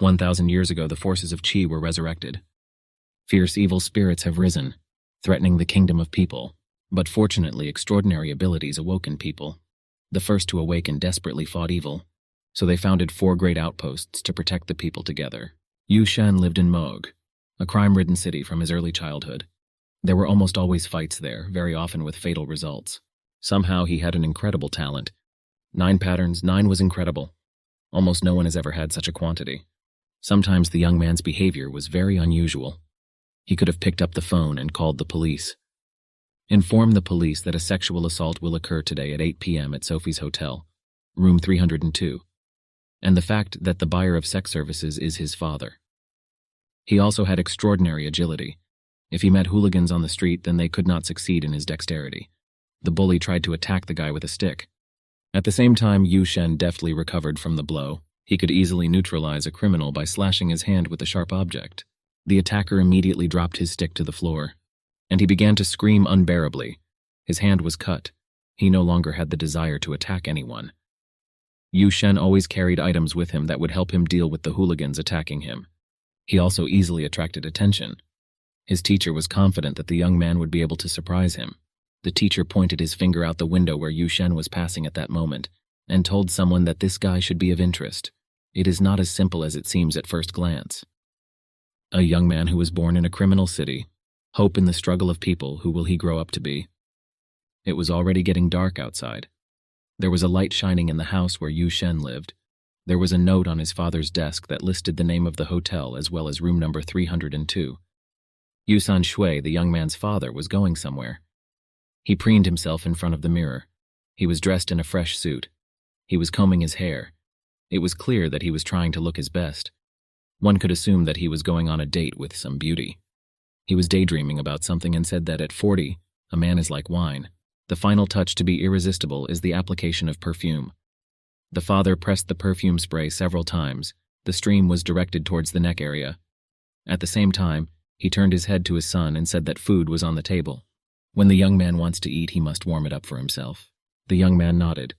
1,000 years ago, the forces of Qi were resurrected. Fierce evil spirits have risen, threatening the kingdom of people. But fortunately, extraordinary abilities awoke in people. The first to awaken desperately fought evil, so they founded 4 great outposts to protect the people together. Yu Shen lived in Moog, a crime-ridden city from his early childhood. There were almost always fights there, very often with fatal results. Somehow he had an incredible talent. 9 patterns, 9 was incredible. Almost no one has ever had such a quantity. Sometimes the young man's behavior was very unusual. He could have picked up the phone and called the police. Inform the police that a sexual assault will occur today at 8 p.m. at Sophie's Hotel, room 302, and the fact that the buyer of sex services is his father. He also had extraordinary agility. If he met hooligans on the street, then they could not succeed in his dexterity. The bully tried to attack the guy with a stick. At the same time, Yu Shen deftly recovered from the blow. He could easily neutralize a criminal by slashing his hand with a sharp object. The attacker immediately dropped his stick to the floor, and he began to scream unbearably. His hand was cut. He no longer had the desire to attack anyone. Yu Shen always carried items with him that would help him deal with the hooligans attacking him. He also easily attracted attention. His teacher was confident that the young man would be able to surprise him. The teacher pointed his finger out the window where Yu Shen was passing at that moment, and told someone that this guy should be of interest. It is not as simple as it seems at first glance. A young man who was born in a criminal city. Hope in the struggle of people. Who will he grow up to be? It was already getting dark outside. There was a light shining in the house where Yu Shen lived. There was a note on his father's desk that listed the name of the hotel as well as room number 302. Yu San Shui, the young man's father, was going somewhere. He preened himself in front of the mirror. He was dressed in a fresh suit. He was combing his hair. It was clear that he was trying to look his best. One could assume that he was going on a date with some beauty. He was daydreaming about something and said that at 40, a man is like wine. The final touch to be irresistible is the application of perfume. The father pressed the perfume spray several times. The stream was directed towards the neck area. At the same time, he turned his head to his son and said that food was on the table. When the young man wants to eat, he must warm it up for himself. The young man nodded.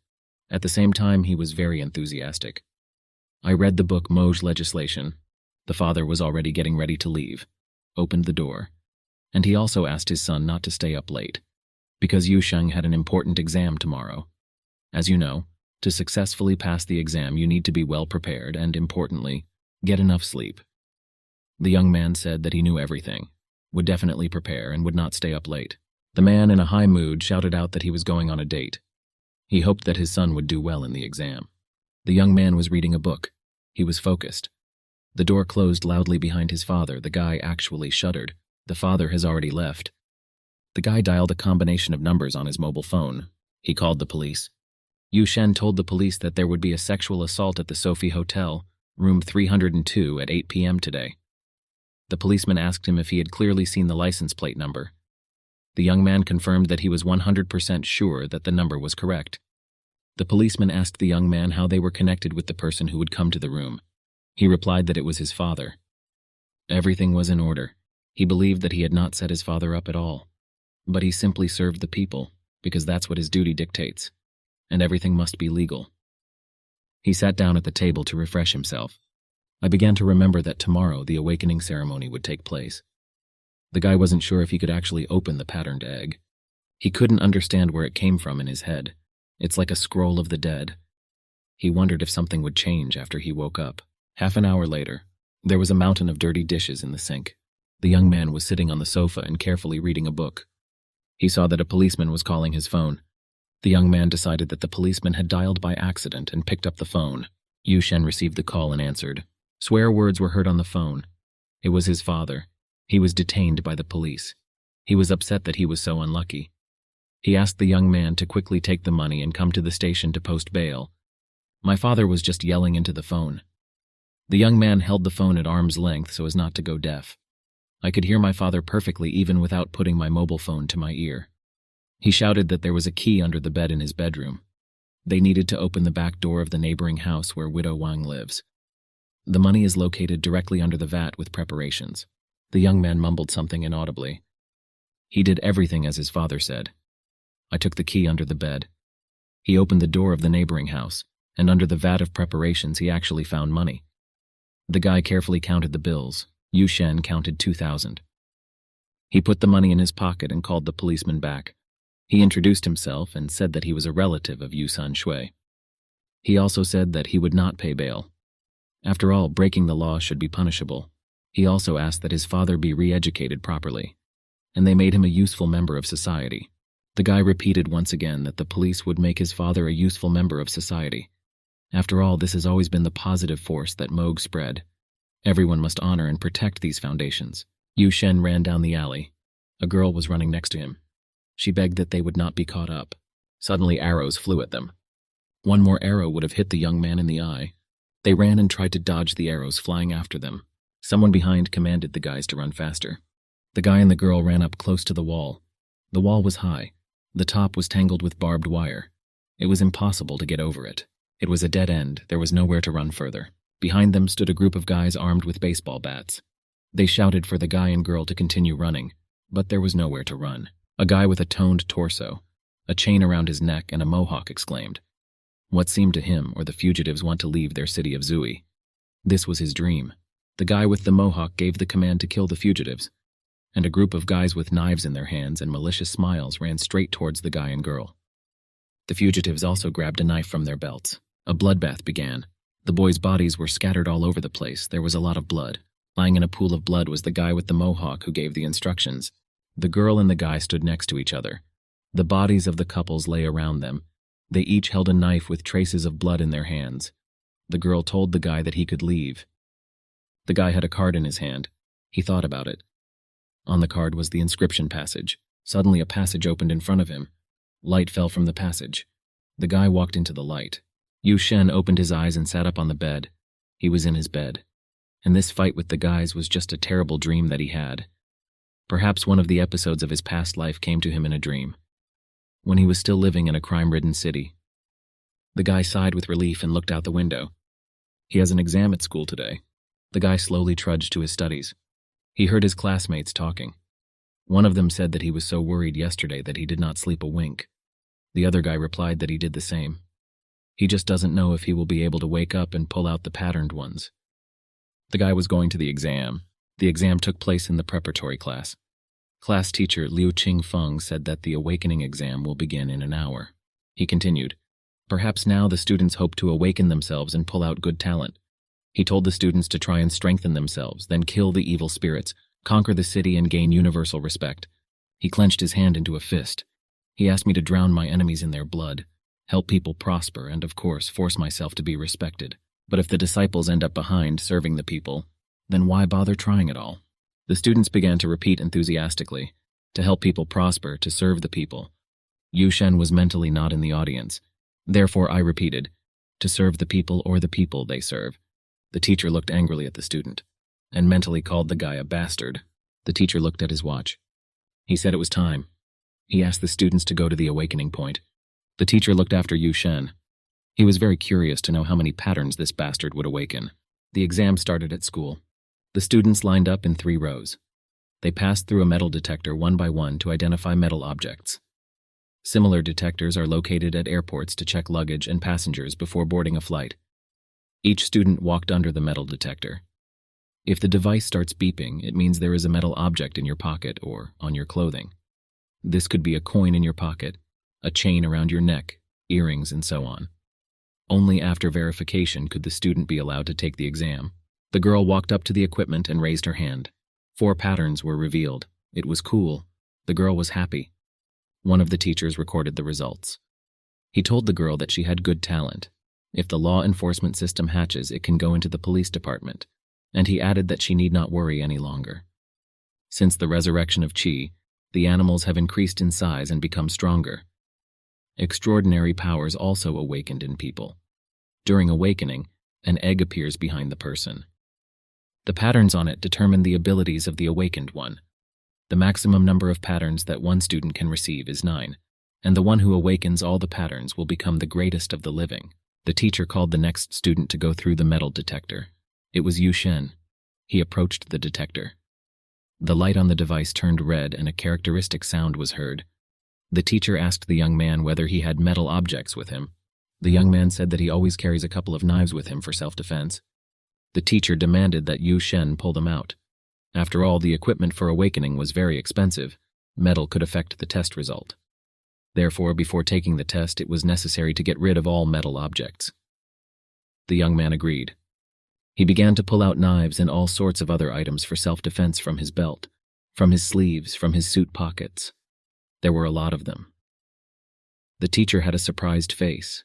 At the same time, he was very enthusiastic. I read the book Moj Legislation. The father was already getting ready to leave, opened the door, and he also asked his son not to stay up late, because Yu Sheng had an important exam tomorrow. As you know, to successfully pass the exam, you need to be well prepared and, importantly, get enough sleep. The young man said that he knew everything, would definitely prepare, and would not stay up late. The man, in a high mood, shouted out that he was going on a date. He hoped that his son would do well in the exam. The young man was reading a book. He was focused. The door closed loudly behind his father. The guy actually shuddered. The father has already left. The guy dialed a combination of numbers on his mobile phone. He called the police. Yu Shen told the police that there would be a sexual assault at the Sophie Hotel, room 302 at 8 p.m. today. The policeman asked him if he had clearly seen the license plate number. The young man confirmed that he was 100% sure that the number was correct. The policeman asked the young man how they were connected with the person who would come to the room. He replied that it was his father. Everything was in order. He believed that he had not set his father up at all, but he simply served the people, because that's what his duty dictates, and everything must be legal. He sat down at the table to refresh himself. I began to remember that tomorrow the awakening ceremony would take place. The guy wasn't sure if he could actually open the patterned egg. He couldn't understand where it came from in his head. It's like a scroll of the dead. He wondered if something would change after he woke up. Half an hour later, there was a mountain of dirty dishes in the sink. The young man was sitting on the sofa and carefully reading a book. He saw that a policeman was calling his phone. The young man decided that the policeman had dialed by accident and picked up the phone. Yu Shen received the call and answered. Swear words were heard on the phone. It was his father. He was detained by the police. He was upset that he was so unlucky. He asked the young man to quickly take the money and come to the station to post bail. My father was just yelling into the phone. The young man held the phone at arm's length so as not to go deaf. I could hear my father perfectly even without putting my mobile phone to my ear. He shouted that there was a key under the bed in his bedroom. They needed to open the back door of the neighboring house where Widow Wang lives. The money is located directly under the vat with preparations. The young man mumbled something inaudibly. He did everything as his father said. I took the key under the bed. He opened the door of the neighboring house, and under the vat of preparations he actually found money. The guy carefully counted the bills. Yu Shen counted 2,000. He put the money in his pocket and called the policeman back. He introduced himself and said that he was a relative of Yu San Shui. He also said that he would not pay bail. After all, breaking the law should be punishable. He also asked that his father be re-educated properly, and they made him a useful member of society. The guy repeated once again that the police would make his father a useful member of society. After all, this has always been the positive force that Moog spread. Everyone must honor and protect these foundations. Yu Shen ran down the alley. A girl was running next to him. She begged that they would not be caught up. Suddenly arrows flew at them. One more arrow would have hit the young man in the eye. They ran and tried to dodge the arrows flying after them. Someone behind commanded the guys to run faster. The guy and the girl ran up close to the wall. The wall was high. The top was tangled with barbed wire. It was impossible to get over it. It was a dead end. There was nowhere to run further. Behind them stood a group of guys armed with baseball bats. They shouted for the guy and girl to continue running, but there was nowhere to run. A guy with a toned torso, a chain around his neck, and a mohawk exclaimed. What seemed to him or the fugitives want to leave their city of Zui. This was his dream. The guy with the mohawk gave the command to kill the fugitives, and a group of guys with knives in their hands and malicious smiles ran straight towards the guy and girl. The fugitives also grabbed a knife from their belts. A bloodbath began. The boys' bodies were scattered all over the place. There was a lot of blood. Lying in a pool of blood was the guy with the mohawk who gave the instructions. The girl and the guy stood next to each other. The bodies of the couples lay around them. They each held a knife with traces of blood in their hands. The girl told the guy that he could leave. The guy had a card in his hand. He thought about it. On the card was the inscription passage. Suddenly a passage opened in front of him. Light fell from the passage. The guy walked into the light. Yu Shen opened his eyes and sat up on the bed. He was in his bed. And this fight with the guys was just a terrible dream that he had. Perhaps one of the episodes of his past life came to him in a dream, when he was still living in a crime-ridden city. The guy sighed with relief and looked out the window. He has an exam at school today. The guy slowly trudged to his studies. He heard his classmates talking. One of them said that he was so worried yesterday that he did not sleep a wink. The other guy replied that he did the same. He just doesn't know if he will be able to wake up and pull out the patterned ones. The guy was going to the exam. The exam took place in the preparatory class. Class teacher Liu Qingfeng said that the awakening exam will begin in an hour. He continued, perhaps now the students hope to awaken themselves and pull out good talent. He told the students to try and strengthen themselves, then kill the evil spirits, conquer the city, and gain universal respect. He clenched his hand into a fist. He asked me to drown my enemies in their blood, help people prosper, and of course force myself to be respected. But if the disciples end up behind serving the people, then why bother trying at all? The students began to repeat enthusiastically, to help people prosper, to serve the people. Yu Shen was mentally not in the audience. Therefore I repeated, to serve the people or the people they serve. The teacher looked angrily at the student, and mentally called the guy a bastard. The teacher looked at his watch. He said it was time. He asked the students to go to the awakening point. The teacher looked after Yu Shen. He was very curious to know how many patterns this bastard would awaken. The exam started at school. The students lined up in 3 rows. They passed through a metal detector one by one to identify metal objects. Similar detectors are located at airports to check luggage and passengers before boarding a flight. Each student walked under the metal detector. If the device starts beeping, it means there is a metal object in your pocket or on your clothing. This could be a coin in your pocket, a chain around your neck, earrings, and so on. Only after verification could the student be allowed to take the exam. The girl walked up to the equipment and raised her hand. 4 patterns were revealed. It was cool. The girl was happy. One of the teachers recorded the results. He told the girl that she had good talent. If the law enforcement system hatches, it can go into the police department. And he added that she need not worry any longer. Since the resurrection of Qi, the animals have increased in size and become stronger. Extraordinary powers also awakened in people. During awakening, an egg appears behind the person. The patterns on it determine the abilities of the awakened one. The maximum number of patterns that one student can receive is 9, and the one who awakens all the patterns will become the greatest of the living. The teacher called the next student to go through the metal detector. It was Yu Shen. He approached the detector. The light on the device turned red and a characteristic sound was heard. The teacher asked the young man whether he had metal objects with him. The young man said that he always carries a couple of knives with him for self-defense. The teacher demanded that Yu Shen pull them out. After all, the equipment for awakening was very expensive. Metal could affect the test result. Therefore, before taking the test, it was necessary to get rid of all metal objects. The young man agreed. He began to pull out knives and all sorts of other items for self-defense from his belt, from his sleeves, from his suit pockets. There were a lot of them. The teacher had a surprised face.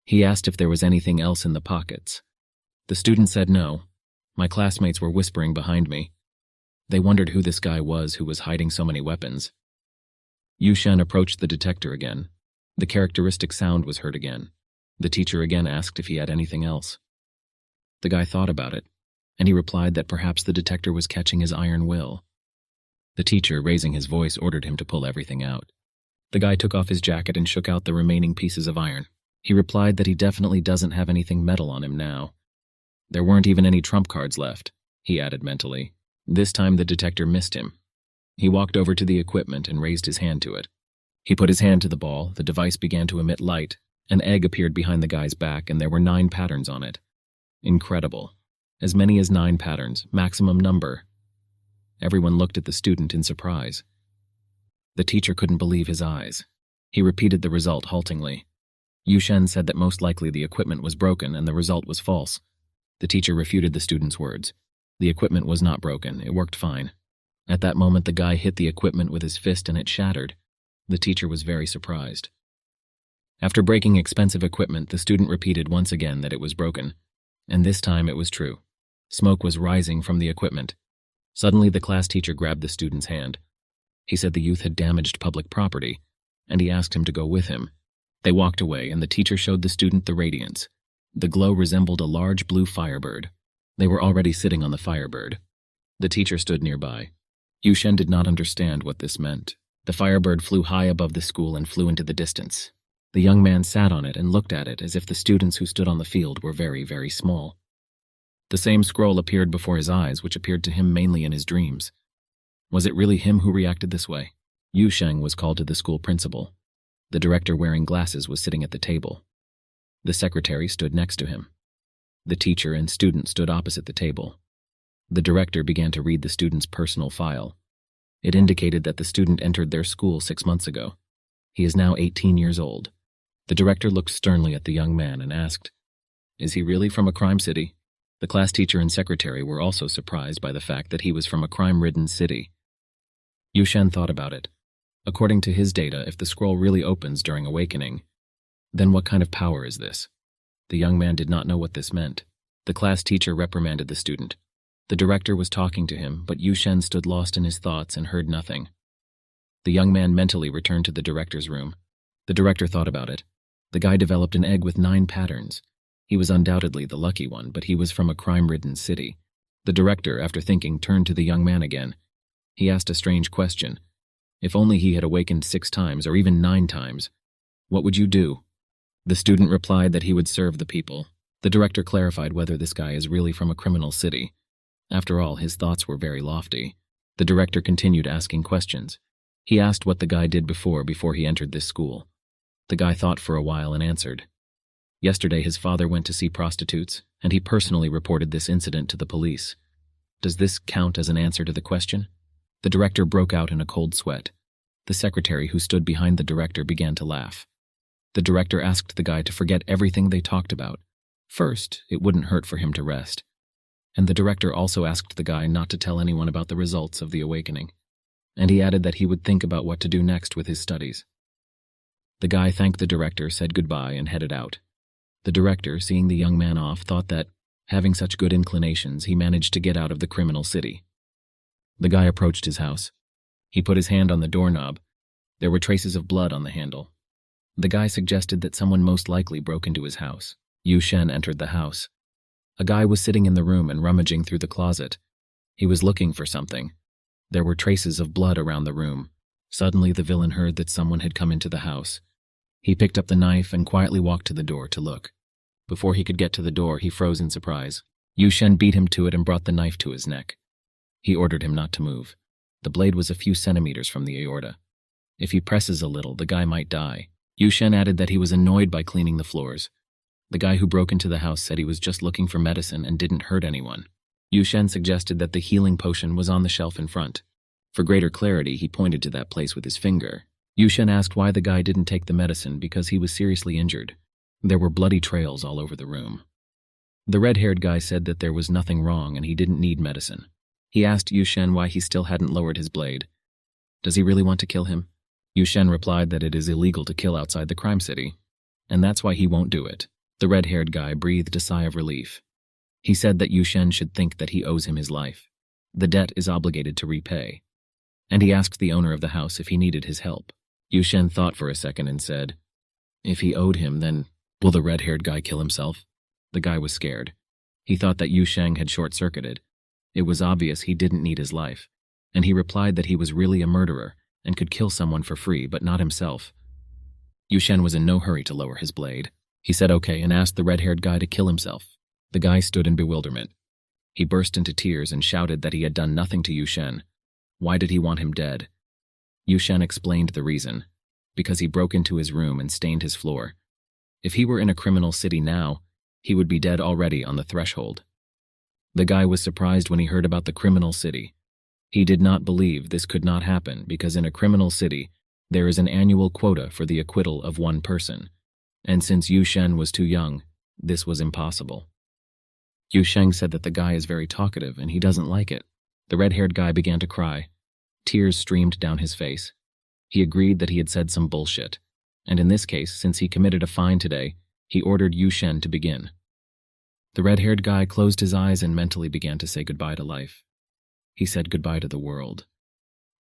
He asked if there was anything else in the pockets. The student said no. My classmates were whispering behind me. They wondered who this guy was who was hiding so many weapons. Yu Shen approached the detector again. The characteristic sound was heard again. The teacher again asked if he had anything else. The guy thought about it, and he replied that perhaps the detector was catching his iron will. The teacher, raising his voice, ordered him to pull everything out. The guy took off his jacket and shook out the remaining pieces of iron. He replied that he definitely doesn't have anything metal on him now. There weren't even any trump cards left, he added mentally. This time the detector missed him. He walked over to the equipment and raised his hand to it. He put his hand to the ball, the device began to emit light, an egg appeared behind the guy's back, and there were 9 patterns on it. Incredible. As many as 9 patterns, maximum number. Everyone looked at the student in surprise. The teacher couldn't believe his eyes. He repeated the result haltingly. Yu Shen said that most likely the equipment was broken and the result was false. The teacher refuted the student's words. The equipment was not broken, it worked fine. At that moment the guy hit the equipment with his fist and it shattered. The teacher was very surprised. After breaking expensive equipment, the student repeated once again that it was broken. And this time it was true. Smoke was rising from the equipment. Suddenly the class teacher grabbed the student's hand. He said the youth had damaged public property, and he asked him to go with him. They walked away, and the teacher showed the student the radiance. The glow resembled a large blue firebird. They were already sitting on the firebird. The teacher stood nearby. Yu Shen did not understand what this meant. The firebird flew high above the school and flew into the distance. The young man sat on it and looked at it as if the students who stood on the field were very, very small. The same scroll appeared before his eyes, which appeared to him mainly in his dreams. Was it really him who reacted this way? Yu Sheng was called to the school principal. The director wearing glasses was sitting at the table. The secretary stood next to him. The teacher and student stood opposite the table. The director began to read the student's personal file. It indicated that the student entered their school 6 months ago. He is now 18 years old. The director looked sternly at the young man and asked, "Is he really from a crime city?" The class teacher and secretary were also surprised by the fact that he was from a crime-ridden city. Yu Shen thought about it. According to his data, if the scroll really opens during awakening, then what kind of power is this? The young man did not know what this meant. The class teacher reprimanded the student. The director was talking to him, but Yu Shen stood lost in his thoughts and heard nothing. The young man mentally returned to the director's room. The director thought about it. The guy developed an egg with 9 patterns. He was undoubtedly the lucky one, but he was from a crime-ridden city. The director, after thinking, turned to the young man again. He asked a strange question. If only he had awakened 6 times, or even 9 times, what would you do? The student replied that he would serve the people. The director clarified whether this guy is really from a criminal city. After all, his thoughts were very lofty. The director continued asking questions. He asked what the guy did before he entered this school. The guy thought for a while and answered. Yesterday his father went to see prostitutes, and he personally reported this incident to the police. Does this count as an answer to the question? The director broke out in a cold sweat. The secretary who stood behind the director began to laugh. The director asked the guy to forget everything they talked about. First, it wouldn't hurt for him to rest. And the director also asked the guy not to tell anyone about the results of the awakening. And he added that he would think about what to do next with his studies. The guy thanked the director, said goodbye, and headed out. The director, seeing the young man off, thought that, having such good inclinations, he managed to get out of the criminal city. The guy approached his house. He put his hand on the doorknob. There were traces of blood on the handle. The guy suggested that someone most likely broke into his house. Yu Shen entered the house. A guy was sitting in the room and rummaging through the closet. He was looking for something. There were traces of blood around the room. Suddenly the villain heard that someone had come into the house. He picked up the knife and quietly walked to the door to look. Before he could get to the door, he froze in surprise. Yu Shen beat him to it and brought the knife to his neck. He ordered him not to move. The blade was a few centimeters from the aorta. If he presses a little, the guy might die. Yu Shen added that he was annoyed by cleaning the floors. The guy who broke into the house said he was just looking for medicine and didn't hurt anyone. Yu Shen suggested that the healing potion was on the shelf in front. For greater clarity, he pointed to that place with his finger. Yu Shen asked why the guy didn't take the medicine because he was seriously injured. There were bloody trails all over the room. The red-haired guy said that there was nothing wrong and he didn't need medicine. He asked Yu Shen why he still hadn't lowered his blade. Does he really want to kill him? Yu Shen replied that it is illegal to kill outside the crime city, and that's why he won't do it. The red-haired guy breathed a sigh of relief. He said that Yu Shen should think that he owes him his life. The debt is obligated to repay. And he asked the owner of the house if he needed his help. Yu Shen thought for a second and said, if he owed him, then will the red-haired guy kill himself? The guy was scared. He thought that Yu Shen had short-circuited. It was obvious he didn't need his life, and he replied that he was really a murderer and could kill someone for free, but not himself. Yu Shen was in no hurry to lower his blade. He said okay and asked the red-haired guy to kill himself. The guy stood in bewilderment. He burst into tears and shouted that he had done nothing to Yu Shen. Why did he want him dead? Yu Shen explained the reason. Because he broke into his room and stained his floor. If he were in a criminal city now, he would be dead already on the threshold. The guy was surprised when he heard about the criminal city. He did not believe this could not happen because in a criminal city, there is an annual quota for the acquittal of one person. And since Yu Shen was too young, this was impossible. Yu Shen said that the guy is very talkative and he doesn't like it. The red-haired guy began to cry. Tears streamed down his face. He agreed that he had said some bullshit. And in this case, since he committed a fine today, he ordered Yu Shen to begin. The red-haired guy closed his eyes and mentally began to say goodbye to life. He said goodbye to the world.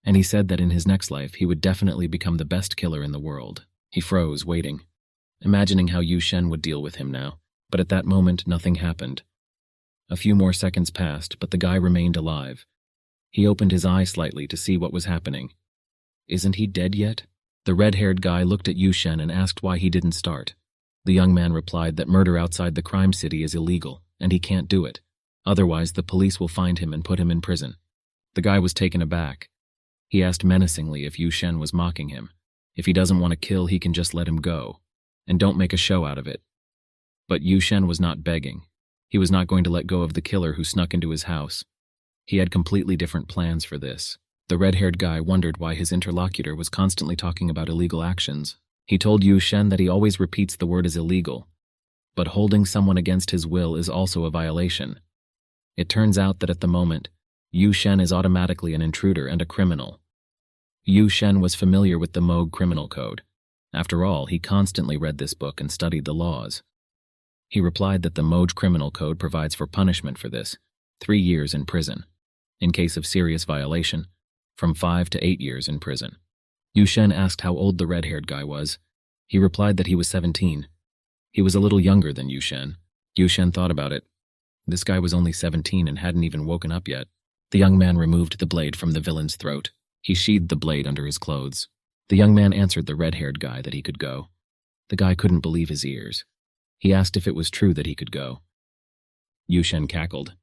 And he said that in his next life, he would definitely become the best killer in the world. He froze, waiting, imagining how Yu Shen would deal with him now. But at that moment, nothing happened. A few more seconds passed, but the guy remained alive. He opened his eyes slightly to see what was happening. Isn't he dead yet? The red-haired guy looked at Yu Shen and asked why he didn't start. The young man replied that murder outside the crime city is illegal, and he can't do it. Otherwise, the police will find him and put him in prison. The guy was taken aback. He asked menacingly if Yu Shen was mocking him. If he doesn't want to kill, he can just let him go. And don't make a show out of it. But Yu Shen was not begging. He was not going to let go of the killer who snuck into his house. He had completely different plans for this. The red-haired guy wondered why his interlocutor was constantly talking about illegal actions. He told Yu Shen that he always repeats the word is illegal, but holding someone against his will is also a violation. It turns out that at the moment, Yu Shen is automatically an intruder and a criminal. Yu Shen was familiar with the Moog criminal code. After all, he constantly read this book and studied the laws. He replied that the Moog criminal code provides for punishment for this, 3 years in prison. In case of serious violation, from 5 to 8 years in prison. Yu Shen asked how old the red-haired guy was. He replied that he was 17. He was a little younger than Yu Shen. Yu Shen thought about it. This guy was only 17 and hadn't even woken up yet. The young man removed the blade from the villain's throat. He sheathed the blade under his clothes. The young man answered the red-haired guy that he could go. The guy couldn't believe his ears. He asked if it was true that he could go. Yu Shen cackled,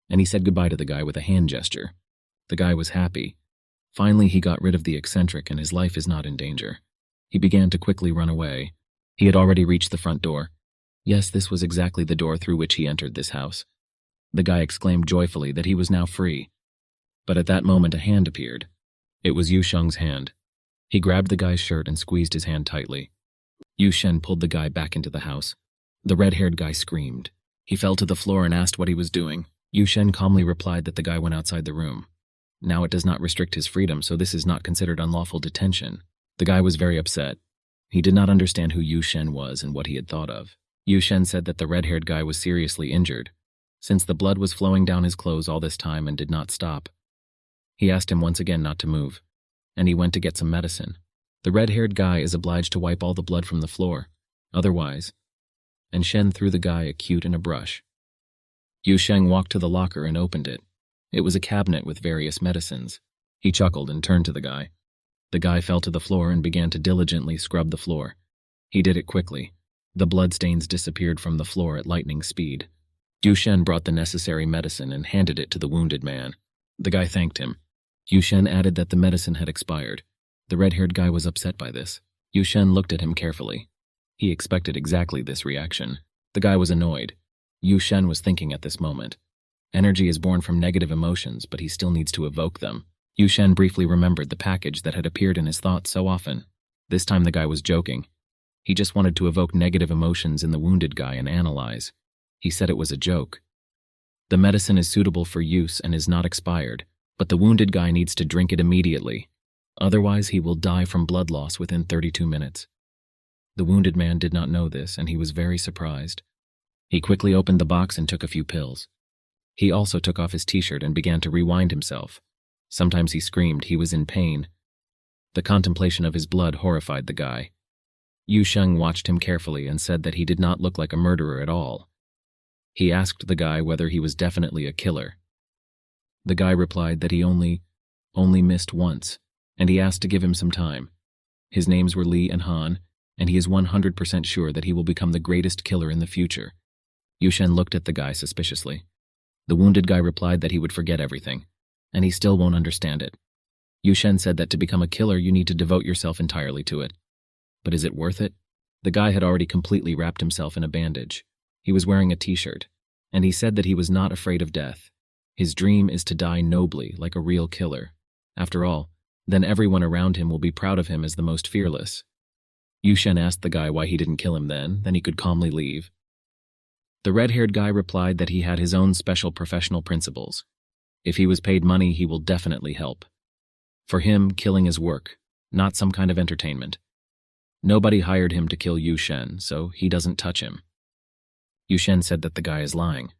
and he said goodbye to the guy with a hand gesture. The guy was happy. Finally, he got rid of the eccentric and his life is not in danger. He began to quickly run away. He had already reached the front door. Yes, this was exactly the door through which he entered this house. The guy exclaimed joyfully that he was now free. But at that moment, a hand appeared. It was Yu Shen's hand. He grabbed the guy's shirt and squeezed his hand tightly. Yu Shen pulled the guy back into the house. The red-haired guy screamed. He fell to the floor and asked what he was doing. Yu Shen calmly replied that the guy went outside the room. Now it does not restrict his freedom, so this is not considered unlawful detention. The guy was very upset. He did not understand who Yu Shen was and what he had thought of. Yu Shen said that the red-haired guy was seriously injured, since the blood was flowing down his clothes all this time and did not stop. He asked him once again not to move, and he went to get some medicine. The red-haired guy is obliged to wipe all the blood from the floor, otherwise, and Shen threw the guy a cute and a brush. Yu Shen walked to the locker and opened it. It was a cabinet with various medicines. He chuckled and turned to the guy. The guy fell to the floor and began to diligently scrub the floor. He did it quickly. The bloodstains disappeared from the floor at lightning speed. Yu Shen brought the necessary medicine and handed it to the wounded man. The guy thanked him. Yu Shen added that the medicine had expired. The red-haired guy was upset by this. Yu Shen looked at him carefully. He expected exactly this reaction. The The guy was annoyed. Yu Shen was thinking at this moment. Energy is born from negative emotions, but he still needs to evoke them. Yu Shen briefly remembered the package that had appeared in his thoughts so often. This time the guy was joking. He just wanted to evoke negative emotions in the wounded guy and analyze. He said it was a joke. The medicine is suitable for use and is not expired, but the wounded guy needs to drink it immediately. Otherwise, he will die from blood loss within 32 minutes. The wounded man did not know this, and he was very surprised. He quickly opened the box and took a few pills. He also took off his t-shirt and began to rewind himself. Sometimes he screamed. He was in pain. The contemplation of his blood horrified the guy. Yu Sheng watched him carefully and said that he did not look like a murderer at all. He asked the guy whether he was definitely a killer. The guy replied that he only missed once, and he asked to give him some time. His names were Li and Han, and he is 100% sure that he will become the greatest killer in the future. Yu Shen looked at the guy suspiciously. The wounded guy replied that he would forget everything, and he still won't understand it. Yu Shen said that to become a killer you need to devote yourself entirely to it. But is it worth it? The guy had already completely wrapped himself in a bandage. He was wearing a t-shirt, and he said that he was not afraid of death. His dream is to die nobly, like a real killer. After all, then everyone around him will be proud of him as the most fearless. Yu Shen asked the guy why he didn't kill him then he could calmly leave. The red-haired guy replied that he had his own special professional principles. If he was paid money, he will definitely help. For him, killing is work, not some kind of entertainment. Nobody hired him to kill Yu Shen, so he doesn't touch him. Yu Shen said that the guy is lying.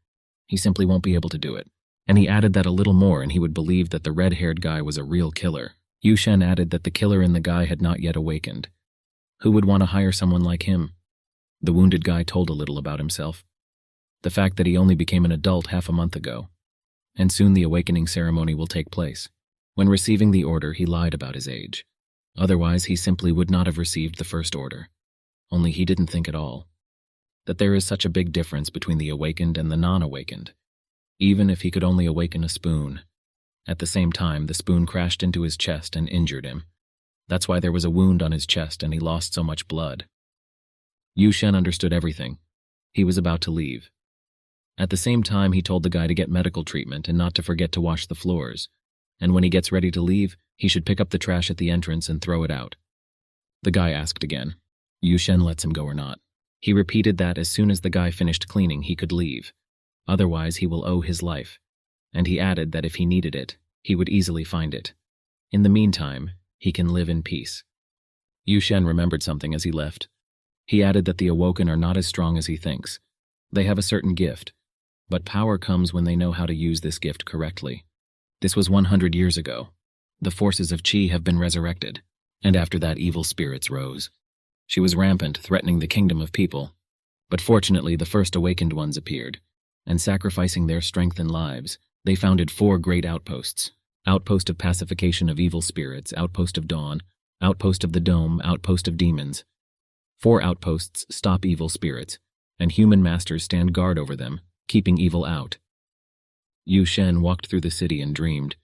He simply won't be able to do it. And he added that a little more and he would believe that the red-haired guy was a real killer. Yu Shen added that the killer in the guy had not yet awakened. Who would want to hire someone like him? The wounded guy told a little about himself. The fact that he only became an adult half a month ago. And soon the awakening ceremony will take place. When receiving the order, he lied about his age. Otherwise, he simply would not have received the first order. Only he didn't think at all that there is such a big difference between the awakened and the non-awakened. Even if he could only awaken a spoon. At the same time, the spoon crashed into his chest and injured him. That's why there was a wound on his chest and he lost so much blood. Yu Shen understood everything. He was about to leave. At the same time, he told the guy to get medical treatment and not to forget to wash the floors. And when he gets ready to leave, he should pick up the trash at the entrance and throw it out. The guy asked again. Yu Shen lets him go or not. He repeated that as soon as the guy finished cleaning, he could leave. Otherwise, he will owe his life. And he added that if he needed it, he would easily find it. In the meantime, he can live in peace. Yu Shen remembered something as he left. He added that the awoken are not as strong as he thinks. They have a certain gift, but power comes when they know how to use this gift correctly. This was 100 years ago. The forces of Qi have been resurrected, and after that evil spirits rose. She was rampant, threatening the kingdom of people. But fortunately, the first awakened ones appeared, and sacrificing their strength and lives, they founded 4 great outposts. Outpost of pacification of evil spirits, outpost of dawn, outpost of the dome, outpost of demons. 4 outposts stop evil spirits, and human masters stand guard over them, keeping evil out. Yu Shen walked through the city and dreamed.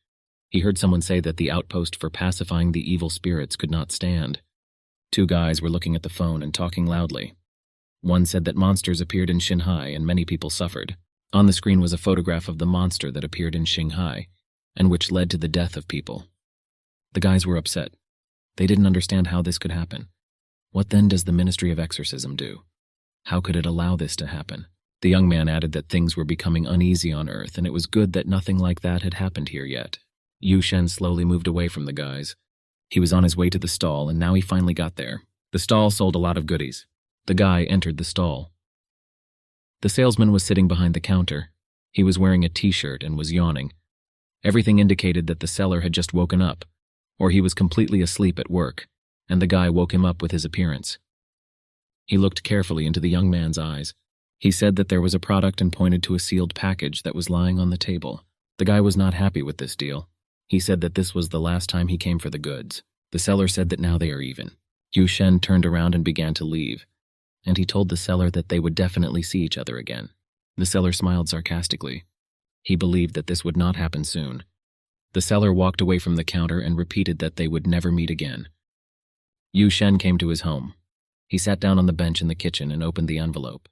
He heard someone say that the outpost for pacifying the evil spirits could not stand. 2 guys were looking at the phone and talking loudly. One said that monsters appeared in Shanghai and many people suffered. On the screen was a photograph of the monster that appeared in Shanghai, and which led to the death of people. The guys were upset. They didn't understand how this could happen. What then does the Ministry of Exorcism do? How could it allow this to happen? The young man added that things were becoming uneasy on Earth, and it was good that nothing like that had happened here yet. Yu Shen slowly moved away from the guys. He was on his way to the stall, and now he finally got there. The stall sold a lot of goodies. The guy entered the stall. The salesman was sitting behind the counter. He was wearing a t-shirt and was yawning. Everything indicated that the seller had just woken up, or he was completely asleep at work, and the guy woke him up with his appearance. He looked carefully into the young man's eyes. He said that there was a product and pointed to a sealed package that was lying on the table. The guy was not happy with this deal. He said that this was the last time he came for the goods. The seller said that now they are even. Yu Shen turned around and began to leave, and he told the seller that they would definitely see each other again. The seller smiled sarcastically. He believed that this would not happen soon. The seller walked away from the counter and repeated that they would never meet again. Yu Shen came to his home. He sat down on the bench in the kitchen and opened the envelope.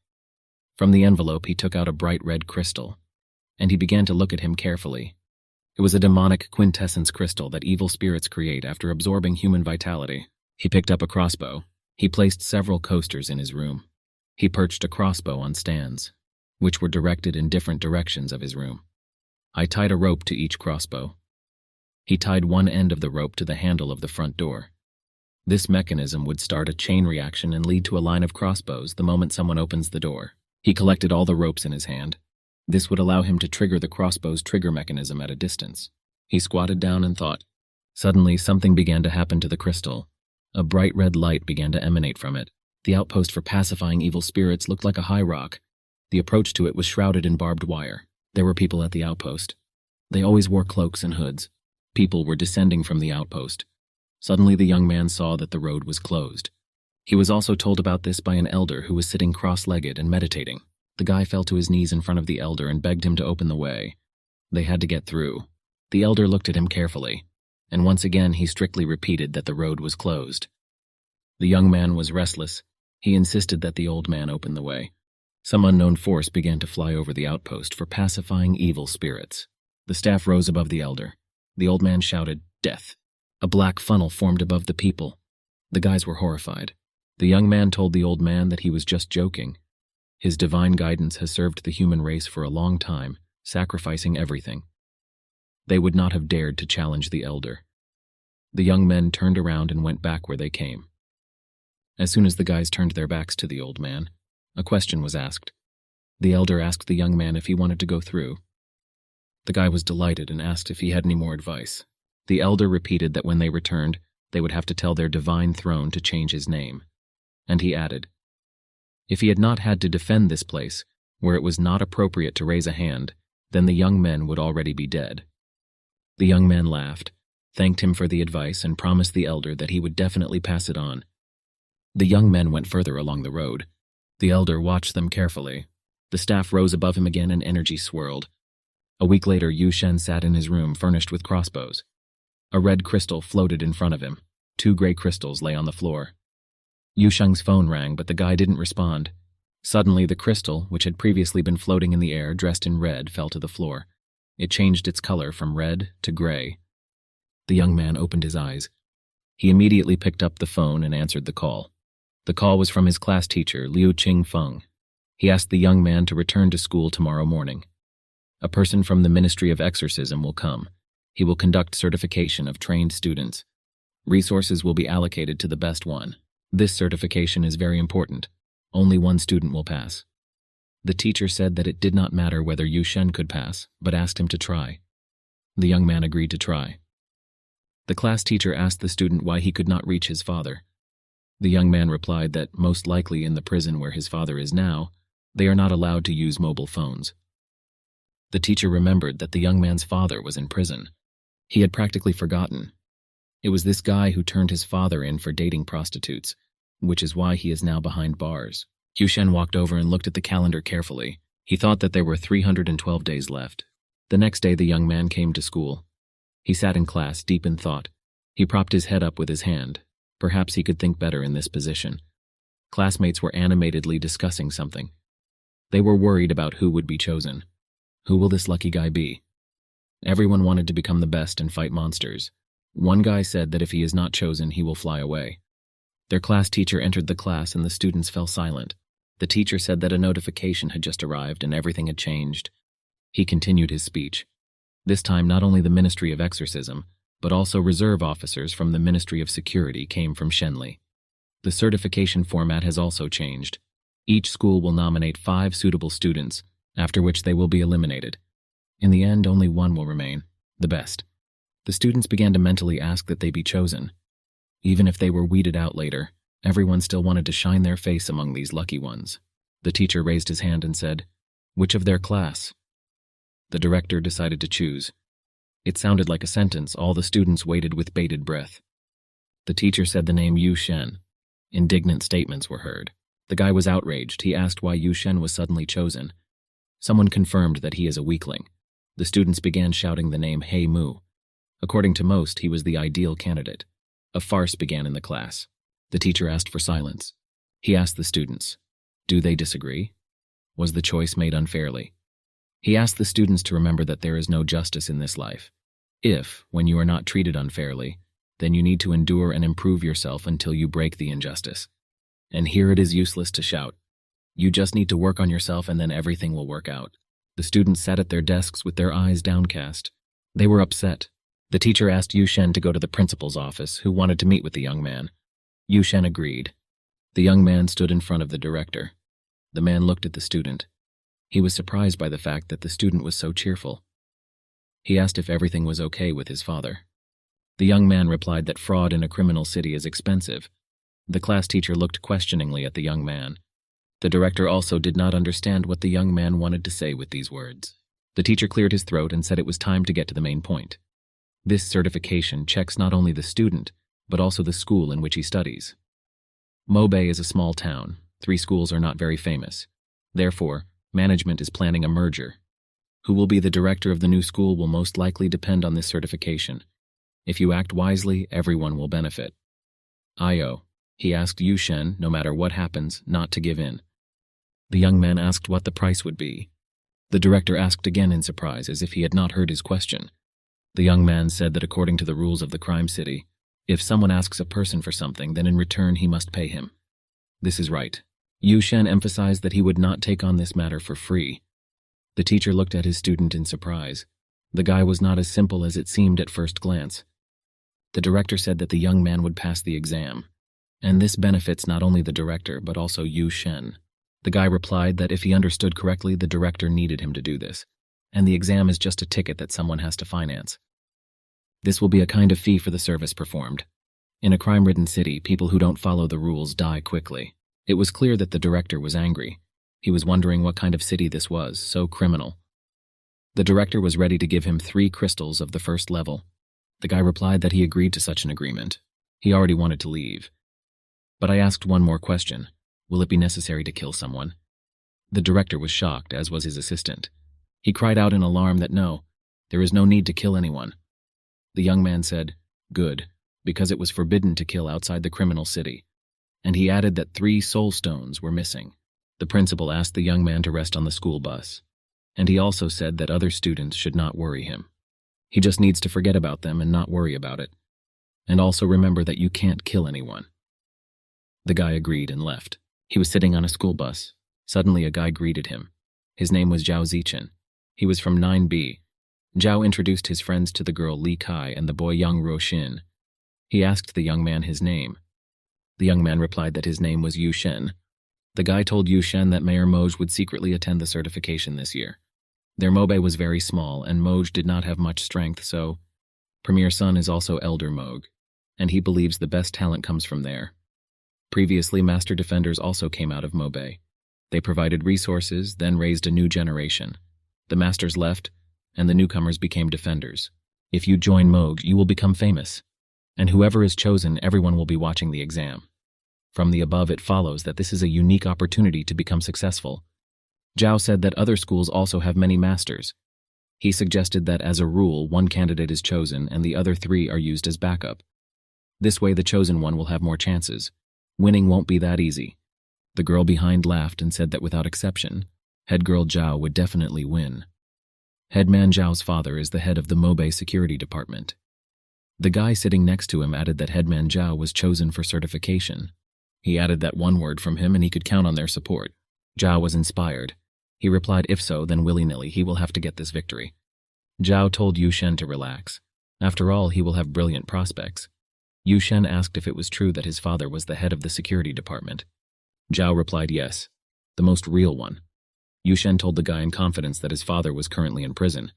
From the envelope, he took out a bright red crystal, and he began to look at him carefully. It was a demonic quintessence crystal that evil spirits create after absorbing human vitality. He picked up a crossbow. He placed several coasters in his room. He perched a crossbow on stands, which were directed in different directions of his room. I tied a rope to each crossbow. He tied one end of the rope to the handle of the front door. This mechanism would start a chain reaction and lead to a line of crossbows the moment someone opens the door. He collected all the ropes in his hand. This would allow him to trigger the crossbow's trigger mechanism at a distance. He squatted down and thought. Suddenly, something began to happen to the crystal. A bright red light began to emanate from it. The outpost for pacifying evil spirits looked like a high rock. The approach to it was shrouded in barbed wire. There were people at the outpost. They always wore cloaks and hoods. People were descending from the outpost. Suddenly, the young man saw that the road was closed. He was also told about this by an elder who was sitting cross-legged and meditating. The guy fell to his knees in front of the elder and begged him to open the way. They had to get through. The elder looked at him carefully, and once again he strictly repeated that the road was closed. The young man was restless. He insisted that the old man open the way. Some unknown force began to fly over the outpost for pacifying evil spirits. The staff rose above the elder. The old man shouted, "Death." A black funnel formed above the people. The guys were horrified. The young man told the old man that he was just joking. His divine guidance has served the human race for a long time, sacrificing everything. They would not have dared to challenge the elder. The young men turned around and went back where they came. As soon as the guys turned their backs to the old man, a question was asked. The elder asked the young man if he wanted to go through. The guy was delighted and asked if he had any more advice. The elder repeated that when they returned, they would have to tell their divine throne to change his name. And he added, if he had not had to defend this place, where it was not appropriate to raise a hand, then the young men would already be dead. The young man laughed, thanked him for the advice, and promised the elder that he would definitely pass it on. The young men went further along the road. The elder watched them carefully. The staff rose above him again and energy swirled. A week later, Yu Shen sat in his room furnished with crossbows. A red crystal floated in front of him. 2 gray crystals lay on the floor. Yu Sheng's phone rang, but the guy didn't respond. Suddenly, the crystal, which had previously been floating in the air dressed in red, fell to the floor. It changed its color from red to gray. The young man opened his eyes. He immediately picked up the phone and answered the call. The call was from his class teacher, Liu Qingfeng. He asked the young man to return to school tomorrow morning. A person from the Ministry of Exorcism will come. He will conduct certification of trained students. Resources will be allocated to the best one. This certification is very important. Only one student will pass. The teacher said that it did not matter whether Yu Shen could pass, but asked him to try. The young man agreed to try. The class teacher asked the student why he could not reach his father. The young man replied that most likely in the prison where his father is now, they are not allowed to use mobile phones. The teacher remembered that the young man's father was in prison. He had practically forgotten. It was this guy who turned his father in for dating prostitutes, which is why he is now behind bars. Yu Shen walked over and looked at the calendar carefully. He thought that there were 312 days left. The next day, the young man came to school. He sat in class, deep in thought. He propped his head up with his hand. Perhaps he could think better in this position. Classmates were animatedly discussing something. They were worried about who would be chosen. Who will this lucky guy be? Everyone wanted to become the best and fight monsters. One guy said that if he is not chosen, he will fly away. Their class teacher entered the class and the students fell silent. The teacher said that a notification had just arrived and everything had changed. He continued his speech. This time, not only the Ministry of Exorcism, but also reserve officers from the Ministry of Security came from Shenli. The certification format has also changed. Each school will nominate 5 suitable students, after which they will be eliminated. In the end, only one will remain, the best. The students began to mentally ask that they be chosen. Even if they were weeded out later, everyone still wanted to shine their face among these lucky ones. The teacher raised his hand and said, "Which of their class?" The director decided to choose. It sounded like a sentence. All the students waited with bated breath. The teacher said the name Yu Shen. Indignant statements were heard. The guy was outraged. He asked why Yu Shen was suddenly chosen. Someone confirmed that he is a weakling. The students began shouting the name Hey Mu. According to most, he was the ideal candidate. A farce began in the class. The teacher asked for silence. He asked the students, "Do they disagree?" Was the choice made unfairly? He asked the students to remember that there is no justice in this life. If, when you are not treated unfairly, then you need to endure and improve yourself until you break the injustice. And here it is useless to shout. You just need to work on yourself and then everything will work out. The students sat at their desks with their eyes downcast. They were upset. The teacher asked Yu Shen to go to the principal's office, who wanted to meet with the young man. Yu Shen agreed. The young man stood in front of the director. The man looked at the student. He was surprised by the fact that the student was so cheerful. He asked if everything was okay with his father. The young man replied that fraud in a criminal city is expensive. The class teacher looked questioningly at the young man. The director also did not understand what the young man wanted to say with these words. The teacher cleared his throat and said it was time to get to the main point. This certification checks not only the student, but also the school in which he studies. Mobei is a small town. 3 schools are not very famous. Therefore, management is planning a merger. Who will be the director of the new school will most likely depend on this certification. If you act wisely, everyone will benefit. Io, he asked Yu Shen, no matter what happens, not to give in. The young man asked what the price would be. The director asked again in surprise, as if he had not heard his question. The young man said that according to the rules of the crime city, if someone asks a person for something, then in return he must pay him. This is right. Yu Shen emphasized that he would not take on this matter for free. The teacher looked at his student in surprise. The guy was not as simple as it seemed at first glance. The director said that the young man would pass the exam, and this benefits not only the director but also Yu Shen. The guy replied that if he understood correctly, the director needed him to do this, and the exam is just a ticket that someone has to finance. This will be a kind of fee for the service performed. In a crime-ridden city, people who don't follow the rules die quickly. It was clear that the director was angry. He was wondering what kind of city this was, so criminal. The director was ready to give him 3 crystals of the first level. The guy replied that he agreed to such an agreement. He already wanted to leave. But I asked one more question. Will it be necessary to kill someone? The director was shocked, as was his assistant. He cried out in alarm that no, there is no need to kill anyone. The young man said, good, because it was forbidden to kill outside the criminal city. And he added that 3 soul stones were missing. The principal asked the young man to rest on the school bus. And he also said that other students should not worry him. He just needs to forget about them and not worry about it. And also remember that you can't kill anyone. The guy agreed and left. He was sitting on a school bus. Suddenly a guy greeted him. His name was Zhao Zichen. He was from 9B. Zhao introduced his friends to the girl Li Kai and the boy Yang Ruoxin. He asked the young man his name. The young man replied that his name was Yu Shen. The guy told Yu Shen that Mayor Moj would secretly attend the certification this year. Their Mobe was very small, and Moj did not have much strength, so Premier Sun is also Elder Moj, and he believes the best talent comes from there. Previously, Master Defenders also came out of Mobe. They provided resources, then raised a new generation. The Masters left, and the newcomers became Defenders. If you join Moj, you will become famous. And whoever is chosen, everyone will be watching the exam. From the above, it follows that this is a unique opportunity to become successful. Zhao said that other schools also have many masters. He suggested that as a rule, 1 candidate is chosen and the other 3 are used as backup. This way the chosen one will have more chances. Winning won't be that easy. The girl behind laughed and said that without exception, head girl Zhao would definitely win. Headman Zhao's father is the head of the Mobe security department. The guy sitting next to him added that Headman Zhao was chosen for certification. He added that 1 word from him and he could count on their support. Zhao was inspired. He replied if so, then willy-nilly he will have to get this victory. Zhao told Yu Shen to relax. After all, he will have brilliant prospects. Yu Shen asked if it was true that his father was the head of the security department. Zhao replied yes, the most real one. Yu Shen told the guy in confidence that his father was currently in prison.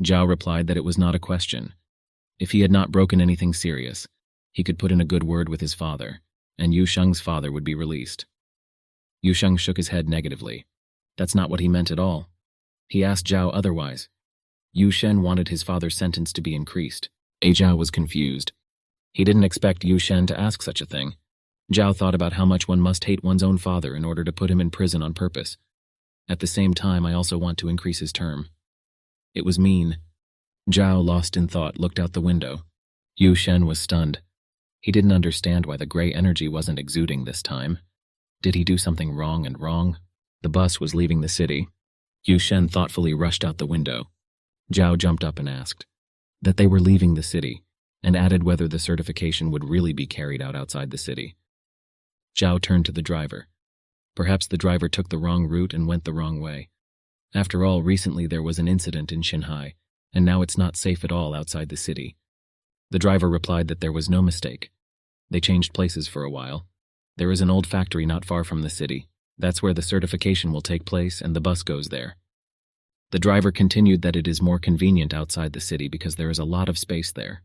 Zhao replied that it was not a question. If he had not broken anything serious, he could put in a good word with his father, and Yu Sheng's father would be released. Yu Sheng shook his head negatively. That's not what he meant at all. He asked Zhao otherwise. Yu Shen wanted his father's sentence to be increased. Zhao was confused. He didn't expect Yu Shen to ask such a thing. Zhao thought about how much one must hate one's own father in order to put him in prison on purpose. At the same time, I also want to increase his term. It was mean. Zhao, lost in thought, looked out the window. Yu Shen was stunned. He didn't understand why the gray energy wasn't exuding this time. Did he do something wrong and wrong? The bus was leaving the city. Yu Shen thoughtfully rushed out the window. Zhao jumped up and asked that they were leaving the city, and added whether the certification would really be carried out outside the city. Zhao turned to the driver. Perhaps the driver took the wrong route and went the wrong way. After all, recently there was an incident in Xinhai, and now it's not safe at all outside the city. The driver replied that there was no mistake. They changed places for a while. There is an old factory not far from the city. That's where the certification will take place, and the bus goes there. The driver continued that it is more convenient outside the city because there is a lot of space there.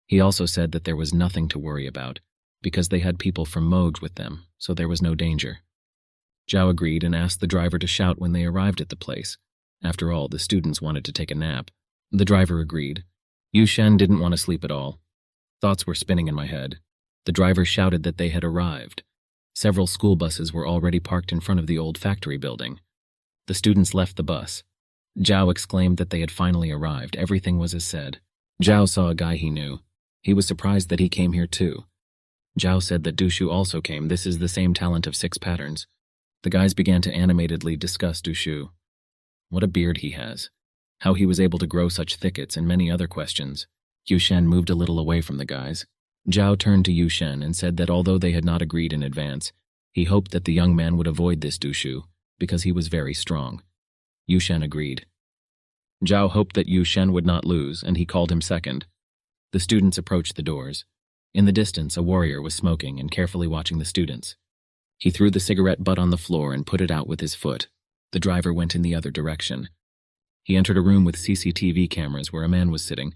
He also said that there was nothing to worry about, because they had people from Moog with them, so there was no danger. Zhao agreed and asked the driver to shout when they arrived at the place. After all, the students wanted to take a nap. The driver agreed. Yu Shen didn't want to sleep at all. Thoughts were spinning in my head. The driver shouted that they had arrived. Several school buses were already parked in front of the old factory building. The students left the bus. Zhao exclaimed that they had finally arrived. Everything was as said. Zhao saw a guy he knew. He was surprised that he came here too. Zhao said that Dushu also came. This is the same talent of 6 patterns. The guys began to animatedly discuss Dushu. What a beard he has. How he was able to grow such thickets, and many other questions. Yu Shen moved a little away from the guys. Zhao turned to Yu Shen and said that although they had not agreed in advance, he hoped that the young man would avoid this Dushu, because he was very strong. Yu Shen agreed. Zhao hoped that Yu Shen would not lose, and he called him second. The students approached the doors. In the distance, a warrior was smoking and carefully watching the students. He threw the cigarette butt on the floor and put it out with his foot. The driver went in the other direction. He entered a room with CCTV cameras where a man was sitting.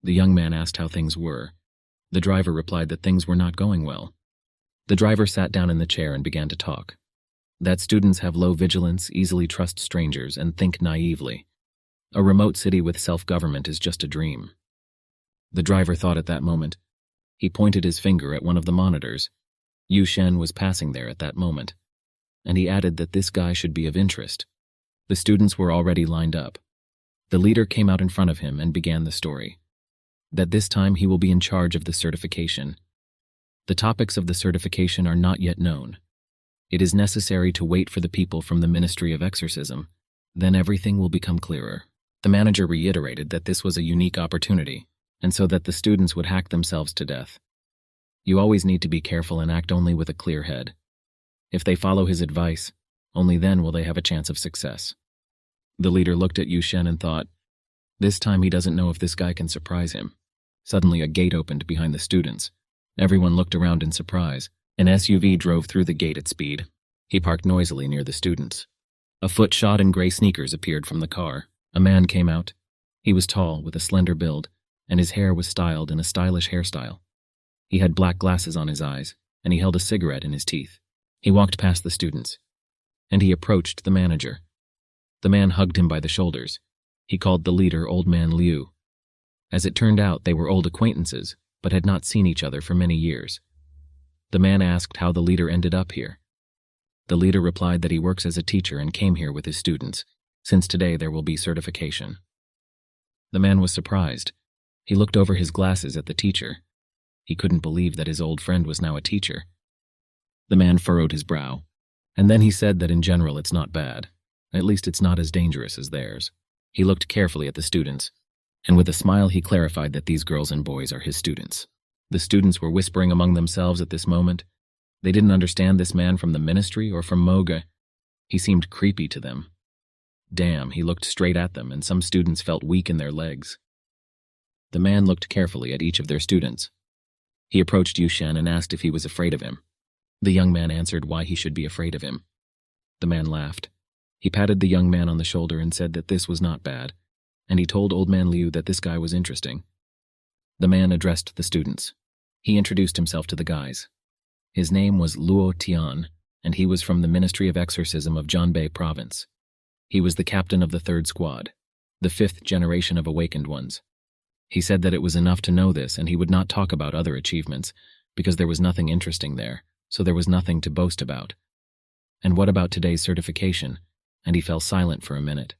The young man asked how things were. The driver replied that things were not going well. The driver sat down in the chair and began to talk. That students have low vigilance, easily trust strangers, and think naively. A remote city with self-government is just a dream. The driver thought at that moment. He pointed his finger at one of the monitors. Yu Shen was passing there at that moment. And he added that this guy should be of interest. The students were already lined up. The leader came out in front of him and began the story. That this time he will be in charge of the certification. The topics of the certification are not yet known. It is necessary to wait for the people from the Ministry of Exorcism. Then everything will become clearer. The manager reiterated that this was a unique opportunity, and so that the students would hack themselves to death. You always need to be careful and act only with a clear head. If they follow his advice, only then will they have a chance of success. The leader looked at Yu Shen and thought, this time he doesn't know if this guy can surprise him. Suddenly a gate opened behind the students. Everyone looked around in surprise. An SUV drove through the gate at speed. He parked noisily near the students. A foot shod in gray sneakers appeared from the car. A man came out. He was tall, with a slender build, and his hair was styled in a stylish hairstyle. He had black glasses on his eyes, and he held a cigarette in his teeth. He walked past the students, and he approached the manager. The man hugged him by the shoulders. He called the leader Old Man Liu. As it turned out, they were old acquaintances, but had not seen each other for many years. The man asked how the leader ended up here. The leader replied that he works as a teacher and came here with his students, since today there will be certification. The man was surprised. He looked over his glasses at the teacher. He couldn't believe that his old friend was now a teacher. The man furrowed his brow, and then he said that in general it's not bad. At least it's not as dangerous as theirs. He looked carefully at the students, and with a smile he clarified that these girls and boys are his students. The students were whispering among themselves at this moment. They didn't understand this man from the ministry or from Moga. He seemed creepy to them. Damn, he looked straight at them, and some students felt weak in their legs. The man looked carefully at each of their students. He approached Yu Shen and asked if he was afraid of him. The young man answered why he should be afraid of him. The man laughed. He patted the young man on the shoulder and said that this was not bad, and he told Old Man Liu that this guy was interesting. The man addressed the students. He introduced himself to the guys. His name was Luo Tian, and he was from the Ministry of Exorcism of Jianbei Province. He was the captain of the 3rd Squad, the 5th generation of awakened ones. He said that it was enough to know this, and he would not talk about other achievements, because there was nothing interesting there, so there was nothing to boast about. And what about today's certification? And he fell silent for a minute.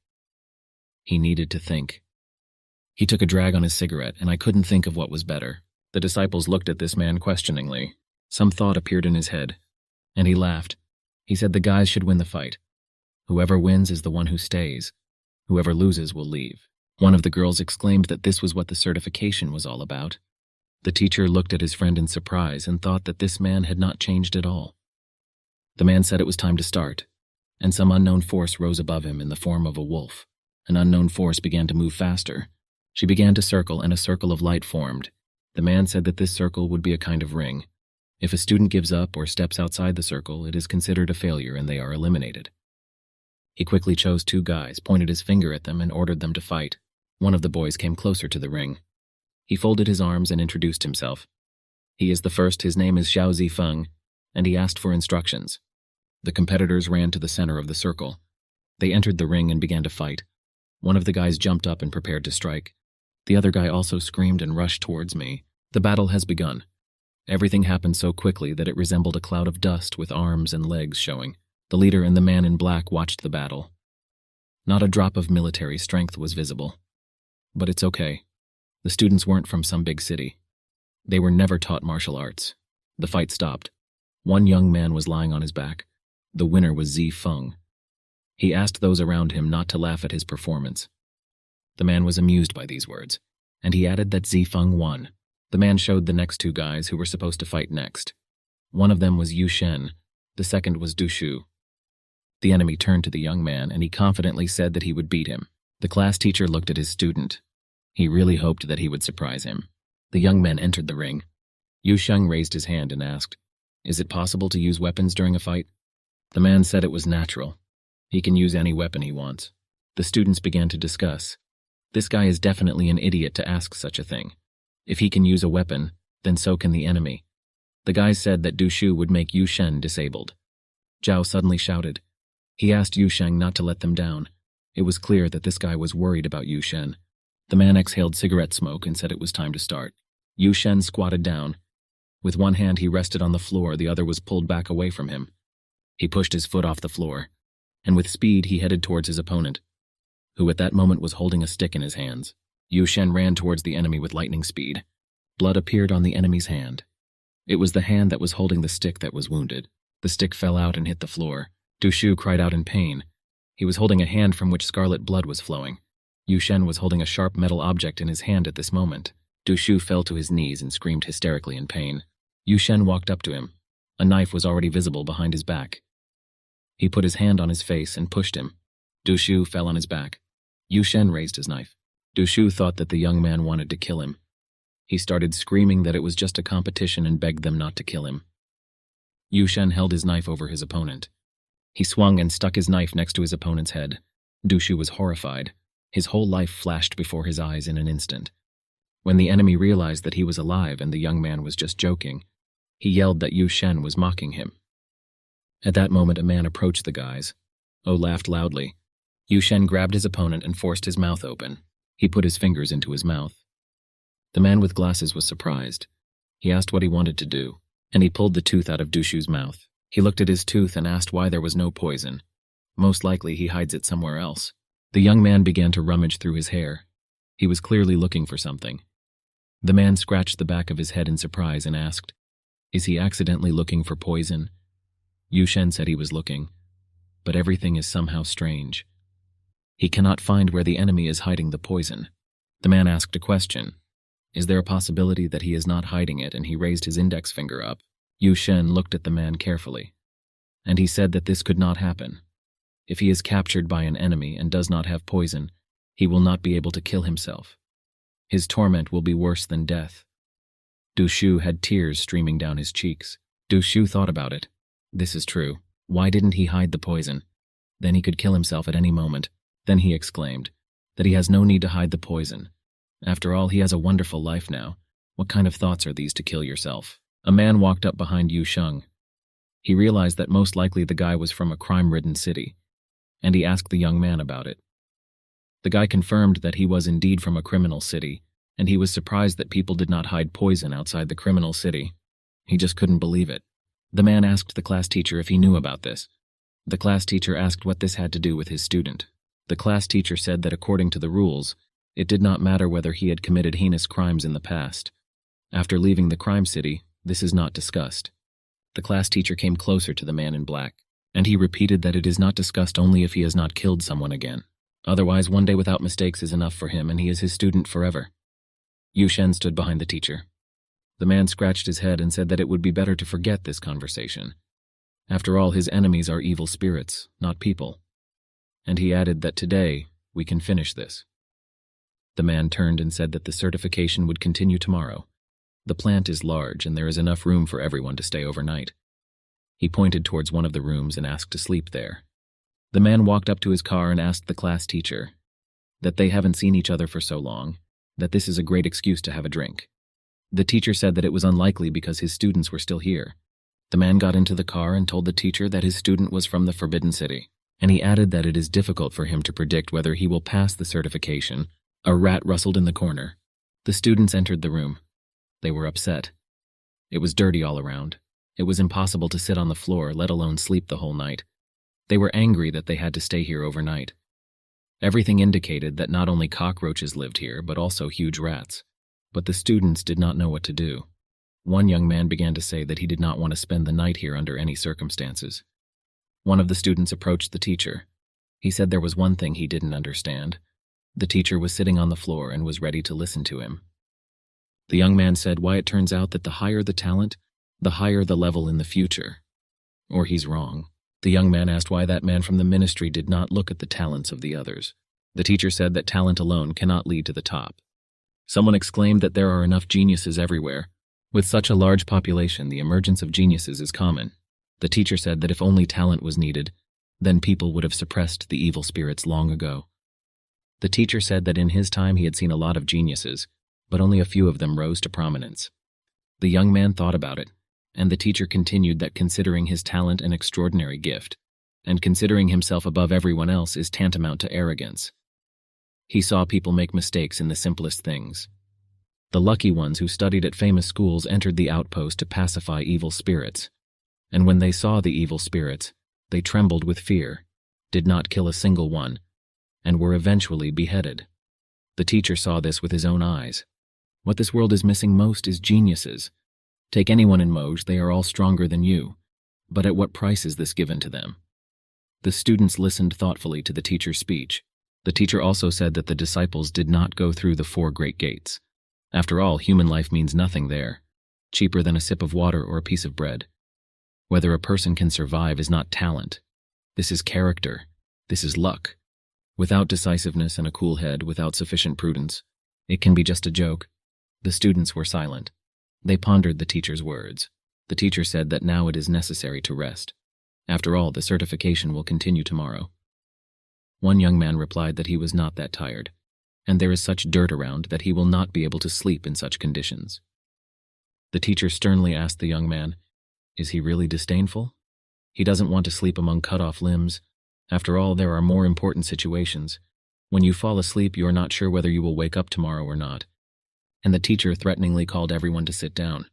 He needed to think. He took a drag on his cigarette, and I couldn't think of what was better. The disciples looked at this man questioningly. Some thought appeared in his head, and he laughed. He said the guys should win the fight. Whoever wins is the one who stays. Whoever loses will leave. One of the girls exclaimed that this was what the certification was all about. The teacher looked at his friend in surprise and thought that this man had not changed at all. The man said it was time to start, and some unknown force rose above him in the form of a wolf. An unknown force began to move faster. She began to circle, and a circle of light formed. The man said that this circle would be a kind of ring. If a student gives up or steps outside the circle, it is considered a failure and they are eliminated. He quickly chose 2 guys, pointed his finger at them, and ordered them to fight. One of the boys came closer to the ring. He folded his arms and introduced himself. He is the first, his name is Xiao Zifeng, and he asked for instructions. The competitors ran to the center of the circle. They entered the ring and began to fight. One of the guys jumped up and prepared to strike. The other guy also screamed and rushed towards me. The battle has begun. Everything happened so quickly that it resembled a cloud of dust with arms and legs showing. The leader and the man in black watched the battle. Not a drop of military strength was visible. But it's okay. The students weren't from some big city. They were never taught martial arts. The fight stopped. One young man was lying on his back. The winner was Zi Feng. He asked those around him not to laugh at his performance. The man was amused by these words, and he added that Zi Feng won. The man showed the next 2 guys who were supposed to fight next. One of them was Yu Shen, the second was Du Shu. The enemy turned to the young man, and he confidently said that he would beat him. The class teacher looked at his student. He really hoped that he would surprise him. The young men entered the ring. Yu Sheng raised his hand and asked, "Is it possible to use weapons during a fight?" The man said it was natural. He can use any weapon he wants. The students began to discuss. This guy is definitely an idiot to ask such a thing. If he can use a weapon, then so can the enemy. The guys said that Du Shu would make Yu Shen disabled. Zhao suddenly shouted. He asked Yu Sheng not to let them down. It was clear that this guy was worried about Yu Shen. The man exhaled cigarette smoke and said it was time to start. Yu Shen squatted down. With one hand he rested on the floor, the other was pulled back away from him. He pushed his foot off the floor, and with speed he headed towards his opponent, who at that moment was holding a stick in his hands. Yu Shen ran towards the enemy with lightning speed. Blood appeared on the enemy's hand. It was the hand that was holding the stick that was wounded. The stick fell out and hit the floor. Du Shu cried out in pain. He was holding a hand from which scarlet blood was flowing. Yu Shen was holding a sharp metal object in his hand at this moment. Du Shu fell to his knees and screamed hysterically in pain. Yu Shen walked up to him. A knife was already visible behind his back. He put his hand on his face and pushed him. Du Shu fell on his back. Yu Shen raised his knife. Du Shu thought that the young man wanted to kill him. He started screaming that it was just a competition and begged them not to kill him. Yu Shen held his knife over his opponent. He swung and stuck his knife next to his opponent's head. Du Shu was horrified. His whole life flashed before his eyes in an instant. When the enemy realized that he was alive and the young man was just joking, he yelled that Yu Shen was mocking him. At that moment, a man approached the guys. Oh laughed loudly. Yu Shen grabbed his opponent and forced his mouth open. He put his fingers into his mouth. The man with glasses was surprised. He asked what he wanted to do, and he pulled the tooth out of Du Shu's mouth. He looked at his tooth and asked why there was no poison. Most likely he hides it somewhere else. The young man began to rummage through his hair. He was clearly looking for something. The man scratched the back of his head in surprise and asked, "Is he accidentally looking for poison?" Yu Shen said he was looking, but everything is somehow strange. He cannot find where the enemy is hiding the poison. The man asked a question. Is there a possibility that he is not hiding it? And he raised his index finger up. Yu Shen looked at the man carefully, and he said that this could not happen. If he is captured by an enemy and does not have poison, he will not be able to kill himself. His torment will be worse than death. Du Shu had tears streaming down his cheeks. Du Shu thought about it. This is true. Why didn't he hide the poison? Then he could kill himself at any moment. Then he exclaimed that he has no need to hide the poison. After all, he has a wonderful life now. What kind of thoughts are these to kill yourself? A man walked up behind Yu Sheng. He realized that most likely the guy was from a crime-ridden city, and he asked the young man about it. The guy confirmed that he was indeed from a criminal city, and he was surprised that people did not hide poison outside the criminal city. He just couldn't believe it. The man asked the class teacher if he knew about this. The class teacher asked what this had to do with his student. The class teacher said that according to the rules, it did not matter whether he had committed heinous crimes in the past. After leaving the crime city, this is not discussed. The class teacher came closer to the man in black. And he repeated that it is not discussed only if he has not killed someone again. Otherwise, one day without mistakes is enough for him, and he is his student forever. Yu Shen stood behind the teacher. The man scratched his head and said that it would be better to forget this conversation. After all, his enemies are evil spirits, not people. And he added that today, we can finish this. The man turned and said that the certification would continue tomorrow. The plant is large and there is enough room for everyone to stay overnight. He pointed towards one of the rooms and asked to sleep there. The man walked up to his car and asked the class teacher that they haven't seen each other for so long, that this is a great excuse to have a drink. The teacher said that it was unlikely because his students were still here. The man got into the car and told the teacher that his student was from the Forbidden City, and he added that it is difficult for him to predict whether he will pass the certification. A rat rustled in the corner. The students entered the room. They were upset. It was dirty all around. It was impossible to sit on the floor, let alone sleep the whole night. They were angry that they had to stay here overnight. Everything indicated that not only cockroaches lived here, but also huge rats. But the students did not know what to do. One young man began to say that he did not want to spend the night here under any circumstances. One of the students approached the teacher. He said there was one thing he didn't understand. The teacher was sitting on the floor and was ready to listen to him. The young man said why it turns out that the higher the talent, the higher the level in the future. Or he's wrong. The young man asked why that man from the ministry did not look at the talents of the others. The teacher said that talent alone cannot lead to the top. Someone exclaimed that there are enough geniuses everywhere. With such a large population, the emergence of geniuses is common. The teacher said that if only talent was needed, then people would have suppressed the evil spirits long ago. The teacher said that in his time he had seen a lot of geniuses, but only a few of them rose to prominence. The young man thought about it, and the teacher continued that considering his talent an extraordinary gift, and considering himself above everyone else is tantamount to arrogance. He saw people make mistakes in the simplest things. The lucky ones who studied at famous schools entered the outpost to pacify evil spirits, and when they saw the evil spirits, they trembled with fear, did not kill a single one, and were eventually beheaded. The teacher saw this with his own eyes. What this world is missing most is geniuses. Take anyone in Moj, they are all stronger than you. But at what price is this given to them? The students listened thoughtfully to the teacher's speech. The teacher also said that the disciples did not go through the 4 great gates. After all, human life means nothing there, cheaper than a sip of water or a piece of bread. Whether a person can survive is not talent. This is character. This is luck. Without decisiveness and a cool head, without sufficient prudence, it can be just a joke. The students were silent. They pondered the teacher's words. The teacher said that now it is necessary to rest. After all, the certification will continue tomorrow. One young man replied that he was not that tired, and there is such dirt around that he will not be able to sleep in such conditions. The teacher sternly asked the young man, "Is he really disdainful? He doesn't want to sleep among cut-off limbs. After all, there are more important situations. When you fall asleep, you are not sure whether you will wake up tomorrow or not." And the teacher threateningly called everyone to sit down.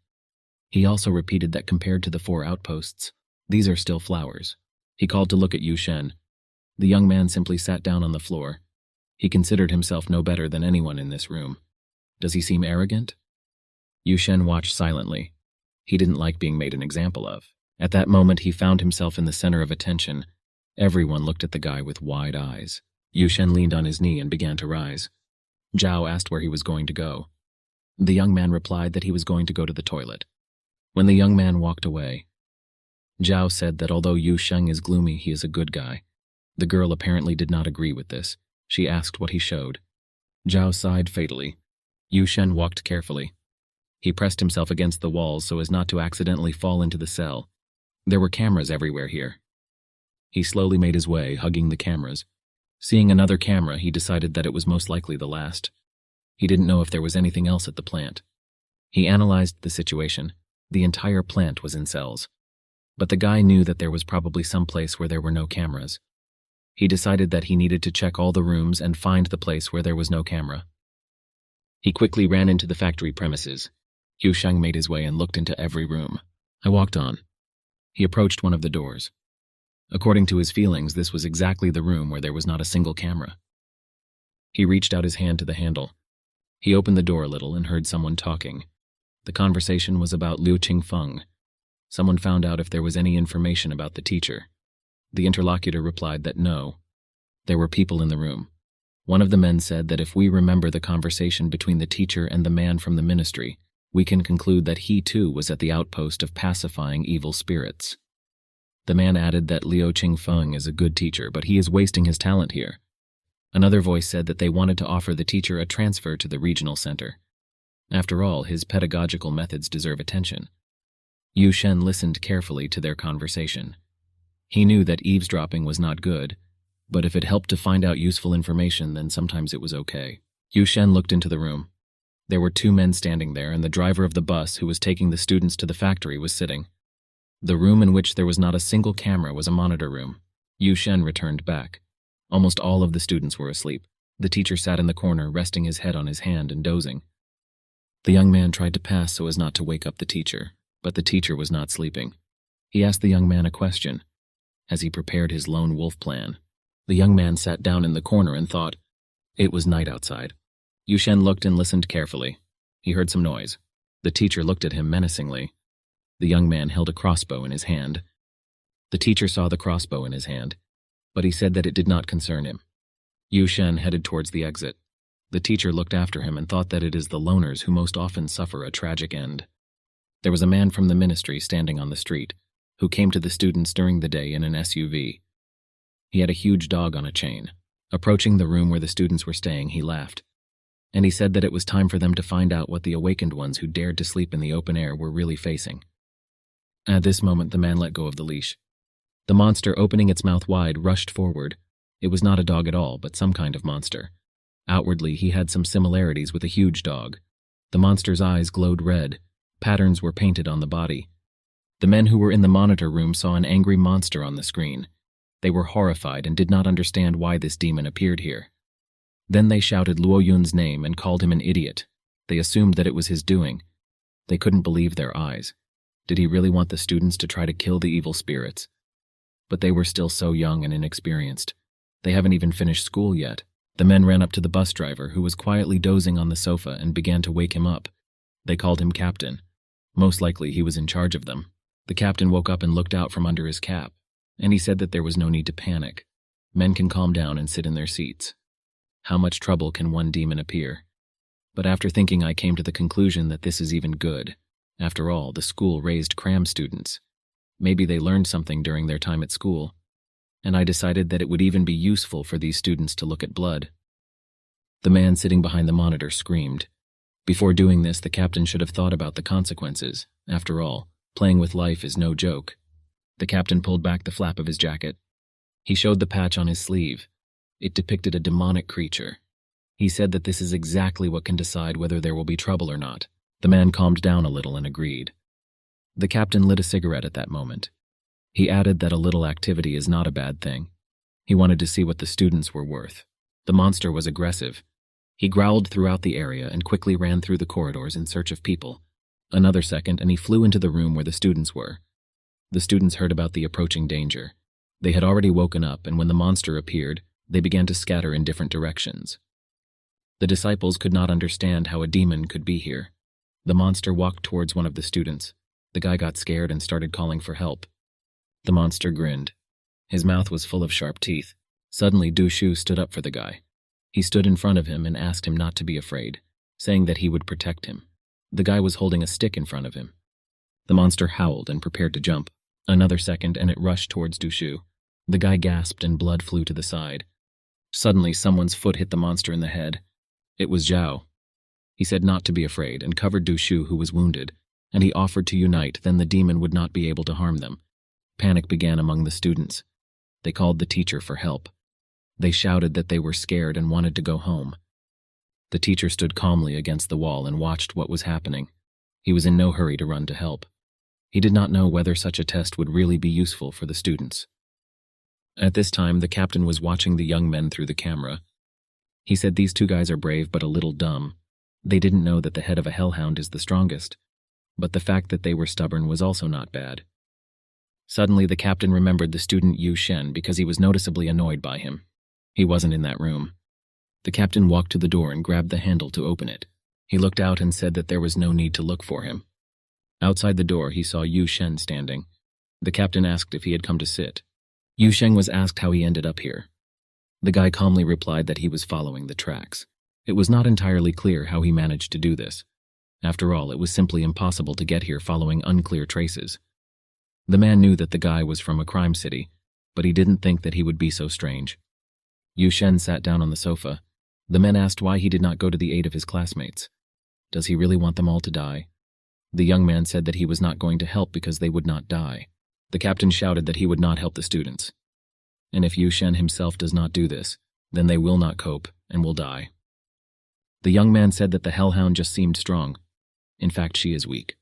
He also repeated that compared to the 4 outposts, these are still flowers. He called to look at Yu Shen. The young man simply sat down on the floor. He considered himself no better than anyone in this room. Does he seem arrogant? Yu Shen watched silently. He didn't like being made an example of. At that moment, he found himself in the center of attention. Everyone looked at the guy with wide eyes. Yu Shen leaned on his knee and began to rise. Zhao asked where he was going to go. The young man replied that he was going to go to the toilet. When the young man walked away, Zhao said that although Yu Sheng is gloomy, he is a good guy. The girl apparently did not agree with this. She asked what he showed. Zhao sighed fatally. Yu Shen walked carefully. He pressed himself against the walls so as not to accidentally fall into the cell. There were cameras everywhere here. He slowly made his way, hugging the cameras. Seeing another camera, he decided that it was most likely the last. He didn't know if there was anything else at the plant. He analyzed the situation. The entire plant was in cells. But the guy knew that there was probably some place where there were no cameras. He decided that he needed to check all the rooms and find the place where there was no camera. He quickly ran into the factory premises. Yu Sheng made his way and looked into every room. I walked on. He approached one of the doors. According to his feelings, this was exactly the room where there was not a single camera. He reached out his hand to the handle. He opened the door a little and heard someone talking. The conversation was about Liu Qingfeng. Someone found out if there was any information about the teacher. The interlocutor replied that no, there were people in the room. One of the men said that if we remember the conversation between the teacher and the man from the ministry, we can conclude that he too was at the outpost of pacifying evil spirits. The man added that Liu Qingfeng is a good teacher, but he is wasting his talent here. Another voice said that they wanted to offer the teacher a transfer to the regional center. After all, his pedagogical methods deserve attention. Yu Shen listened carefully to their conversation. He knew that eavesdropping was not good, but if it helped to find out useful information, then sometimes it was okay. Yu Shen looked into the room. There were 2 men standing there, and the driver of the bus who was taking the students to the factory was sitting. The room in which there was not a single camera was a monitor room. Yu Shen returned back. Almost all of the students were asleep. The teacher sat in the corner, resting his head on his hand and dozing. The young man tried to pass so as not to wake up the teacher, but the teacher was not sleeping. He asked the young man a question, as he prepared his lone wolf plan. The young man sat down in the corner and thought. It was night outside. Yu Shen looked and listened carefully. He heard some noise. The teacher looked at him menacingly. The young man held a crossbow in his hand. The teacher saw the crossbow in his hand, but he said that it did not concern him. Yu Shen headed towards the exit. The teacher looked after him and thought that it is the loners who most often suffer a tragic end. There was a man from the ministry standing on the street, who came to the students during the day in an SUV. He had a huge dog on a chain. Approaching the room where the students were staying, he laughed. And he said that it was time for them to find out what the awakened ones who dared to sleep in the open air were really facing. At this moment, the man let go of the leash. The monster, opening its mouth wide, rushed forward. It was not a dog at all, but some kind of monster. Outwardly, he had some similarities with a huge dog. The monster's eyes glowed red. Patterns were painted on the body. The men who were in the monitor room saw an angry monster on the screen. They were horrified and did not understand why this demon appeared here. Then they shouted Luo Yun's name and called him an idiot. They assumed that it was his doing. They couldn't believe their eyes. Did he really want the students to try to kill the evil spirits? But they were still so young and inexperienced. They haven't even finished school yet. The men ran up to the bus driver, who was quietly dozing on the sofa, and began to wake him up. They called him Captain. Most likely he was in charge of them. The captain woke up and looked out from under his cap, and he said that there was no need to panic. Men can calm down and sit in their seats. How much trouble can one demon appear? But after thinking, I came to the conclusion that this is even good. After all, the school raised cram students. Maybe they learned something during their time at school, and I decided that it would even be useful for these students to look at blood. The man sitting behind the monitor screamed. Before doing this, the captain should have thought about the consequences. After all, playing with life is no joke. The captain pulled back the flap of his jacket. He showed the patch on his sleeve. It depicted a demonic creature. He said that this is exactly what can decide whether there will be trouble or not. The man calmed down a little and agreed. The captain lit a cigarette at that moment. He added that a little activity is not a bad thing. He wanted to see what the students were worth. The monster was aggressive. He growled throughout the area and quickly ran through the corridors in search of people. Another second, and he flew into the room where the students were. The students heard about the approaching danger. They had already woken up, and when the monster appeared, they began to scatter in different directions. The disciples could not understand how a demon could be here. The monster walked towards one of the students. The guy got scared and started calling for help. The monster grinned. His mouth was full of sharp teeth. Suddenly, Du Shu stood up for the guy. He stood in front of him and asked him not to be afraid, saying that he would protect him. The guy was holding a stick in front of him. The monster howled and prepared to jump. Another second, and it rushed towards Du Shu. The guy gasped and blood flew to the side. Suddenly, someone's foot hit the monster in the head. It was Zhao. He said not to be afraid and covered Du Shu, who was wounded, and he offered to unite, then the demon would not be able to harm them. Panic began among the students. They called the teacher for help. They shouted that they were scared and wanted to go home. The teacher stood calmly against the wall and watched what was happening. He was in no hurry to run to help. He did not know whether such a test would really be useful for the students. At this time, the captain was watching the young men through the camera. He said these 2 guys are brave but a little dumb. They didn't know that the head of a hellhound is the strongest, but the fact that they were stubborn was also not bad. Suddenly, the captain remembered the student Yu Shen because he was noticeably annoyed by him. He wasn't in that room. The captain walked to the door and grabbed the handle to open it. He looked out and said that there was no need to look for him. Outside the door, he saw Yu Shen standing. The captain asked if he had come to sit. Yu Sheng was asked how he ended up here. The guy calmly replied that he was following the tracks. It was not entirely clear how he managed to do this. After all, it was simply impossible to get here following unclear traces. The man knew that the guy was from a crime city, but he didn't think that he would be so strange. Yu Shen sat down on the sofa. The men asked why he did not go to the aid of his classmates. Does he really want them all to die? The young man said that he was not going to help because they would not die. The captain shouted that he would not help the students. And if Yu Shen himself does not do this, then they will not cope and will die. The young man said that the hellhound just seemed strong. In fact, she is weak.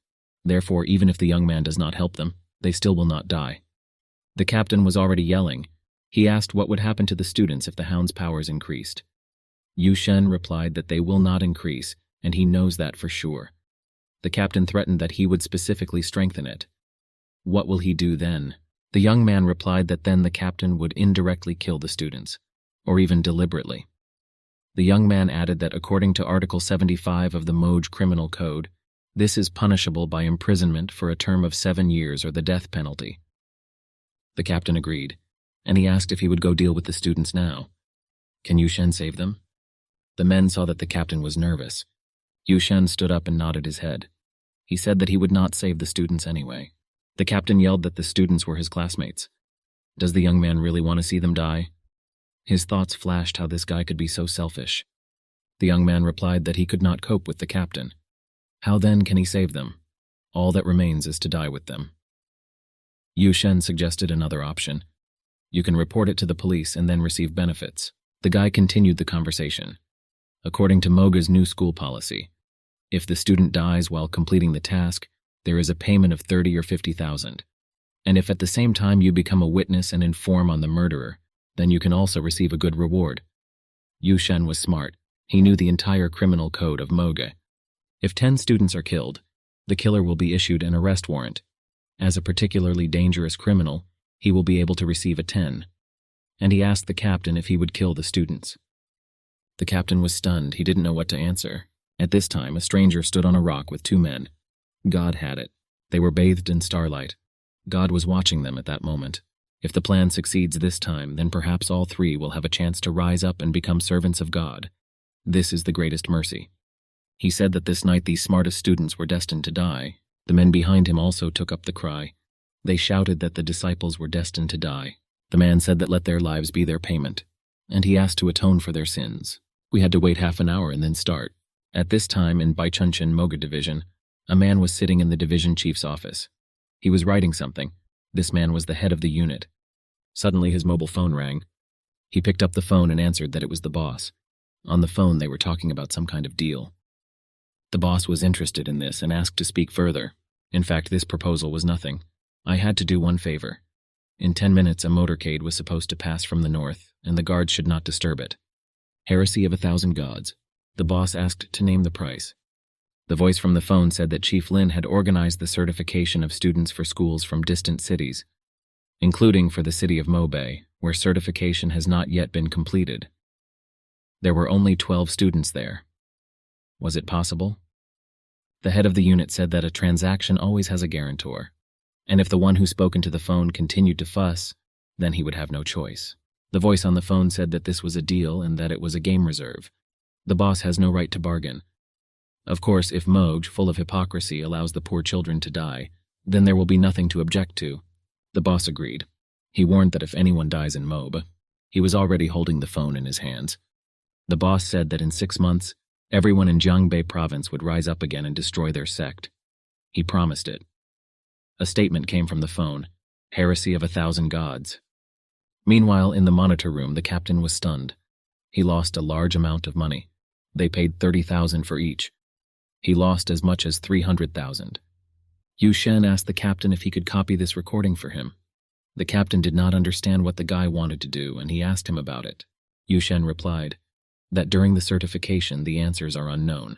Therefore, even if the young man does not help them, they still will not die. The captain was already yelling. He asked what would happen to the students if the hound's powers increased. Yu Shen replied that they will not increase, and he knows that for sure. The captain threatened that he would specifically strengthen it. What will he do then? The young man replied that then the captain would indirectly kill the students, or even deliberately. The young man added that according to Article 75 of the Moj Criminal Code, this is punishable by imprisonment for a term of 7 years or the death penalty. The captain agreed, and he asked if he would go deal with the students now. Can Yu Shen save them? The men saw that the captain was nervous. Yu Shen stood up and nodded his head. He said that he would not save the students anyway. The captain yelled that the students were his classmates. Does the young man really want to see them die? His thoughts flashed how this guy could be so selfish. The young man replied that he could not cope with the captain. How then can he save them? All that remains is to die with them. Yu Shen suggested another option. You can report it to the police and then receive benefits. The guy continued the conversation. According to Moga's new school policy, if the student dies while completing the task, there is a payment of 30 or 50,000. And if at the same time you become a witness and inform on the murderer, then you can also receive a good reward. Yu Shen was smart. He knew the entire criminal code of Moga. If 10 students are killed, the killer will be issued an arrest warrant. As a particularly dangerous criminal, he will be able to receive a 10. And he asked the captain if he would kill the students. The captain was stunned. He didn't know what to answer. At this time, a stranger stood on a rock with 2 men. God had it. They were bathed in starlight. God was watching them at that moment. If the plan succeeds this time, then perhaps all 3 will have a chance to rise up and become servants of God. This is the greatest mercy. He said that this night these smartest students were destined to die. The men behind him also took up the cry. They shouted that the disciples were destined to die. The man said that let their lives be their payment, and he asked to atone for their sins. We had to wait half an hour and then start. At this time in Baichunshin Moga Division, a man was sitting in the division chief's office. He was writing something. This man was the head of the unit. Suddenly his mobile phone rang. He picked up the phone and answered that it was the boss. On the phone they were talking about some kind of deal. The boss was interested in this and asked to speak further. In fact, this proposal was nothing. I had to do one favor. In 10 minutes a motorcade was supposed to pass from the north, and the guards should not disturb it. Heresy of 1,000 gods. The boss asked to name the price. The voice from the phone said that Chief Lin had organized the certification of students for schools from distant cities, including for the city of Mobei, where certification has not yet been completed. There were only 12 students there. Was it possible? The head of the unit said that a transaction always has a guarantor, and if the one who spoke into the phone continued to fuss, then he would have no choice. The voice on the phone said that this was a deal and that it was a game reserve. The boss has no right to bargain. Of course, if Moj, full of hypocrisy, allows the poor children to die, then there will be nothing to object to. The boss agreed. He warned that if anyone dies in Mob, he was already holding the phone in his hands. The boss said that in 6 months, everyone in Jiangbei province would rise up again and destroy their sect. He promised it. A statement came from the phone. Heresy of 1,000 gods. Meanwhile, in the monitor room, the captain was stunned. He lost a large amount of money. They paid 30,000 for each. He lost as much as 300,000. Yu Shen asked the captain if he could copy this recording for him. The captain did not understand what the guy wanted to do, and he asked him about it. Yu Shen replied that during the certification the answers are unknown.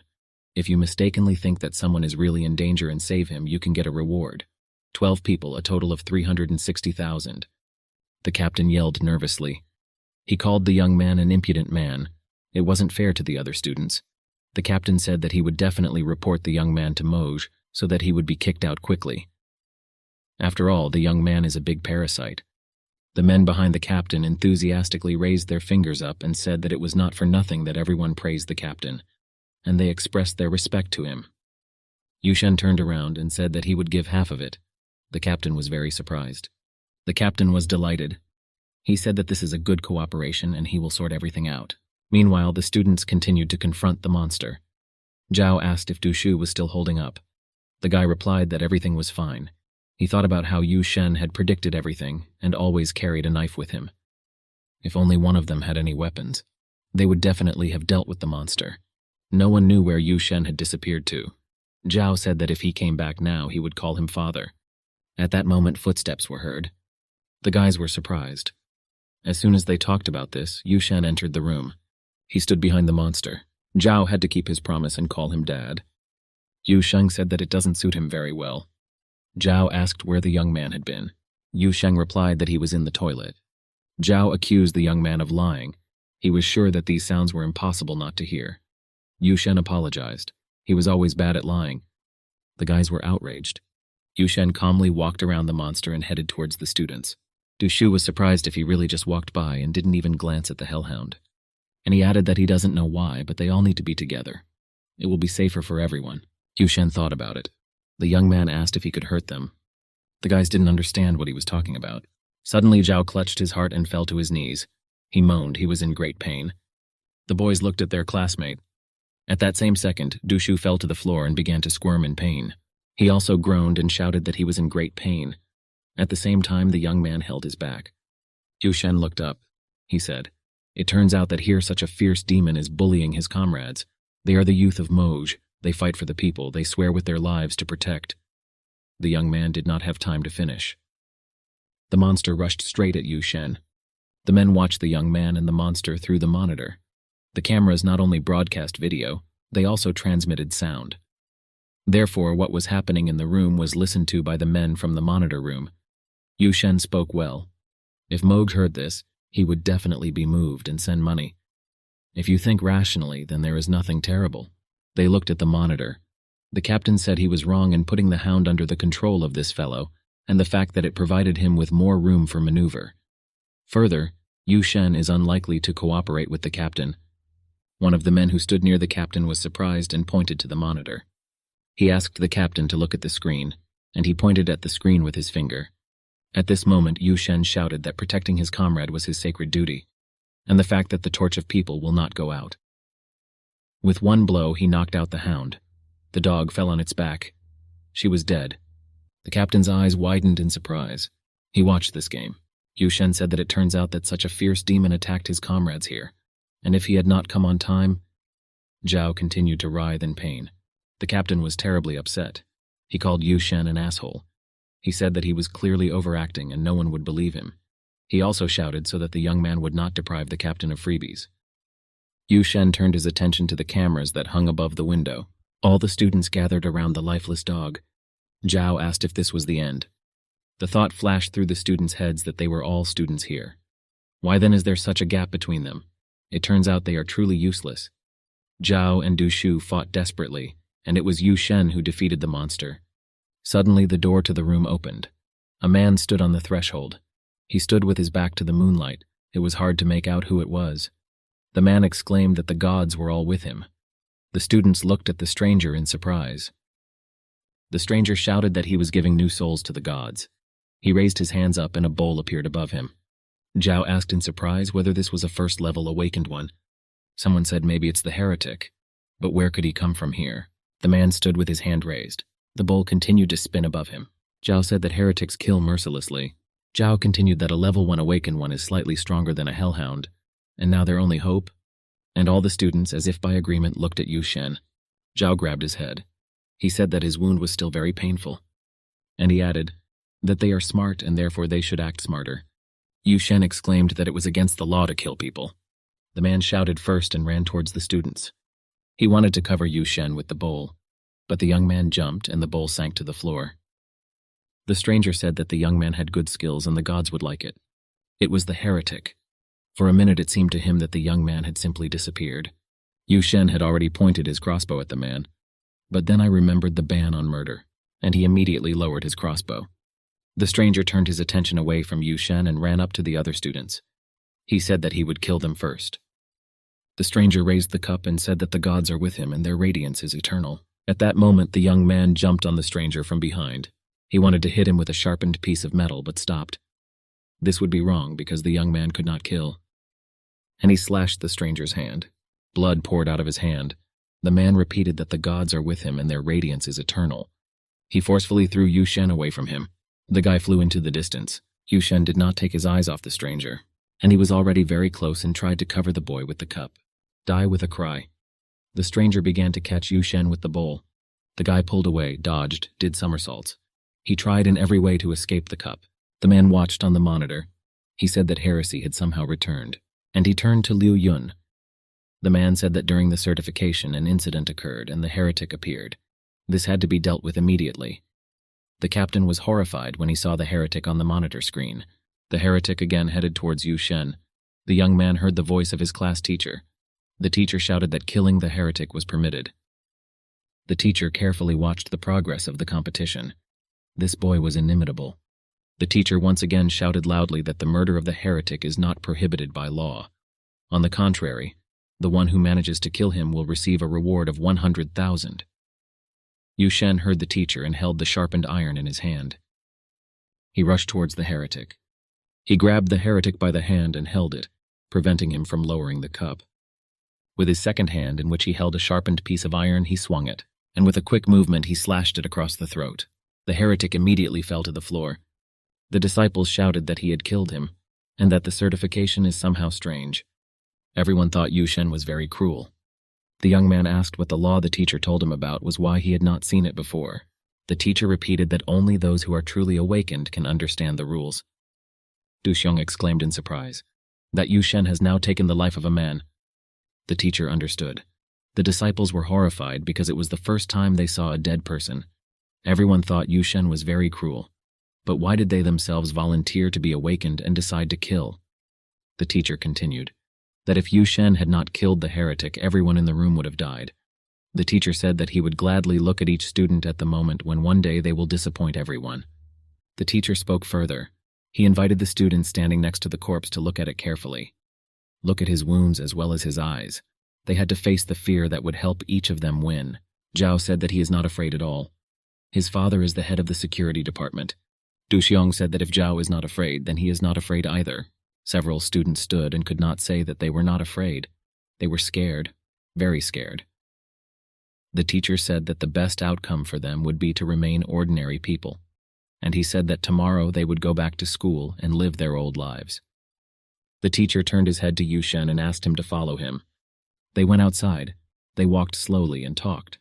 If you mistakenly think that someone is really in danger and save him, you can get a reward. 12 people, a total of 360,000. The captain yelled nervously. He called the young man an impudent man. It wasn't fair to the other students. The captain said that he would definitely report the young man to Moj so that he would be kicked out quickly. After all, the young man is a big parasite. The men behind the captain enthusiastically raised their fingers up and said that it was not for nothing that everyone praised the captain, and they expressed their respect to him. Yushen turned around and said that he would give half of it. The captain was very surprised. The captain was delighted. He said that this is a good cooperation and he will sort everything out. Meanwhile, the students continued to confront the monster. Zhao asked if Du Shu was still holding up. The guy replied that everything was fine. He thought about how Yu Shen had predicted everything and always carried a knife with him. If only one of them had any weapons, they would definitely have dealt with the monster. No one knew where Yu Shen had disappeared to. Zhao said that if he came back now, he would call him father. At that moment, footsteps were heard. The guys were surprised. As soon as they talked about this, Yu Shen entered the room. He stood behind the monster. Zhao had to keep his promise and call him dad. Yu Sheng said that it doesn't suit him very well. Zhao asked where the young man had been. Yu Sheng replied that he was in the toilet. Zhao accused the young man of lying. He was sure that these sounds were impossible not to hear. Yu Shen apologized. He was always bad at lying. The guys were outraged. Yu Shen calmly walked around the monster and headed towards the students. Du Shu was surprised if he really just walked by and didn't even glance at the hellhound. And he added that he doesn't know why, but they all need to be together. It will be safer for everyone. Yu Shen thought about it. The young man asked if he could hurt them. The guys didn't understand what he was talking about. Suddenly, Zhao clutched his heart and fell to his knees. He moaned. He was in great pain. The boys looked at their classmate. At that same second, Du Shu fell to the floor and began to squirm in pain. He also groaned and shouted that he was in great pain. At the same time, the young man held his back. Yu Shen looked up. He said, "It turns out that here such a fierce demon is bullying his comrades. They are the youth of Moj. They fight for the people. They swear with their lives to protect." The young man did not have time to finish. The monster rushed straight at Yu Shen. The men watched the young man and the monster through the monitor. The cameras not only broadcast video, they also transmitted sound. Therefore, what was happening in the room was listened to by the men from the monitor room. Yu Shen spoke well. If Moj heard this, he would definitely be moved and send money. If you think rationally, then there is nothing terrible. They looked at the monitor. The captain said he was wrong in putting the hound under the control of this fellow, and the fact that it provided him with more room for maneuver. Further, Yu Shen is unlikely to cooperate with the captain. One of the men who stood near the captain was surprised and pointed to the monitor. He asked the captain to look at the screen, and he pointed at the screen with his finger. At this moment, Yu Shen shouted that protecting his comrade was his sacred duty, and the fact that the torch of people will not go out. With one blow, he knocked out the hound. The dog fell on its back. She was dead. The captain's eyes widened in surprise. He watched this game. Yu Shen said that it turns out that such a fierce demon attacked his comrades here, and if he had not come on time... Zhao continued to writhe in pain. The captain was terribly upset. He called Yu Shen an asshole. He said that he was clearly overacting and no one would believe him. He also shouted so that the young man would not deprive the captain of freebies. Yu Shen turned his attention to the cameras that hung above the window. All the students gathered around the lifeless dog. Zhao asked if this was the end. The thought flashed through the students' heads that they were all students here. Why then is there such a gap between them? It turns out they are truly useless. Zhao and Du Shu fought desperately, and it was Yu Shen who defeated the monster. Suddenly the door to the room opened. A man stood on the threshold. He stood with his back to the moonlight. It was hard to make out who it was. The man exclaimed that the gods were all with him. The students looked at the stranger in surprise. The stranger shouted that he was giving new souls to the gods. He raised his hands up and a bowl appeared above him. Zhao asked in surprise whether this was a first-level awakened one. Someone said maybe it's the heretic. But where could he come from here? The man stood with his hand raised. The bowl continued to spin above him. Zhao said that heretics kill mercilessly. Zhao continued that a level 1 awakened one is slightly stronger than a hellhound. And now their only hope? And all the students, as if by agreement, looked at Yu Shen. Zhao grabbed his head. He said that his wound was still very painful. And he added that they are smart and therefore they should act smarter. Yu Shen exclaimed that it was against the law to kill people. The man shouted first and ran towards the students. He wanted to cover Yu Shen with the bowl, but the young man jumped and the bowl sank to the floor. The stranger said that the young man had good skills and the gods would like it. It was the heretic. For a minute it seemed to him that the young man had simply disappeared. Yu Shen had already pointed his crossbow at the man. But then I remembered the ban on murder, and he immediately lowered his crossbow. The stranger turned his attention away from Yu Shen and ran up to the other students. He said that he would kill them first. The stranger raised the cup and said that the gods are with him and their radiance is eternal. At that moment, the young man jumped on the stranger from behind. He wanted to hit him with a sharpened piece of metal, but stopped. This would be wrong because the young man could not kill. And he slashed the stranger's hand. Blood poured out of his hand. The man repeated that the gods are with him and their radiance is eternal. He forcefully threw Yu Shen away from him. The guy flew into the distance. Yu Shen did not take his eyes off the stranger, and he was already very close and tried to cover the boy with the cup. Die with a cry. The stranger began to catch Yu Shen with the bowl. The guy pulled away, dodged, did somersaults. He tried in every way to escape the cup. The man watched on the monitor. He said that heresy had somehow returned, and he turned to Liu Yun. The man said that during the certification an incident occurred and the heretic appeared. This had to be dealt with immediately. The captain was horrified when he saw the heretic on the monitor screen. The heretic again headed towards Yu Shen. The young man heard the voice of his class teacher. The teacher shouted that killing the heretic was permitted. The teacher carefully watched the progress of the competition. This boy was inimitable. The teacher once again shouted loudly that the murder of the heretic is not prohibited by law. On the contrary, the one who manages to kill him will receive a reward of 100,000. Yu Shen heard the teacher and held the sharpened iron in his hand. He rushed towards the heretic. He grabbed the heretic by the hand and held it, preventing him from lowering the cup. With his second hand, in which he held a sharpened piece of iron, he swung it, and with a quick movement he slashed it across the throat. The heretic immediately fell to the floor. The disciples shouted that he had killed him, and that the certification is somehow strange. Everyone thought Yu Shen was very cruel. The young man asked what the law the teacher told him about was, why he had not seen it before. The teacher repeated that only those who are truly awakened can understand the rules. Du Xiong exclaimed in surprise, that Yu Shen has now taken the life of a man. The teacher understood. The disciples were horrified because it was the first time they saw a dead person. Everyone thought Yu Shen was very cruel. But why did they themselves volunteer to be awakened and decide to kill? The teacher continued, that if Yu Shen had not killed the heretic, everyone in the room would have died. The teacher said that he would gladly look at each student at the moment when one day they will disappoint everyone. The teacher spoke further. He invited the students standing next to the corpse to look at it carefully. Look at his wounds as well as his eyes. They had to face the fear that would help each of them win. Zhao said that he is not afraid at all. His father is the head of the security department. Du Xiong said that if Zhao is not afraid, then he is not afraid either. Several students stood and could not say that they were not afraid. They were scared, very scared. The teacher said that the best outcome for them would be to remain ordinary people, and he said that tomorrow they would go back to school and live their old lives. The teacher turned his head to Yu Shen and asked him to follow him. They went outside. They walked slowly and talked.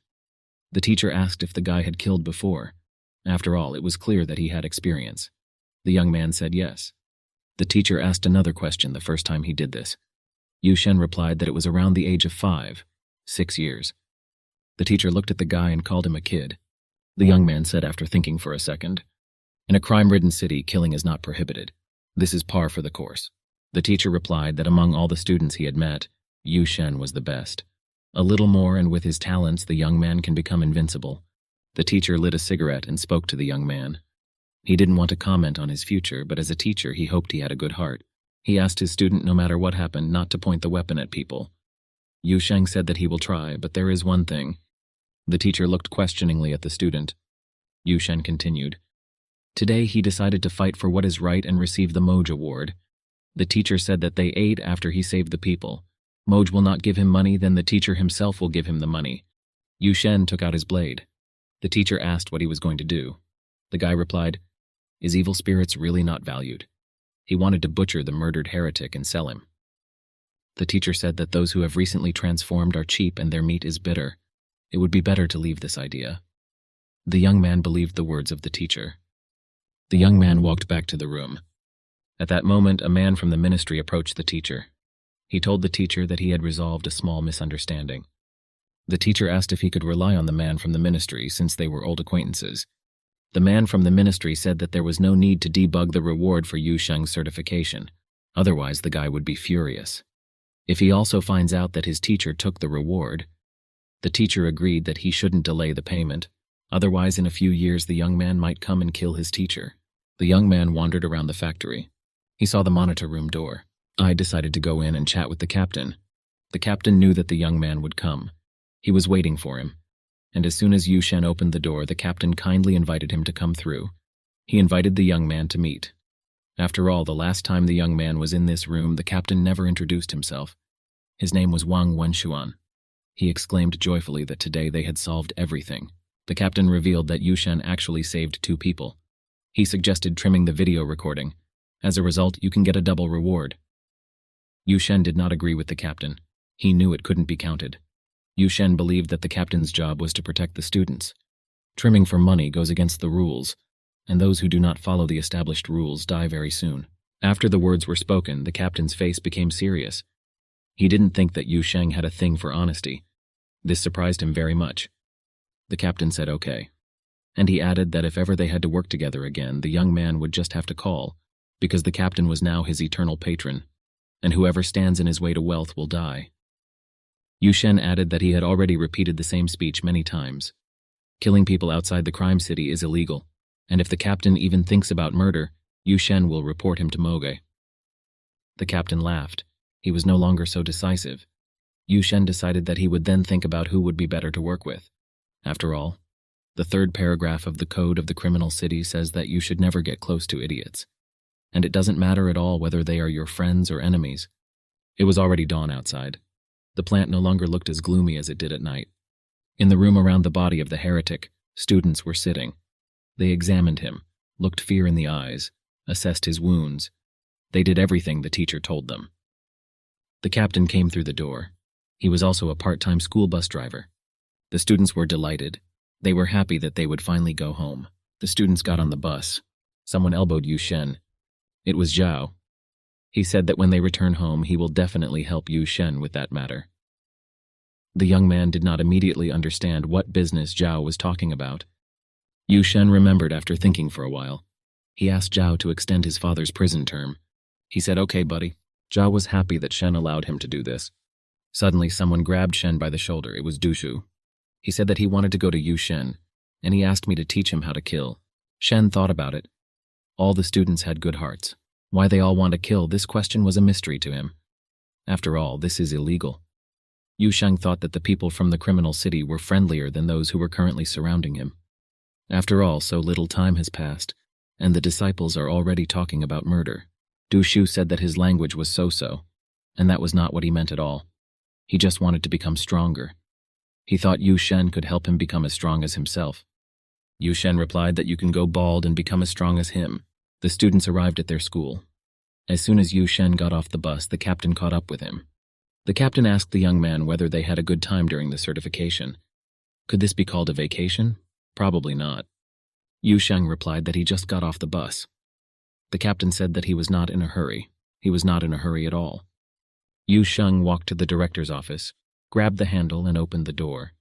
The teacher asked if the guy had killed before. After all, it was clear that he had experience. The young man said yes. The teacher asked another question the first time he did this. Yu Shen replied that it was around the age of 5, 6 years. The teacher looked at the guy and called him a kid. The young man said after thinking for a second, "In a crime-ridden city, killing is not prohibited. This is par for the course." The teacher replied that among all the students he had met, Yu Shen was the best. A little more, and with his talents, the young man can become invincible. The teacher lit a cigarette and spoke to the young man. He didn't want to comment on his future, but as a teacher, he hoped he had a good heart. He asked his student, no matter what happened, not to point the weapon at people. Yu Sheng said that he will try, but there is one thing. The teacher looked questioningly at the student. Yu Shen continued. Today he decided to fight for what is right and receive the Moj Award. The teacher said that they ate after he saved the people. Moj will not give him money, then the teacher himself will give him the money. Yu Shen took out his blade. The teacher asked what he was going to do. The guy replied, "Is evil spirits really not valued?" He wanted to butcher the murdered heretic and sell him. The teacher said that those who have recently transformed are cheap and their meat is bitter. It would be better to leave this idea. The young man believed the words of the teacher. The young man walked back to the room. At that moment, a man from the ministry approached the teacher. He told the teacher that he had resolved a small misunderstanding. The teacher asked if he could rely on the man from the ministry since they were old acquaintances. The man from the ministry said that there was no need to debug the reward for Yu Sheng's certification. Otherwise, the guy would be furious. If he also finds out that his teacher took the reward, the teacher agreed that he shouldn't delay the payment. Otherwise, in a few years, the young man might come and kill his teacher. The young man wandered around the factory. He saw the monitor room door. I decided to go in and chat with the captain. The captain knew that the young man would come. He was waiting for him. And as soon as Yu Shen opened the door, the captain kindly invited him to come through. He invited the young man to meet. After all, the last time the young man was in this room, the captain never introduced himself. His name was Wang Wenshuan. He exclaimed joyfully that today they had solved everything. The captain revealed that Yu Shen actually saved 2 people. He suggested trimming the video recording. As a result, you can get a double reward. Yu Shen did not agree with the captain. He knew it couldn't be counted. Yu Shen believed that the captain's job was to protect the students. Trimming for money goes against the rules, and those who do not follow the established rules die very soon. After the words were spoken, the captain's face became serious. He didn't think that Yu Sheng had a thing for honesty. This surprised him very much. The captain said okay. And he added that if ever they had to work together again, the young man would just have to call, because the captain was now his eternal patron, and whoever stands in his way to wealth will die. Yu Shen added that he had already repeated the same speech many times. Killing people outside the crime city is illegal, and if the captain even thinks about murder, Yu Shen will report him to Moge. The captain laughed. He was no longer so decisive. Yu Shen decided that he would then think about who would be better to work with. After all, the 3rd paragraph of the Code of the Criminal City says that you should never get close to idiots. And it doesn't matter at all whether they are your friends or enemies. It was already dawn outside. The plant no longer looked as gloomy as it did at night. In the room around the body of the heretic, students were sitting. They examined him, looked fear in the eyes, assessed his wounds. They did everything the teacher told them. The captain came through the door. He was also a part-time school bus driver. The students were delighted. They were happy that they would finally go home. The students got on the bus. Someone elbowed Yu Shen. It was Zhao. He said that when they return home, he will definitely help Yu Shen with that matter. The young man did not immediately understand what business Zhao was talking about. Yu Shen remembered after thinking for a while. He asked Zhao to extend his father's prison term. He said, "Okay, buddy." Zhao was happy that Shen allowed him to do this. Suddenly, someone grabbed Shen by the shoulder. It was Dushu. He said that he wanted to go to Yu Shen, and he asked me to teach him how to kill. Shen thought about it. All the students had good hearts. Why they all want to kill, this question was a mystery to him. After all, this is illegal. Yu Sheng thought that the people from the criminal city were friendlier than those who were currently surrounding him. After all, so little time has passed, and the disciples are already talking about murder. Du Shu said that his language was so-so, and that was not what he meant at all. He just wanted to become stronger. He thought Yu Shen could help him become as strong as himself. Yu Shen replied that you can go bald and become as strong as him. The students arrived at their school. As soon as Yu Shen got off the bus, the captain caught up with him. The captain asked the young man whether they had a good time during the certification. Could this be called a vacation? Probably not. Yu Sheng replied that he just got off the bus. The captain said that he was not in a hurry. He was not in a hurry at all. Yu Sheng walked to the director's office, grabbed the handle and opened the door.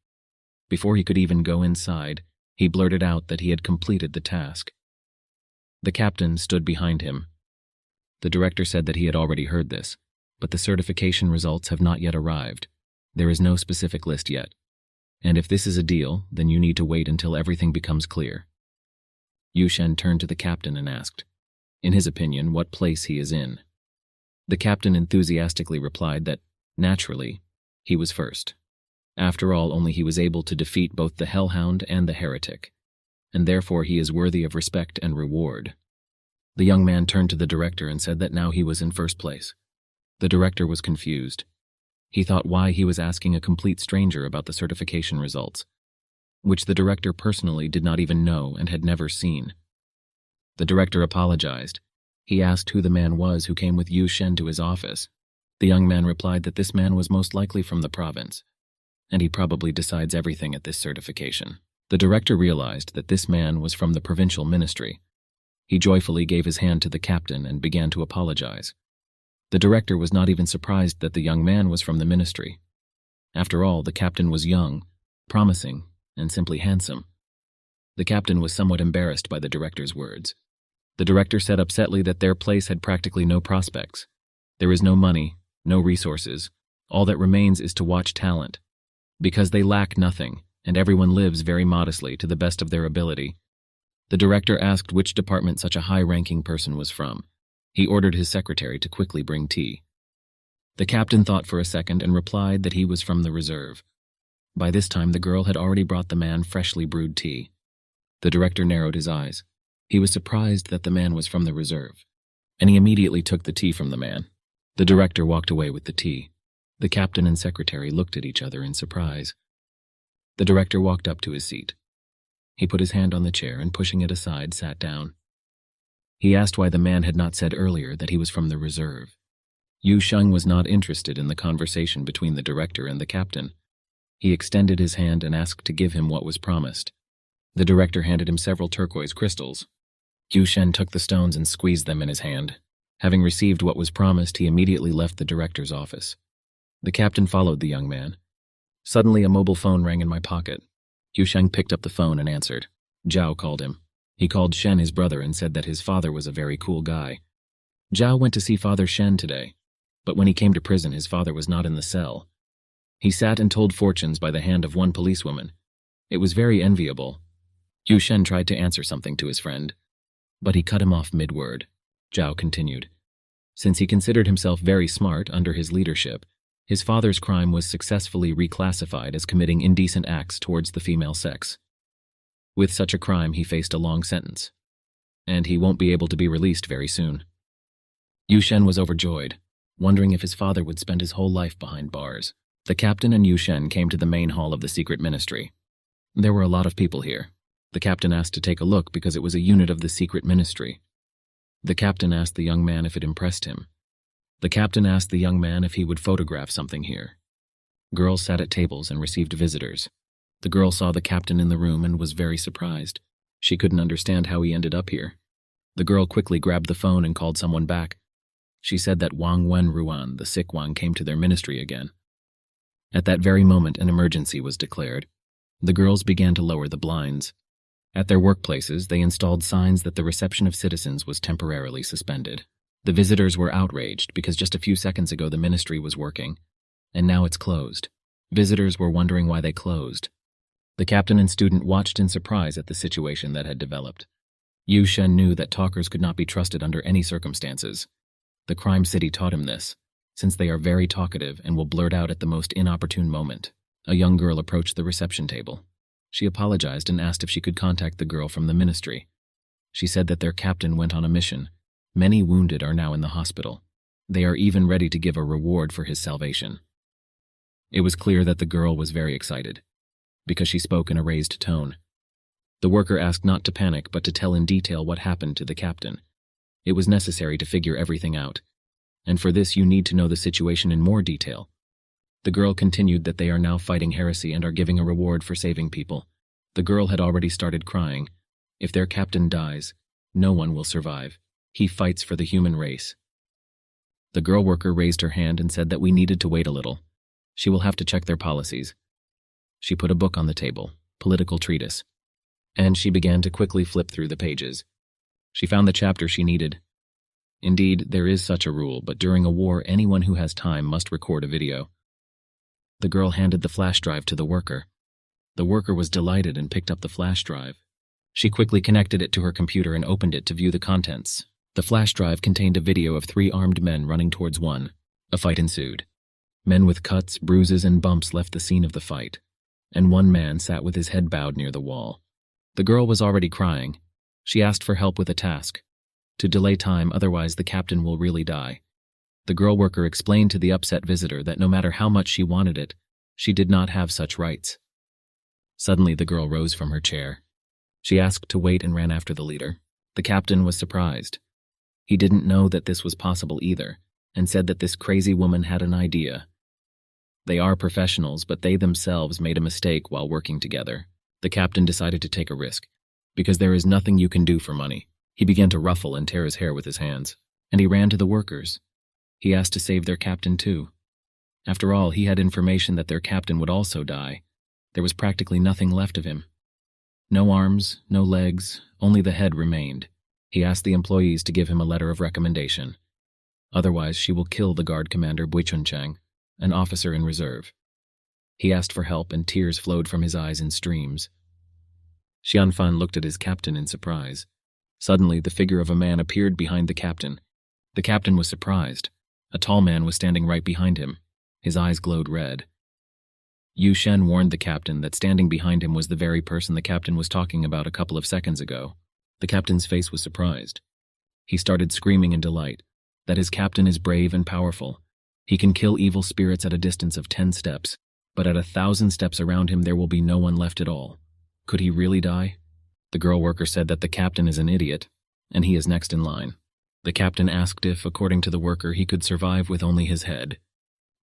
Before he could even go inside, he blurted out that he had completed the task. The captain stood behind him. The director said that he had already heard this, but the certification results have not yet arrived. There is no specific list yet. And if this is a deal, then you need to wait until everything becomes clear. Yu Shen turned to the captain and asked, in his opinion, what place he is in. The captain enthusiastically replied that, naturally, he was first. After all, only he was able to defeat both the hellhound and the heretic, and therefore he is worthy of respect and reward. The young man turned to the director and said that now he was in first place. The director was confused. He thought why he was asking a complete stranger about the certification results, which the director personally did not even know and had never seen. The director apologized. He asked who the man was who came with Yu Shen to his office. The young man replied that this man was most likely from the province, and he probably decides everything at this certification. The director realized that this man was from the provincial ministry. He joyfully gave his hand to the captain and began to apologize. The director was not even surprised that the young man was from the ministry. After all, the captain was young, promising, and simply handsome. The captain was somewhat embarrassed by the director's words. The director said upsetly that their place had practically no prospects. There is no money, no resources. All that remains is to watch talent. Because they lack nothing, and everyone lives very modestly to the best of their ability. The director asked which department such a high-ranking person was from. He ordered his secretary to quickly bring tea. The captain thought for a second and replied that he was from the reserve. By this time, the girl had already brought the man freshly brewed tea. The director narrowed his eyes. He was surprised that the man was from the reserve, and he immediately took the tea from the man. The director walked away with the tea. The captain and secretary looked at each other in surprise. The director walked up to his seat. He put his hand on the chair and, pushing it aside, sat down. He asked why the man had not said earlier that he was from the reserve. Yu Sheng was not interested in the conversation between the director and the captain. He extended his hand and asked to give him what was promised. The director handed him several turquoise crystals. Yu Shen took the stones and squeezed them in his hand. Having received what was promised, he immediately left the director's office. The captain followed the young man. Suddenly, a mobile phone rang in my pocket. Yu Sheng picked up the phone and answered. Zhao called him. He called Shen his brother and said that his father was a very cool guy. Zhao went to see Father Shen today, but when he came to prison, his father was not in the cell. He sat and told fortunes by the hand of one policewoman. It was very enviable. Yu Shen tried to answer something to his friend, but he cut him off mid-word. Zhao continued. Since he considered himself very smart under his leadership, his father's crime was successfully reclassified as committing indecent acts towards the female sex. With such a crime, he faced a long sentence, and he won't be able to be released very soon. Yu Shen was overjoyed, wondering if his father would spend his whole life behind bars. The captain and Yu Shen came to the main hall of the secret ministry. There were a lot of people here. The captain asked to take a look because it was a unit of the secret ministry. The captain asked the young man if it impressed him. The captain asked the young man if he would photograph something here. Girls sat at tables and received visitors. The girl saw the captain in the room and was very surprised. She couldn't understand how he ended up here. The girl quickly grabbed the phone and called someone back. She said that Wang Wenruan, the sick one, came to their ministry again. At that very moment, an emergency was declared. The girls began to lower the blinds. At their workplaces, they installed signs that the reception of citizens was temporarily suspended. The visitors were outraged because just a few seconds ago the ministry was working, and now it's closed. Visitors were wondering why they closed. The captain and student watched in surprise at the situation that had developed. Yu Shen knew that talkers could not be trusted under any circumstances. The crime city taught him this, since they are very talkative and will blurt out at the most inopportune moment. A young girl approached the reception table. She apologized and asked if she could contact the girl from the ministry. She said that their captain went on a mission. Many wounded are now in the hospital. They are even ready to give a reward for his salvation. It was clear that the girl was very excited, because she spoke in a raised tone. The worker asked not to panic but to tell in detail what happened to the captain. It was necessary to figure everything out, and for this you need to know the situation in more detail. The girl continued that they are now fighting heresy and are giving a reward for saving people. The girl had already started crying. If their captain dies, no one will survive. He fights for the human race. The girl worker raised her hand and said that we needed to wait a little. She will have to check their policies. She put a book on the table, political treatise, and she began to quickly flip through the pages. She found the chapter she needed. Indeed, there is such a rule, but during a war, anyone who has time must record a video. The girl handed the flash drive to the worker. The worker was delighted and picked up the flash drive. She quickly connected it to her computer and opened it to view the contents. The flash drive contained a video of 3 armed men running towards one. A fight ensued. Men with cuts, bruises, and bumps left the scene of the fight, and one man sat with his head bowed near the wall. The girl was already crying. She asked for help with a task. To delay time, otherwise the captain will really die. The girl worker explained to the upset visitor that no matter how much she wanted it, she did not have such rights. Suddenly the girl rose from her chair. She asked to wait and ran after the leader. The captain was surprised. He didn't know that this was possible either, and said that this crazy woman had an idea. They are professionals, but they themselves made a mistake while working together. The captain decided to take a risk, because there is nothing you can do for money. He began to ruffle and tear his hair with his hands, and he ran to the workers. He asked to save their captain too. After all, he had information that their captain would also die. There was practically nothing left of him. No arms, no legs, only the head remained. He asked the employees to give him a letter of recommendation. Otherwise, she will kill the guard commander Buichunchang, an officer in reserve. He asked for help and tears flowed from his eyes in streams. Xianfan looked at his captain in surprise. Suddenly, the figure of a man appeared behind the captain. The captain was surprised. A tall man was standing right behind him. His eyes glowed red. Yu Shen warned the captain that standing behind him was the very person the captain was talking about a couple of seconds ago. The captain's face was surprised. He started screaming in delight that his captain is brave and powerful. He can kill evil spirits at a distance of 10 steps, but at 1,000 steps around him there will be no one left at all. Could he really die? The girl worker said that the captain is an idiot, and he is next in line. The captain asked if, according to the worker, he could survive with only his head.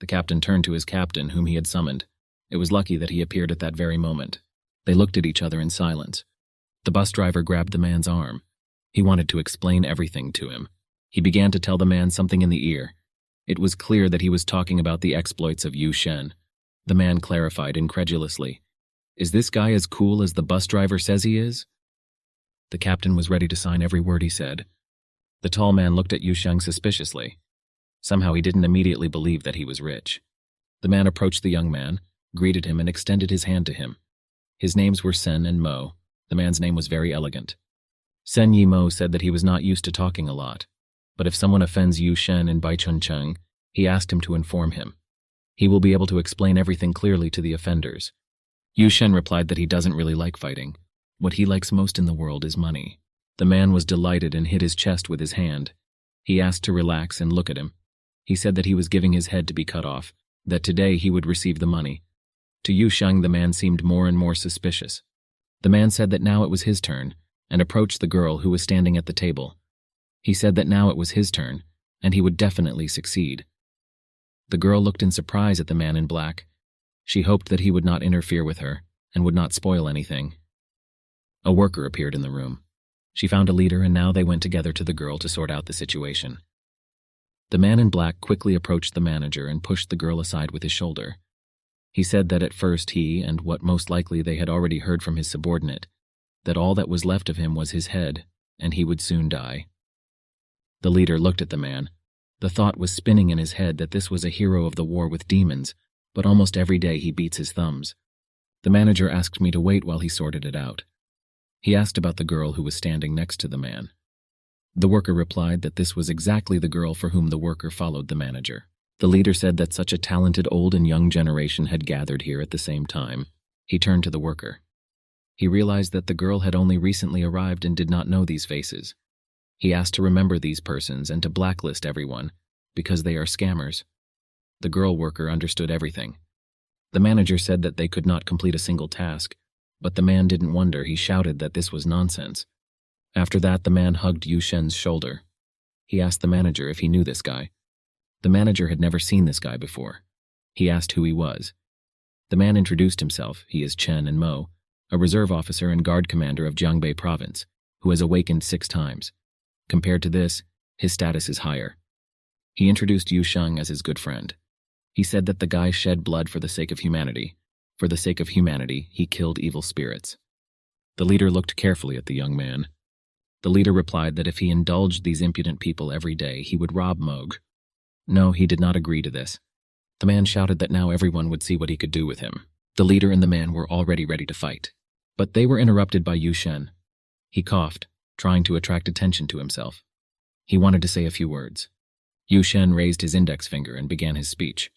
The captain turned to his captain, whom he had summoned. It was lucky that he appeared at that very moment. They looked at each other in silence. The bus driver grabbed the man's arm. He wanted to explain everything to him. He began to tell the man something in the ear. It was clear that he was talking about the exploits of Yu Shen. The man clarified incredulously. Is this guy as cool as the bus driver says he is? The captain was ready to sign every word he said. The tall man looked at Yu Sheng suspiciously. Somehow he didn't immediately believe that he was rich. The man approached the young man, greeted him, and extended his hand to him. His names were Sen and Mo. The man's name was very elegant. Sen Yi Mo said that he was not used to talking a lot, but if someone offends Yu Shen and Bai Chuncheng, he asked him to inform him. He will be able to explain everything clearly to the offenders. Yu Shen replied that he doesn't really like fighting. What he likes most in the world is money. The man was delighted and hit his chest with his hand. He asked to relax and look at him. He said that he was giving his head to be cut off, that today he would receive the money. To Yu Sheng, the man seemed more and more suspicious. The man said that now it was his turn, and approached the girl who was standing at the table. He said that now it was his turn, and he would definitely succeed. The girl looked in surprise at the man in black. She hoped that he would not interfere with her, and would not spoil anything. A worker appeared in the room. She found a leader, and now they went together to the girl to sort out the situation. The man in black quickly approached the manager and pushed the girl aside with his shoulder. He said that at first he, and what most likely they had already heard from his subordinate, that all that was left of him was his head, and he would soon die. The leader looked at the man. The thought was spinning in his head that this was a hero of the war with demons, but almost every day he beats his thumbs. The manager asked me to wait while he sorted it out. He asked about the girl who was standing next to the man. The worker replied that this was exactly the girl for whom the worker followed the manager. The leader said that such a talented old and young generation had gathered here at the same time. He turned to the worker. He realized that the girl had only recently arrived and did not know these faces. He asked to remember these persons and to blacklist everyone, because they are scammers. The girl worker understood everything. The manager said that they could not complete a single task, but the man didn't wonder. He shouted that this was nonsense. After that, the man hugged Yu Shen's shoulder. He asked the manager if he knew this guy. The manager had never seen this guy before. He asked who he was. The man introduced himself. He is Chen and Mo, a reserve officer and guard commander of Jiangbei province, who has awakened 6 times. Compared to this, his status is higher. He introduced Yu Sheng as his good friend. He said that the guy shed blood for the sake of humanity. For the sake of humanity, he killed evil spirits. The leader looked carefully at the young man. The leader replied that if he indulged these impudent people every day, he would rob Moog. No, he did not agree to this. The man shouted that now everyone would see what he could do with him. The leader and the man were already ready to fight. But they were interrupted by Yu Shen. He coughed, trying to attract attention to himself. He wanted to say a few words. Yu Shen raised his index finger and began his speech.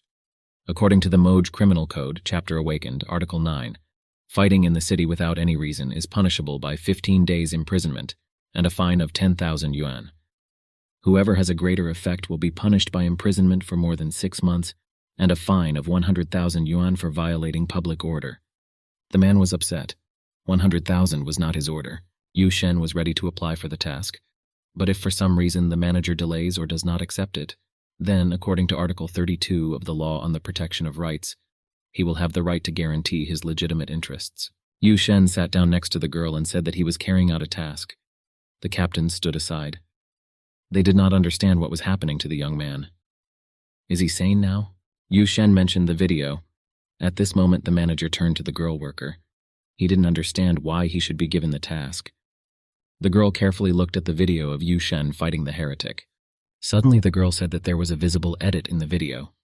According to the Moj Criminal Code, Chapter Awakened, Article 9, fighting in the city without any reason is punishable by 15 days imprisonment and a fine of 10,000 yuan. Whoever has a greater effect will be punished by imprisonment for more than 6 months and a fine of 100,000 yuan for violating public order. The man was upset. 100,000 was not his order. Yu Shen was ready to apply for the task. But if for some reason the manager delays or does not accept it, then, according to Article 32 of the Law on the Protection of Rights, he will have the right to guarantee his legitimate interests. Yu Shen sat down next to the girl and said that he was carrying out a task. The captain stood aside. They did not understand what was happening to the young man. Is he sane now? Yu Shen mentioned the video. At this moment, the manager turned to the girl worker. He didn't understand why he should be given the task. The girl carefully looked at the video of Yu Shen fighting the heretic. Suddenly, the girl said that there was a visible edit in the video.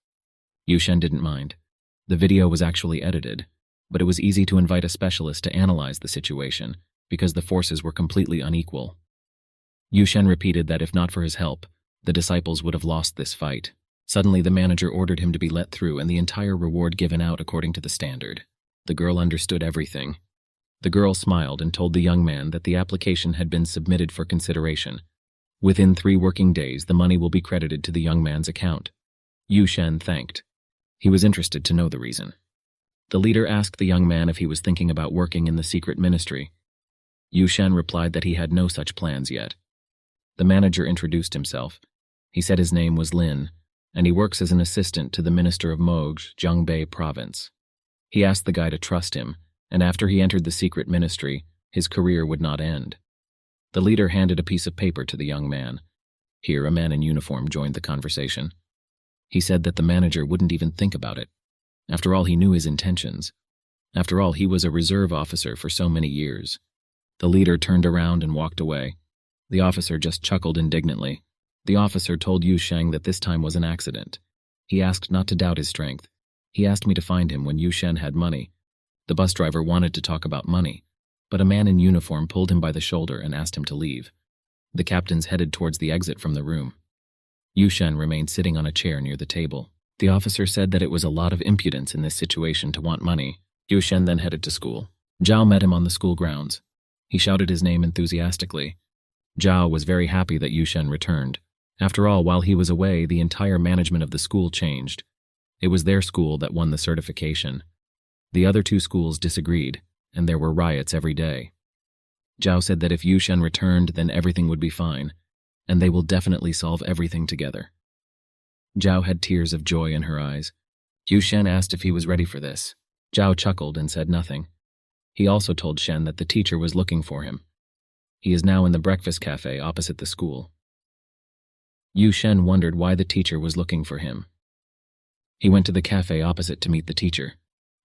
Yu Shen didn't mind. The video was actually edited, but it was easy to invite a specialist to analyze the situation because the forces were completely unequal. Yu Shen repeated that if not for his help, the disciples would have lost this fight. Suddenly, the manager ordered him to be let through and the entire reward given out according to the standard. The girl understood everything. The girl smiled and told the young man that the application had been submitted for consideration. Within 3 working days, the money will be credited to the young man's account. Yu Shen thanked. He was interested to know the reason. The leader asked the young man if he was thinking about working in the secret ministry. Yu Shen replied that he had no such plans yet. The manager introduced himself. He said his name was Lin, and he works as an assistant to the minister of Mogj, Jiangbei province. He asked the guy to trust him, and after he entered the secret ministry, his career would not end. The leader handed a piece of paper to the young man. Here, a man in uniform joined the conversation. He said that the manager wouldn't even think about it. After all, he knew his intentions. After all, he was a reserve officer for so many years. The leader turned around and walked away. The officer just chuckled indignantly. The officer told Yu Sheng that this time was an accident. He asked not to doubt his strength. He asked me to find him when Yu Shen had money. The bus driver wanted to talk about money, but a man in uniform pulled him by the shoulder and asked him to leave. The captains headed towards the exit from the room. Yu Shen remained sitting on a chair near the table. The officer said that it was a lot of impudence in this situation to want money. Yu Shen then headed to school. Zhao met him on the school grounds. He shouted his name enthusiastically. Zhao was very happy that Yu Shen returned. After all, while he was away, the entire management of the school changed. It was their school that won the certification. The other 2 schools disagreed, and there were riots every day. Zhao said that if Yu Shen returned, then everything would be fine, and they will definitely solve everything together. Zhao had tears of joy in her eyes. Yu Shen asked if he was ready for this. Zhao chuckled and said nothing. He also told Shen that the teacher was looking for him. He is now in the breakfast cafe opposite the school. Yu Shen wondered why the teacher was looking for him. He went to the cafe opposite to meet the teacher.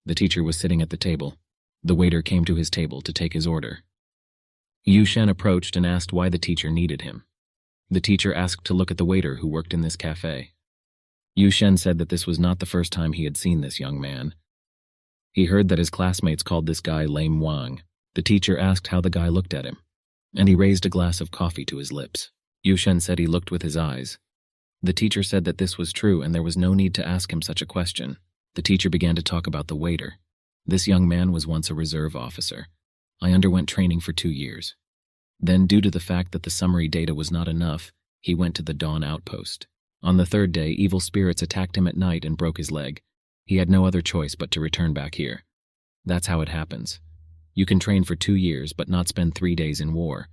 The teacher was sitting at the table. The waiter came to his table to take his order. Yu Shen approached and asked why the teacher needed him. The teacher asked to look at the waiter who worked in this cafe. Yu Shen said that this was not the first time he had seen this young man. He heard that his classmates called this guy Lame Wang. The teacher asked how the guy looked at him, and he raised a glass of coffee to his lips. Yu Shen said he looked with his eyes. The teacher said that this was true and there was no need to ask him such a question. The teacher began to talk about the waiter. This young man was once a reserve officer. I underwent training for 2 years. Then, due to the fact that the summary data was not enough, he went to the Dawn outpost. On the 3rd day, evil spirits attacked him at night and broke his leg. He had no other choice but to return back here. That's how it happens. You can train for 2 years but not spend 3 days in war.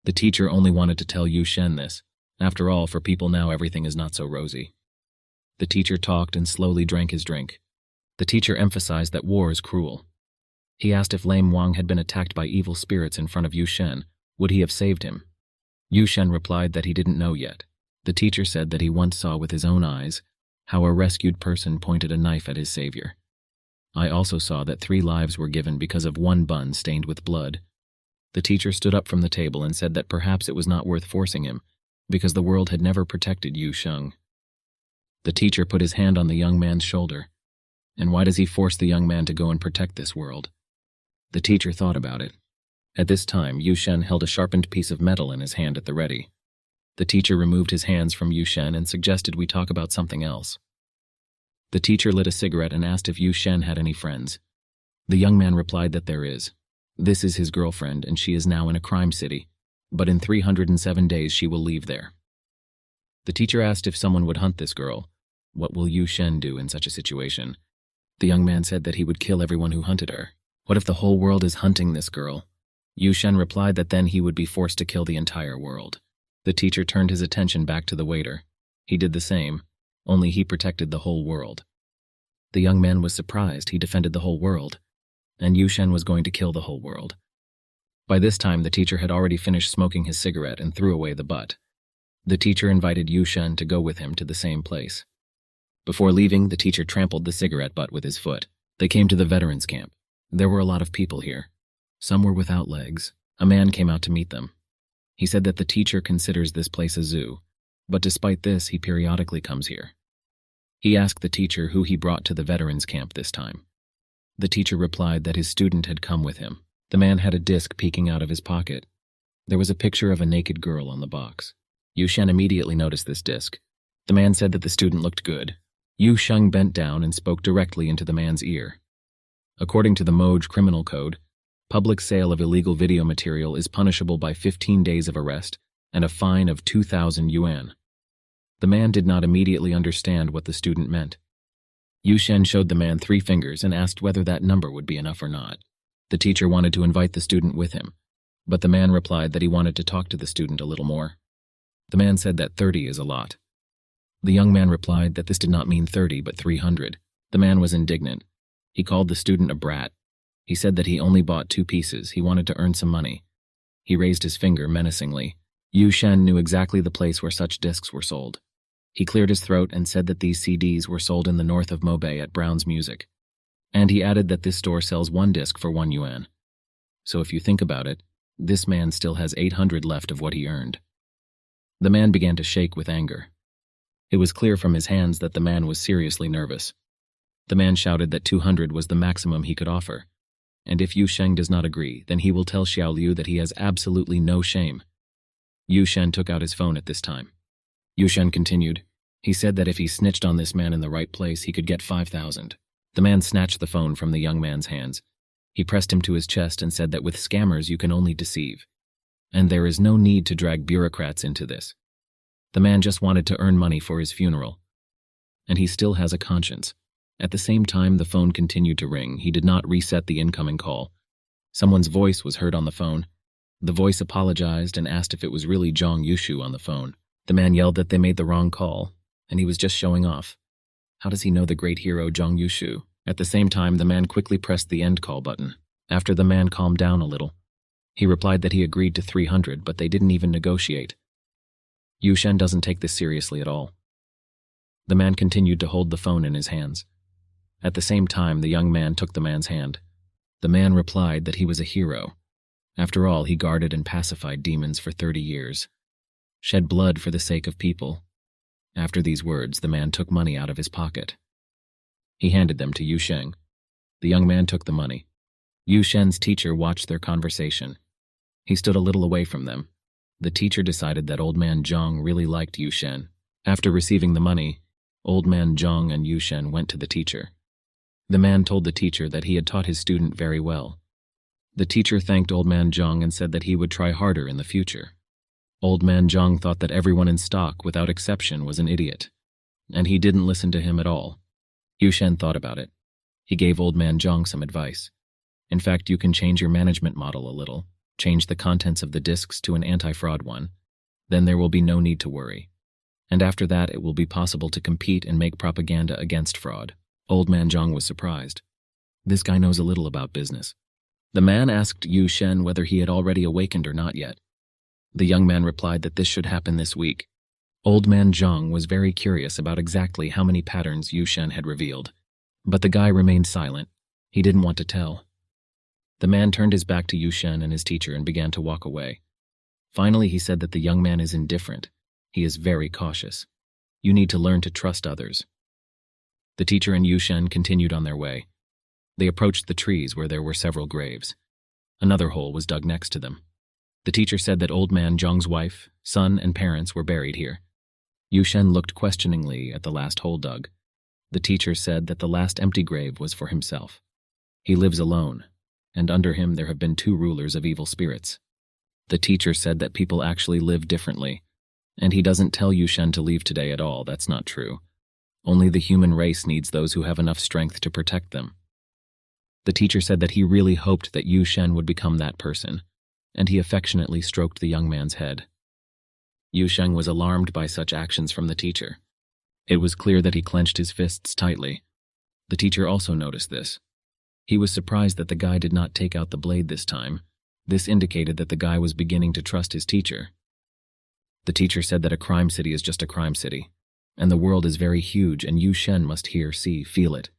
The teacher only wanted to tell Yu Shen this. After all, for people now everything is not so rosy. The teacher talked and slowly drank his drink. The teacher emphasized that war is cruel. He asked if Lame Wang had been attacked by evil spirits in front of Yu Shen. Would he have saved him? Yu Shen replied that he didn't know yet. The teacher said that he once saw with his own eyes how a rescued person pointed a knife at his savior. I also saw that 3 lives were given because of 1 bun stained with blood. The teacher stood up from the table and said that perhaps it was not worth forcing him, because the world had never protected Yu Sheng. The teacher put his hand on the young man's shoulder. And why does he force the young man to go and protect this world? The teacher thought about it. At this time, Yu Shen held a sharpened piece of metal in his hand at the ready. The teacher removed his hands from Yu Shen and suggested we talk about something else. The teacher lit a cigarette and asked if Yu Shen had any friends. The young man replied that there is. This is his girlfriend, and she is now in a crime city, but in 307 days she will leave there. The teacher asked if someone would hunt this girl. What will Yu Shen do in such a situation? The young man said that he would kill everyone who hunted her. What if the whole world is hunting this girl? Yu Shen replied that then he would be forced to kill the entire world. The teacher turned his attention back to the waiter. He did the same, only he protected the whole world. The young man was surprised. He defended the whole world, and Yu Shen was going to kill the whole world. By this time, the teacher had already finished smoking his cigarette and threw away the butt. The teacher invited Yu Shen to go with him to the same place. Before leaving, the teacher trampled the cigarette butt with his foot. They came to the veterans camp. There were a lot of people here. Some were without legs. A man came out to meet them. He said that the teacher considers this place a zoo, but despite this, he periodically comes here. He asked the teacher who he brought to the veterans camp this time. The teacher replied that his student had come with him. The man had a disc peeking out of his pocket. There was a picture of a naked girl on the box. Yu Shen immediately noticed this disc. The man said that the student looked good. Yu Sheng bent down and spoke directly into the man's ear. According to the Moj criminal code, public sale of illegal video material is punishable by 15 days of arrest and a fine of 2,000 yuan. The man did not immediately understand what the student meant. Yu Shen showed the man 3 fingers and asked whether that number would be enough or not. The teacher wanted to invite the student with him, but the man replied that he wanted to talk to the student a little more. The man said that 30 is a lot. The young man replied that this did not mean 30 but 300. The man was indignant. He called the student a brat. He said that he only bought 2 pieces. He wanted to earn some money. He raised his finger menacingly. Yu Shen knew exactly the place where such discs were sold. He cleared his throat and said that these CDs were sold in the north of Mobay at Brown's Music. And he added that this store sells 1 disc for 1 yuan. So if you think about it, this man still has 800 left of what he earned. The man began to shake with anger. It was clear from his hands that the man was seriously nervous. The man shouted that 200 was the maximum he could offer. And if Yu Sheng does not agree, then he will tell Xiao Liu that he has absolutely no shame. Yu Shen took out his phone at this time. Yu Shen continued. He said that if he snitched on this man in the right place, he could get 5,000. The man snatched the phone from the young man's hands. He pressed him to his chest and said that with scammers you can only deceive. And there is no need to drag bureaucrats into this. The man just wanted to earn money for his funeral. And he still has a conscience. At the same time the phone continued to ring, he did not reset the incoming call. Someone's voice was heard on the phone. The voice apologized and asked if it was really Zhang Yushu on the phone. The man yelled that they made the wrong call, and he was just showing off. How does he know the great hero Zhang Yushu? At the same time, the man quickly pressed the end call button. After the man calmed down a little, he replied that he agreed to 300, but they didn't even negotiate. Yu Shen doesn't take this seriously at all. The man continued to hold the phone in his hands. At the same time, the young man took the man's hand. The man replied that he was a hero. After all, he guarded and pacified demons for 30 years. Shed blood for the sake of people. After these words, the man took money out of his pocket. He handed them to Yu Sheng. The young man took the money. Yu Shen's teacher watched their conversation. He stood a little away from them. The teacher decided that old man Zhang really liked Yu Shen. After receiving the money, old man Zhang and Yu Shen went to the teacher. The man told the teacher that he had taught his student very well. The teacher thanked old man Zhang and said that he would try harder in the future. Old man Zhang thought that everyone in stock, without exception, was an idiot, and he didn't listen to him at all. Yu Shen thought about it. He gave old man Zhang some advice. In fact, you can change your management model a little, change the contents of the discs to an anti-fraud one. Then there will be no need to worry. And after that, it will be possible to compete and make propaganda against fraud. Old man Zhang was surprised. This guy knows a little about business. The man asked Yu Shen whether he had already awakened or not yet. The young man replied that this should happen this week. Old man Zhang was very curious about exactly how many patterns Yu Shen had revealed. But the guy remained silent. He didn't want to tell. The man turned his back to Yu Shen and his teacher and began to walk away. Finally, he said that the young man is indifferent. He is very cautious. You need to learn to trust others. The teacher and Yu Shen continued on their way. They approached the trees where there were several graves. Another hole was dug next to them. The teacher said that old man Zhang's wife, son, and parents were buried here. Yu Shen looked questioningly at the last hole dug. The teacher said that the last empty grave was for himself. He lives alone, and under him there have been 2 rulers of evil spirits. The teacher said that people actually live differently, and he doesn't tell Yu Shen to leave today at all. That's not true. Only the human race needs those who have enough strength to protect them. The teacher said that he really hoped that Yu Shen would become that person, and he affectionately stroked the young man's head. Yu Shen was alarmed by such actions from the teacher. It was clear that he clenched his fists tightly. The teacher also noticed this. He was surprised that the guy did not take out the blade this time. This indicated that the guy was beginning to trust his teacher. The teacher said that a crime city is just a crime city, and the world is very huge, and Yu Shen must hear, see, feel it.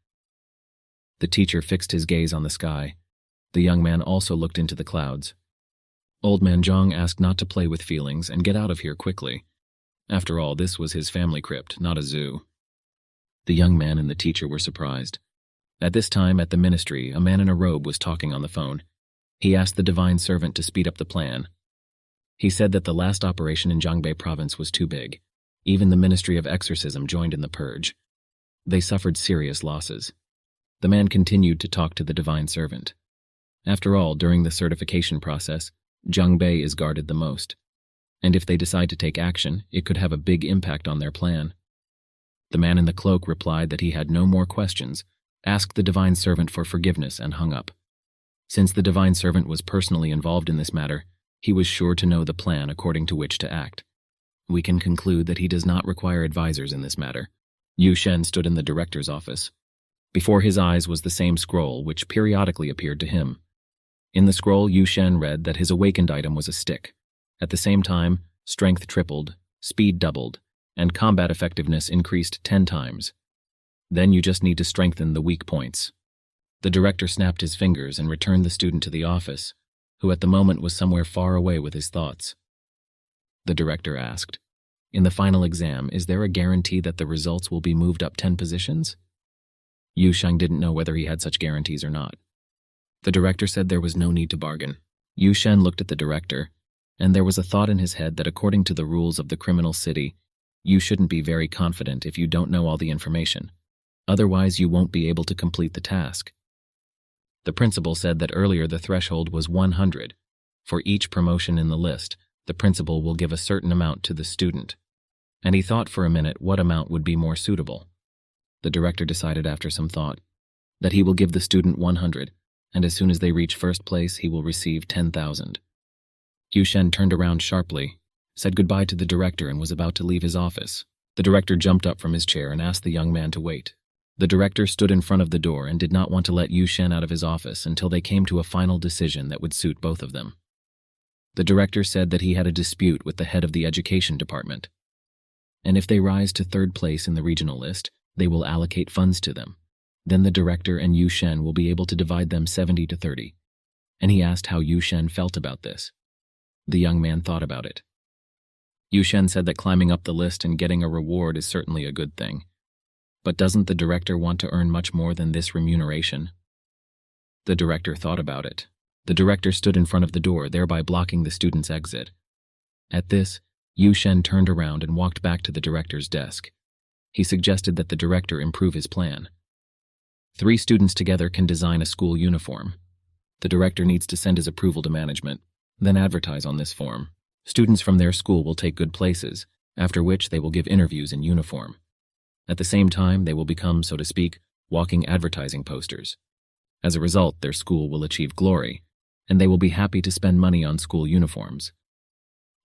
The teacher fixed his gaze on the sky. The young man also looked into the clouds. Old man Zhang asked not to play with feelings and get out of here quickly. After all, this was his family crypt, not a zoo. The young man and the teacher were surprised. At this time, at the ministry, a man in a robe was talking on the phone. He asked the divine servant to speed up the plan. He said that the last operation in Jiangbei province was too big. Even the Ministry of Exorcism joined in the purge. They suffered serious losses. The man continued to talk to the divine servant. After all, during the certification process, Jiangbei is guarded the most. And if they decide to take action, it could have a big impact on their plan. The man in the cloak replied that he had no more questions, asked the divine servant for forgiveness, and hung up. Since the divine servant was personally involved in this matter, he was sure to know the plan according to which to act. We can conclude that he does not require advisors in this matter. Yu Shen stood in the director's office. Before his eyes was the same scroll, which periodically appeared to him. In the scroll, Yu Shen read that his awakened item was a stick. At the same time, strength tripled, speed doubled, and combat effectiveness increased 10 times. Then you just need to strengthen the weak points. The director snapped his fingers and returned the student to the office, who at the moment was somewhere far away with his thoughts. The director asked, "In the final exam, is there a guarantee that the results will be moved up 10 positions?" Yu Sheng didn't know whether he had such guarantees or not. The director said there was no need to bargain. Yu Shen looked at the director, and there was a thought in his head that according to the rules of the criminal city, you shouldn't be very confident if you don't know all the information. Otherwise, you won't be able to complete the task. The principal said that earlier the threshold was 100. For each promotion in the list, the principal will give a certain amount to the student. And he thought for a minute what amount would be more suitable. The director decided after some thought that he will give the student 100, and as soon as they reach first place, he will receive 10,000. Yu Shen turned around sharply, said goodbye to the director, and was about to leave his office. The director jumped up from his chair and asked the young man to wait. The director stood in front of the door and did not want to let Yu Shen out of his office until they came to a final decision that would suit both of them. The director said that he had a dispute with the head of the education department, and if they rise to third place in the regional list, they will allocate funds to them. Then the director and Yu Shen will be able to divide them 70 to 30. And he asked how Yu Shen felt about this. The young man thought about it. Yu Shen said that climbing up the list and getting a reward is certainly a good thing. But doesn't the director want to earn much more than this remuneration? The director thought about it. The director stood in front of the door, thereby blocking the student's exit. At this, Yu Shen turned around and walked back to the director's desk. He suggested that the director improve his plan. 3 students together can design a school uniform. The director needs to send his approval to management, then advertise on this form. Students from their school will take good places, after which they will give interviews in uniform. At the same time, they will become, so to speak, walking advertising posters. As a result, their school will achieve glory, and they will be happy to spend money on school uniforms.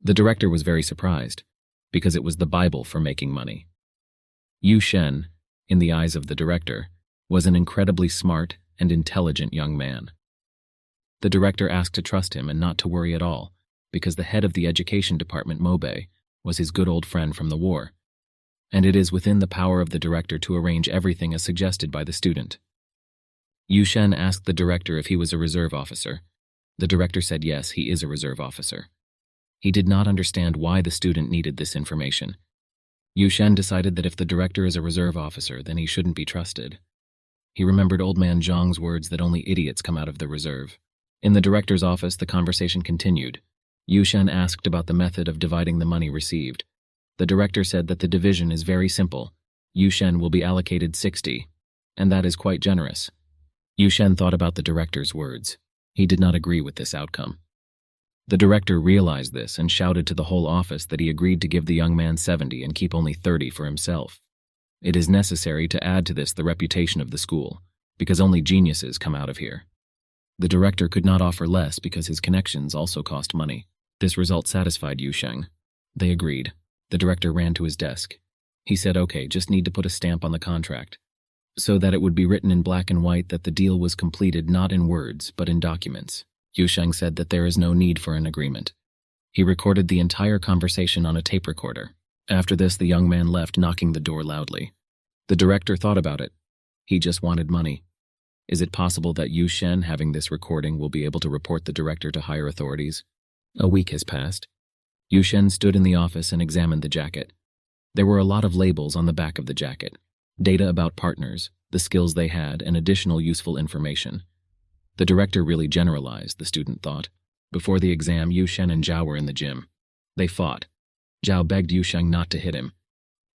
The director was very surprised, because it was the Bible for making money. Yu Shen, in the eyes of the director, was an incredibly smart and intelligent young man. The director asked to trust him and not to worry at all, because the head of the education department, Mobe, was his good old friend from the war, and it is within the power of the director to arrange everything as suggested by the student. Yu Shen asked the director if he was a reserve officer. The director said yes, he is a reserve officer. He did not understand why the student needed this information. Yu Shen decided that if the director is a reserve officer, then he shouldn't be trusted. He remembered old man Zhang's words that only idiots come out of the reserve. In the director's office, the conversation continued. Yu Shen asked about the method of dividing the money received. The director said that the division is very simple. Yu Shen will be allocated 60, and that is quite generous. Yu Shen thought about the director's words. He did not agree with this outcome. The director realized this and shouted to the whole office that he agreed to give the young man 70 and keep only 30 for himself. It is necessary to add to this the reputation of the school, because only geniuses come out of here. The director could not offer less because his connections also cost money. This result satisfied Yu Sheng. They agreed. The director ran to his desk. He said, "Okay, just need to put a stamp on the contract, so that it would be written in black and white that the deal was completed not in words, but in documents." Yu Sheng said that there is no need for an agreement. He recorded the entire conversation on a tape recorder. After this, the young man left, knocking the door loudly. The director thought about it. He just wanted money. Is it possible that Yu Shen, having this recording, will be able to report the director to higher authorities? A week has passed. Yu Shen stood in the office and examined the jacket. There were a lot of labels on the back of the jacket. Data about partners, the skills they had, and additional useful information. The director really generalized, the student thought. Before the exam, Yu Shen and Zhao were in the gym. They fought. Zhao begged Yu Sheng not to hit him.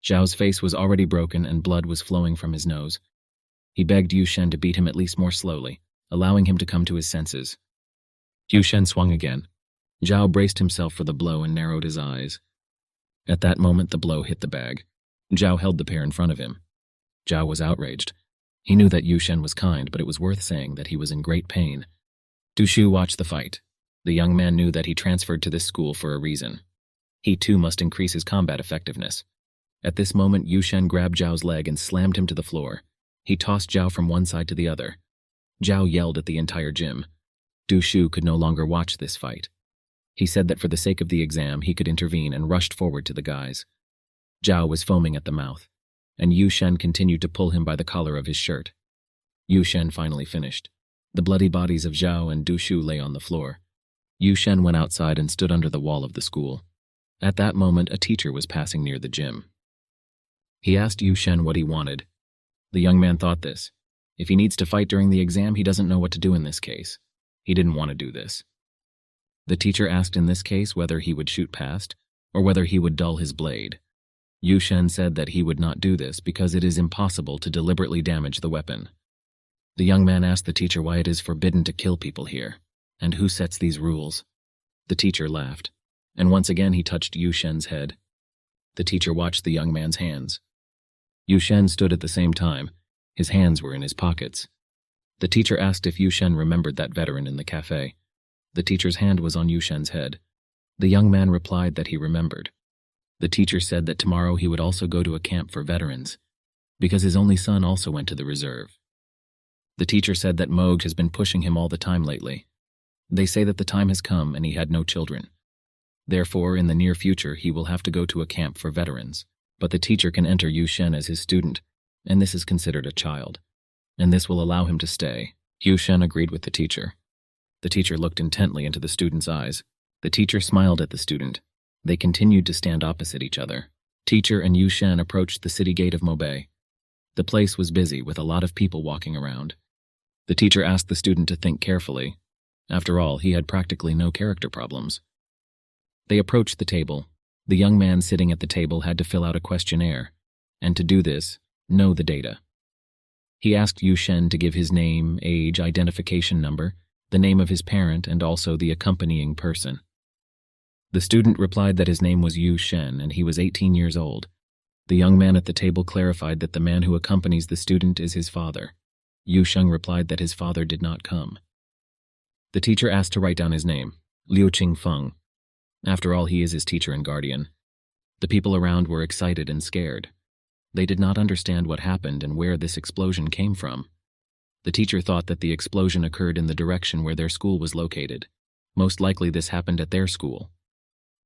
Zhao's face was already broken and blood was flowing from his nose. He begged Yu Shen to beat him at least more slowly, allowing him to come to his senses. Yu Shen swung again. Zhao braced himself for the blow and narrowed his eyes. At that moment, the blow hit the bag. Zhao held the pair in front of him. Zhao was outraged. He knew that Yu Shen was kind, but it was worth saying that he was in great pain. Du Shu watched the fight. The young man knew that he transferred to this school for a reason. He too must increase his combat effectiveness. At this moment, Yu Shen grabbed Zhao's leg and slammed him to the floor. He tossed Zhao from one side to the other. Zhao yelled at the entire gym. Du Shu could no longer watch this fight. He said that for the sake of the exam, he could intervene and rushed forward to the guys. Zhao was foaming at the mouth, and Yu Shen continued to pull him by the collar of his shirt. Yu Shen finally finished. The bloody bodies of Zhao and Du Shu lay on the floor. Yu Shen went outside and stood under the wall of the school. At that moment, a teacher was passing near the gym. He asked Yu Shen what he wanted. The young man thought this. If he needs to fight during the exam, he doesn't know what to do in this case. He didn't want to do this. The teacher asked in this case whether he would shoot past, or whether he would dull his blade. Yu Shen said that he would not do this because it is impossible to deliberately damage the weapon. The young man asked the teacher why it is forbidden to kill people here, and who sets these rules. The teacher laughed, and once again he touched Yu Shen's head. The teacher watched the young man's hands. Yu Shen stood at the same time. His hands were in his pockets. The teacher asked if Yu Shen remembered that veteran in the cafe. The teacher's hand was on Yu Shen's head. The young man replied that he remembered. The teacher said that tomorrow he would also go to a camp for veterans, because his only son also went to the reserve. The teacher said that Moog has been pushing him all the time lately. They say that the time has come and he had no children. Therefore, in the near future, he will have to go to a camp for veterans. But the teacher can enter Yu Shen as his student, and this is considered a child. And this will allow him to stay. Yu Shen agreed with the teacher. The teacher looked intently into the student's eyes. The teacher smiled at the student. They continued to stand opposite each other. Teacher and Yu Shen approached the city gate of Mobei. The place was busy with a lot of people walking around. The teacher asked the student to think carefully. After all, he had practically no character problems. They approached the table. The young man sitting at the table had to fill out a questionnaire, and to do this, know the data. He asked Yu Shen to give his name, age, identification number, the name of his parent, and also the accompanying person. The student replied that his name was Yu Shen and he was 18 years old. The young man at the table clarified that the man who accompanies the student is his father. Yu Sheng replied that his father did not come. The teacher asked to write down his name, Liu Qingfeng. After all, he is his teacher and guardian. The people around were excited and scared. They did not understand what happened and where this explosion came from. The teacher thought that the explosion occurred in the direction where their school was located. Most likely this happened at their school.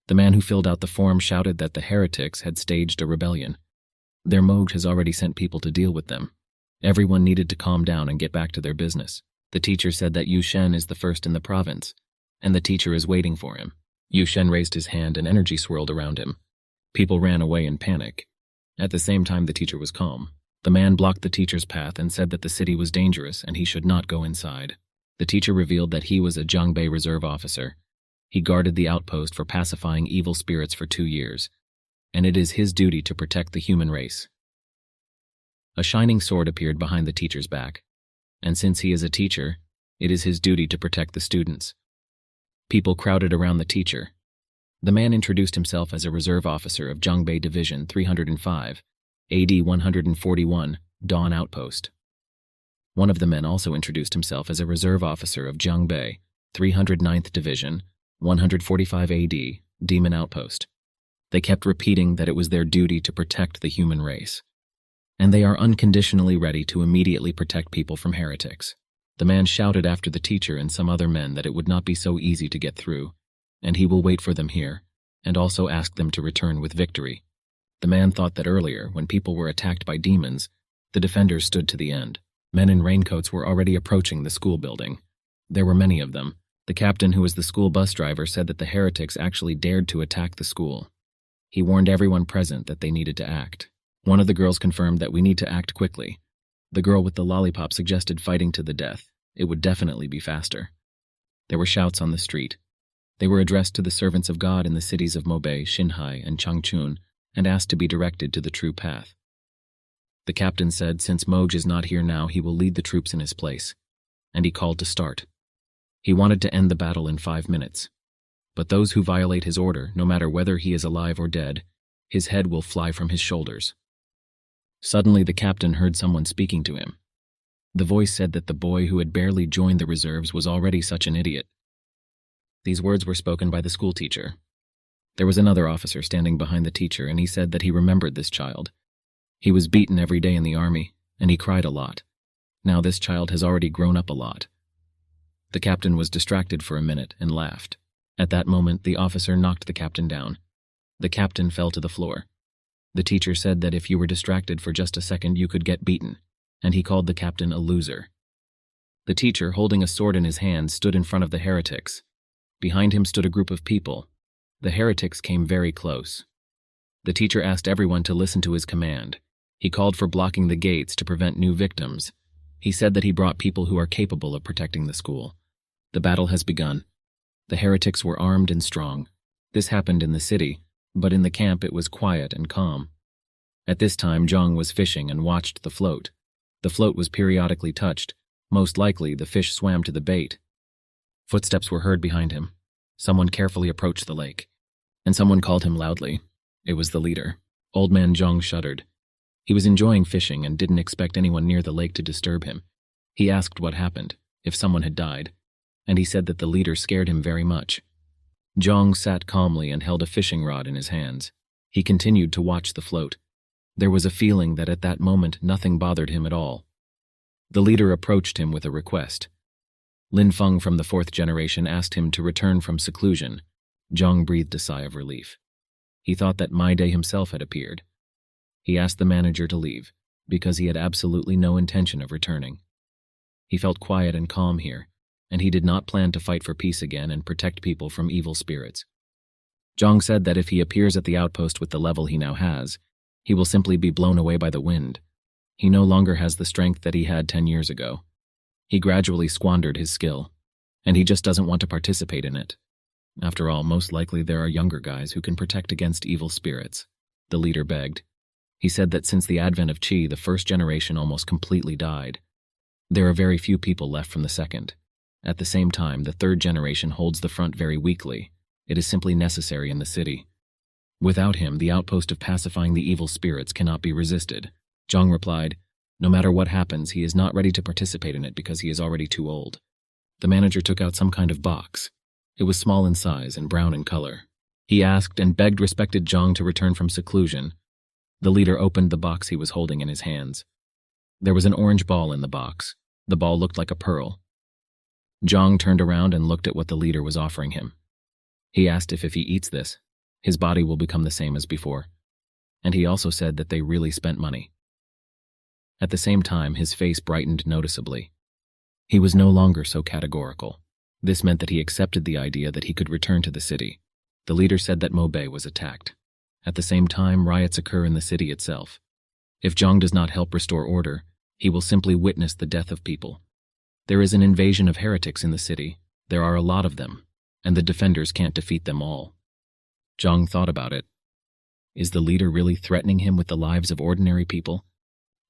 The man who filled out the form shouted that the heretics had staged a rebellion. Their Moog has already sent people to deal with them. Everyone needed to calm down and get back to their business. The teacher said that Yu Shen is the first in the province, and the teacher is waiting for him. Yu Shen raised his hand and energy swirled around him. People ran away in panic. At the same time, the teacher was calm. The man blocked the teacher's path and said that the city was dangerous and he should not go inside. The teacher revealed that he was a Zhangbei reserve officer. He guarded the outpost for pacifying evil spirits for 2 years, and it is his duty to protect the human race. A shining sword appeared behind the teacher's back, and since he is a teacher, it is his duty to protect the students. People crowded around the teacher. The man introduced himself as a reserve officer of Zhangbei Division 305, AD 141, Dawn Outpost. One of the men also introduced himself as a reserve officer of Zhangbei 309th Division, 145 AD, Demon Outpost. They kept repeating that it was their duty to protect the human race, and they are unconditionally ready to immediately protect people from heretics. The man shouted after the teacher and some other men that it would not be so easy to get through, and he will wait for them here, and also ask them to return with victory. The man thought that earlier, when people were attacked by demons, the defenders stood to the end. Men in raincoats were already approaching the school building. There were many of them. The captain, who was the school bus driver, said that the heretics actually dared to attack the school. He warned everyone present that they needed to act. One of the girls confirmed that we need to act quickly. The girl with the lollipop suggested fighting to the death. it would definitely be faster. There were shouts on the street. They were addressed to the servants of God in the cities of Mobe, Xinhai, and Changchun, and asked to be directed to the true path. The captain said since Moj is not here now, he will lead the troops in his place, and he called to start. He wanted to end the battle in 5 minutes. But those who violate his order, no matter whether he is alive or dead, his head will fly from his shoulders. Suddenly the captain heard someone speaking to him. The voice said that the boy who had barely joined the reserves was already such an idiot. These words were spoken by the schoolteacher. There was another officer standing behind the teacher, and he said that he remembered this child. He was beaten every day in the army, and he cried a lot. Now this child has already grown up a lot. The captain was distracted for a minute and laughed. At that moment, the officer knocked the captain down. The captain fell to the floor. The teacher said that if you were distracted for just a second, you could get beaten, and he called the captain a loser. The teacher, holding a sword in his hand, stood in front of the heretics. Behind him stood a group of people. The heretics came very close. The teacher asked everyone to listen to his command. He called for blocking the gates to prevent new victims. He said that he brought people who are capable of protecting the school. The battle has begun. The heretics were armed and strong. This happened in the city, but in the camp it was quiet and calm. At this time, Zhang was fishing and watched the float. The float was periodically touched. Most likely, the fish swam to the bait. Footsteps were heard behind him. Someone carefully approached the lake, and someone called him loudly. It was the leader. Old man Zhang shuddered. He was enjoying fishing and didn't expect anyone near the lake to disturb him. He asked what happened, if someone had died, and he said that the leader scared him very much. Zhang sat calmly and held a fishing rod in his hands. He continued to watch the float. There was a feeling that at that moment nothing bothered him at all. The leader approached him with a request. Lin Feng from the 4th generation asked him to return from seclusion. Zhang breathed a sigh of relief. He thought that Mai Day himself had appeared. He asked the manager to leave, because he had absolutely no intention of returning. He felt quiet and calm here, and he did not plan to fight for peace again and protect people from evil spirits. Zhang said that if he appears at the outpost with the level he now has, he will simply be blown away by the wind. He no longer has the strength that he had 10 years ago. He gradually squandered his skill, and he just doesn't want to participate in it. After all, most likely there are younger guys who can protect against evil spirits. The leader begged. He said that since the advent of Qi, the 1st generation almost completely died. There are very few people left from the 2nd. At the same time, the 3rd generation holds the front very weakly. It is simply necessary in the city. Without him, the outpost of pacifying the evil spirits cannot be resisted. Zhang replied, no matter what happens, he is not ready to participate in it because he is already too old. The manager took out some kind of box. It was small in size and brown in color. He asked and begged respected Zhang to return from seclusion. The leader opened the box he was holding in his hands. There was an orange ball in the box. The ball looked like a pearl. Zhang turned around and looked at what the leader was offering him. He asked if he eats this, his body will become the same as before. And he also said that they really spent money. At the same time, his face brightened noticeably. He was no longer so categorical. This meant that he accepted the idea that he could return to the city. The leader said that Mobe was attacked. At the same time, riots occur in the city itself. If Zhang does not help restore order, he will simply witness the death of people. There is an invasion of heretics in the city. There are a lot of them, and the defenders can't defeat them all. Zhang thought about it. Is the leader really threatening him with the lives of ordinary people?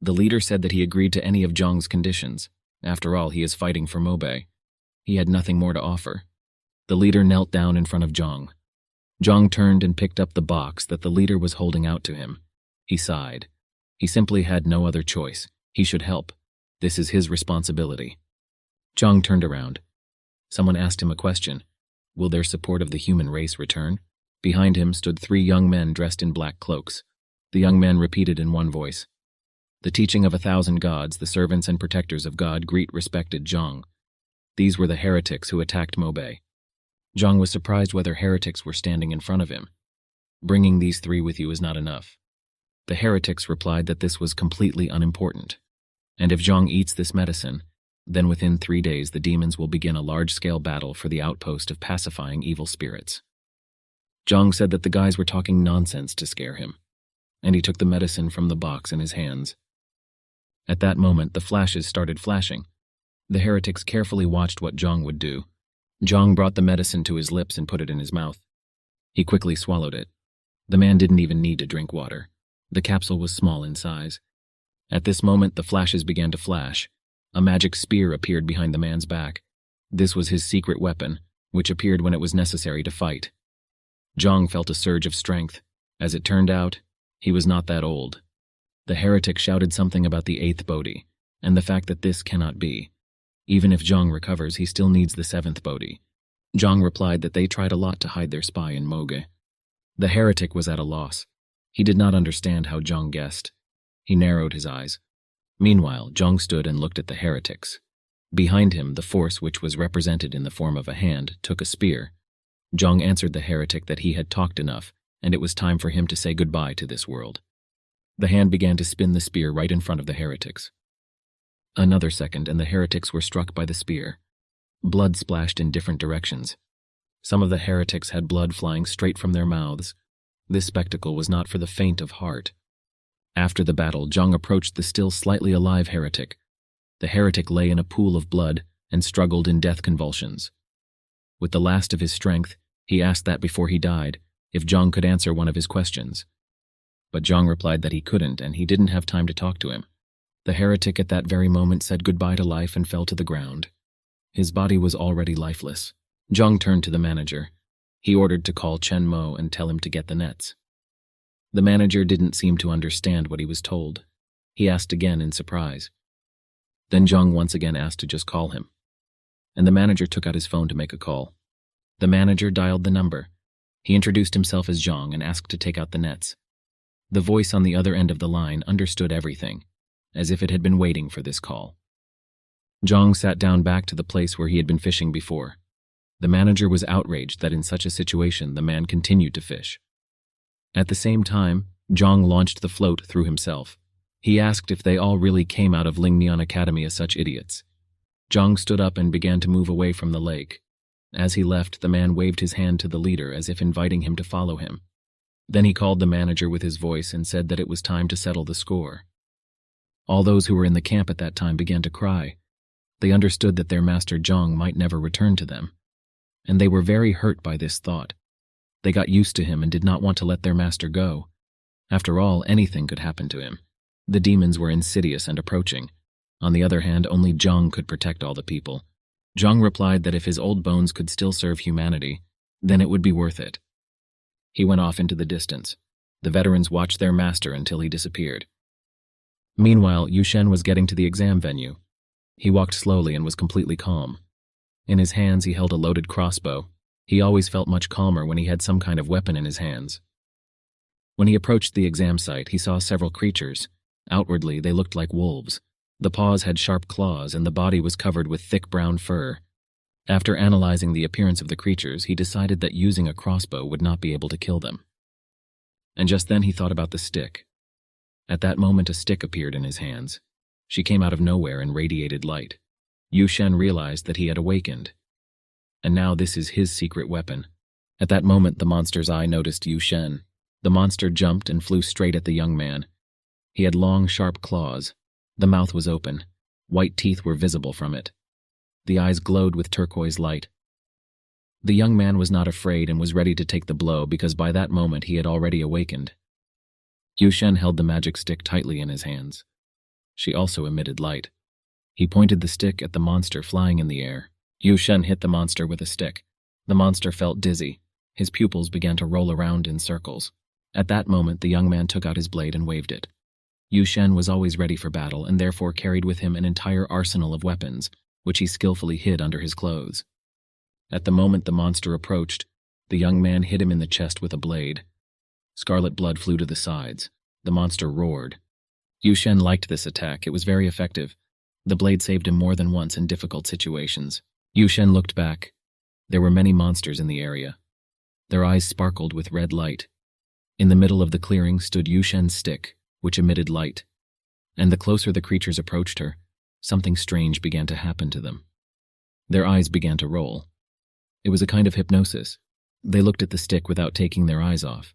The leader said that he agreed to any of Zhang's conditions. After all, he is fighting for Mobe. He had nothing more to offer. The leader knelt down in front of Zhang. Zhang turned and picked up the box that the leader was holding out to him. He sighed. He simply had no other choice. He should help. This is his responsibility. Zhang turned around. Someone asked him a question. Will their support of the human race return? Behind him stood 3 young men dressed in black cloaks. The young men repeated in one voice. The teaching of 1,000 gods, the servants and protectors of God, greet respected Zhang. These were the heretics who attacked Mobe. Zhang was surprised whether heretics were standing in front of him. Bringing these 3 with you is not enough. The heretics replied that this was completely unimportant. And if Zhang eats this medicine, then within 3 days the demons will begin a large-scale battle for the outpost of pacifying evil spirits. Zhang said that the guys were talking nonsense to scare him, and he took the medicine from the box in his hands. At that moment, the flashes started flashing. The heretics carefully watched what Zhang would do. Zhang brought the medicine to his lips and put it in his mouth. He quickly swallowed it. The man didn't even need to drink water. The capsule was small in size. At this moment, the flashes began to flash. A magic spear appeared behind the man's back. This was his secret weapon, which appeared when it was necessary to fight. Zhang felt a surge of strength. As it turned out, he was not that old. The heretic shouted something about the 8th Bodhi, and the fact that this cannot be. Even if Zhang recovers, he still needs the 7th Bodhi. Zhang replied that they tried a lot to hide their spy in Moge. The heretic was at a loss. He did not understand how Zhang guessed. He narrowed his eyes. Meanwhile, Zhang stood and looked at the heretics. Behind him, the force, which was represented in the form of a hand, took a spear. Zhang answered the heretic that he had talked enough, and it was time for him to say goodbye to this world. The hand began to spin the spear right in front of the heretics. Another second, and the heretics were struck by the spear. Blood splashed in different directions. Some of the heretics had blood flying straight from their mouths. This spectacle was not for the faint of heart. After the battle, Zhang approached the still slightly alive heretic. The heretic lay in a pool of blood and struggled in death convulsions. With the last of his strength, he asked that before he died, if Zhang could answer one of his questions. But Zhang replied that he couldn't, and he didn't have time to talk to him. The heretic at that very moment said goodbye to life and fell to the ground. His body was already lifeless. Zhang turned to the manager. He ordered to call Chen Mo and tell him to get the nets. The manager didn't seem to understand what he was told. He asked again in surprise. Then Zhang once again asked to just call him. And the manager took out his phone to make a call. The manager dialed the number. He introduced himself as Zhang and asked to take out the nets. The voice on the other end of the line understood everything, as if it had been waiting for this call. Zhang sat down back to the place where he had been fishing before. The manager was outraged that in such a situation the man continued to fish. At the same time, Zhang launched the float through himself. He asked if they all really came out of Lingnian Academy as such idiots. Zhang stood up and began to move away from the lake. As he left, the man waved his hand to the leader as if inviting him to follow him. Then he called the manager with his voice and said that it was time to settle the score. All those who were in the camp at that time began to cry. They understood that their master Zhang might never return to them. And they were very hurt by this thought. They got used to him and did not want to let their master go. After all, anything could happen to him. The demons were insidious and approaching. On the other hand, only Zhang could protect all the people. Zhang replied that if his old bones could still serve humanity, then it would be worth it. He went off into the distance. The veterans watched their master until he disappeared. Meanwhile, Yushen was getting to the exam venue. He walked slowly and was completely calm. In his hands he held a loaded crossbow. He always felt much calmer when he had some kind of weapon in his hands. When he approached the exam site, he saw several creatures. Outwardly, they looked like wolves. The paws had sharp claws and the body was covered with thick brown fur. After analyzing the appearance of the creatures, he decided that using a crossbow would not be able to kill them. And just then he thought about the stick. At that moment, a stick appeared in his hands. She came out of nowhere and radiated light. Yushen realized that he had awakened. And now this is his secret weapon. At that moment, the monster's eye noticed Yushen. The monster jumped and flew straight at the young man. He had long, sharp claws. The mouth was open. White teeth were visible from it. The eyes glowed with turquoise light. The young man was not afraid and was ready to take the blow because by that moment he had already awakened. Yushen held the magic stick tightly in his hands. She also emitted light. He pointed the stick at the monster flying in the air. Yushen hit the monster with a stick. The monster felt dizzy. His pupils began to roll around in circles. At that moment, the young man took out his blade and waved it. Yushen was always ready for battle and therefore carried with him an entire arsenal of weapons, which he skillfully hid under his clothes. At the moment the monster approached, the young man hit him in the chest with a blade. Scarlet blood flew to the sides. The monster roared. Yushen liked this attack. It was very effective. The blade saved him more than once in difficult situations. Yushen looked back. There were many monsters in the area. Their eyes sparkled with red light. In the middle of the clearing stood Yushen's stick, which emitted light. And the closer the creatures approached her, something strange began to happen to them. Their eyes began to roll. It was a kind of hypnosis. They looked at the stick without taking their eyes off.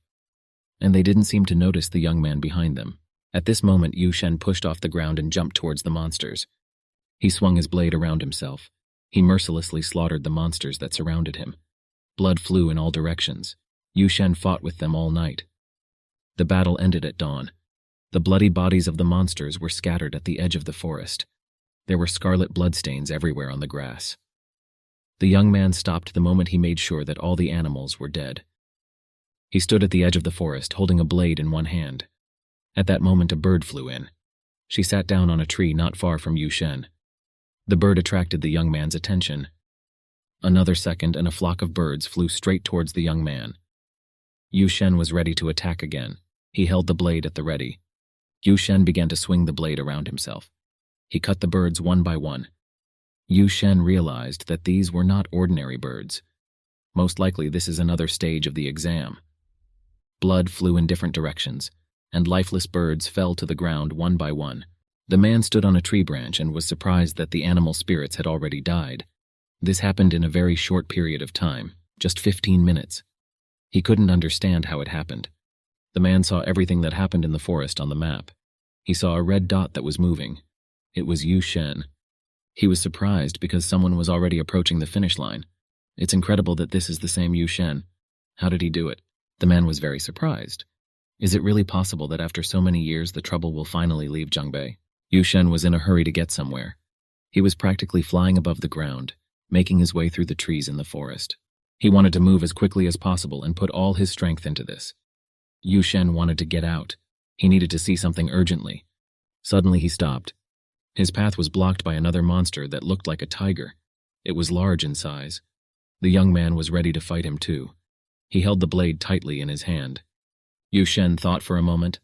And they didn't seem to notice the young man behind them. At this moment, Yushen pushed off the ground and jumped towards the monsters. He swung his blade around himself. He mercilessly slaughtered the monsters that surrounded him. Blood flew in all directions. Yu Shen fought with them all night. The battle ended at dawn. The bloody bodies of the monsters were scattered at the edge of the forest. There were scarlet bloodstains everywhere on the grass. The young man stopped the moment he made sure that all the animals were dead. He stood at the edge of the forest, holding a blade in one hand. At that moment, a bird flew in. She sat down on a tree not far from Yu Shen. The bird attracted the young man's attention. Another second, and a flock of birds flew straight towards the young man. Yu Shen was ready to attack again. He held the blade at the ready. Yu Shen began to swing the blade around himself. He cut the birds one by one. Yu Shen realized that these were not ordinary birds. Most likely this is another stage of the exam. Blood flew in different directions, and lifeless birds fell to the ground one by one. The man stood on a tree branch and was surprised that the animal spirits had already died. This happened in a very short period of time, just 15 minutes. He couldn't understand how it happened. The man saw everything that happened in the forest on the map. He saw a red dot that was moving. It was Yu Shen. He was surprised because someone was already approaching the finish line. It's incredible that this is the same Yu Shen. How did he do it? The man was very surprised. Is it really possible that after so many years the trouble will finally leave Zhongbei? Yu Shen was in a hurry to get somewhere. He was practically flying above the ground, making his way through the trees in the forest. He wanted to move as quickly as possible and put all his strength into this. Yu Shen wanted to get out. He needed to see something urgently. Suddenly he stopped. His path was blocked by another monster that looked like a tiger. It was large in size. The young man was ready to fight him too. He held the blade tightly in his hand. Yu Shen thought for a moment.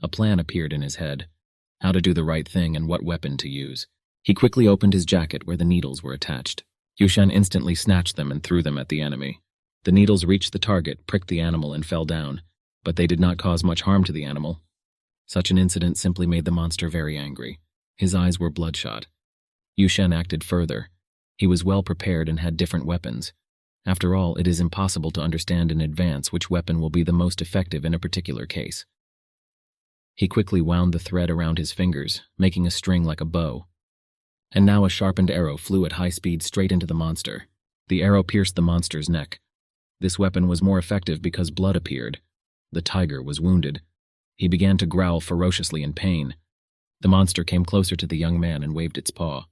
A plan appeared in his head. How to do the right thing and what weapon to use. He quickly opened his jacket where the needles were attached. Yu Shen instantly snatched them and threw them at the enemy. The needles reached the target, pricked the animal, and fell down, but they did not cause much harm to the animal. Such an incident simply made the monster very angry. His eyes were bloodshot. Yu Shen acted further. He was well prepared and had different weapons. After all, it is impossible to understand in advance which weapon will be the most effective in a particular case. He quickly wound the thread around his fingers, making a string like a bow. And now a sharpened arrow flew at high speed straight into the monster. The arrow pierced the monster's neck. This weapon was more effective because blood appeared. The tiger was wounded. He began to growl ferociously in pain. The monster came closer to the young man and waved its paw.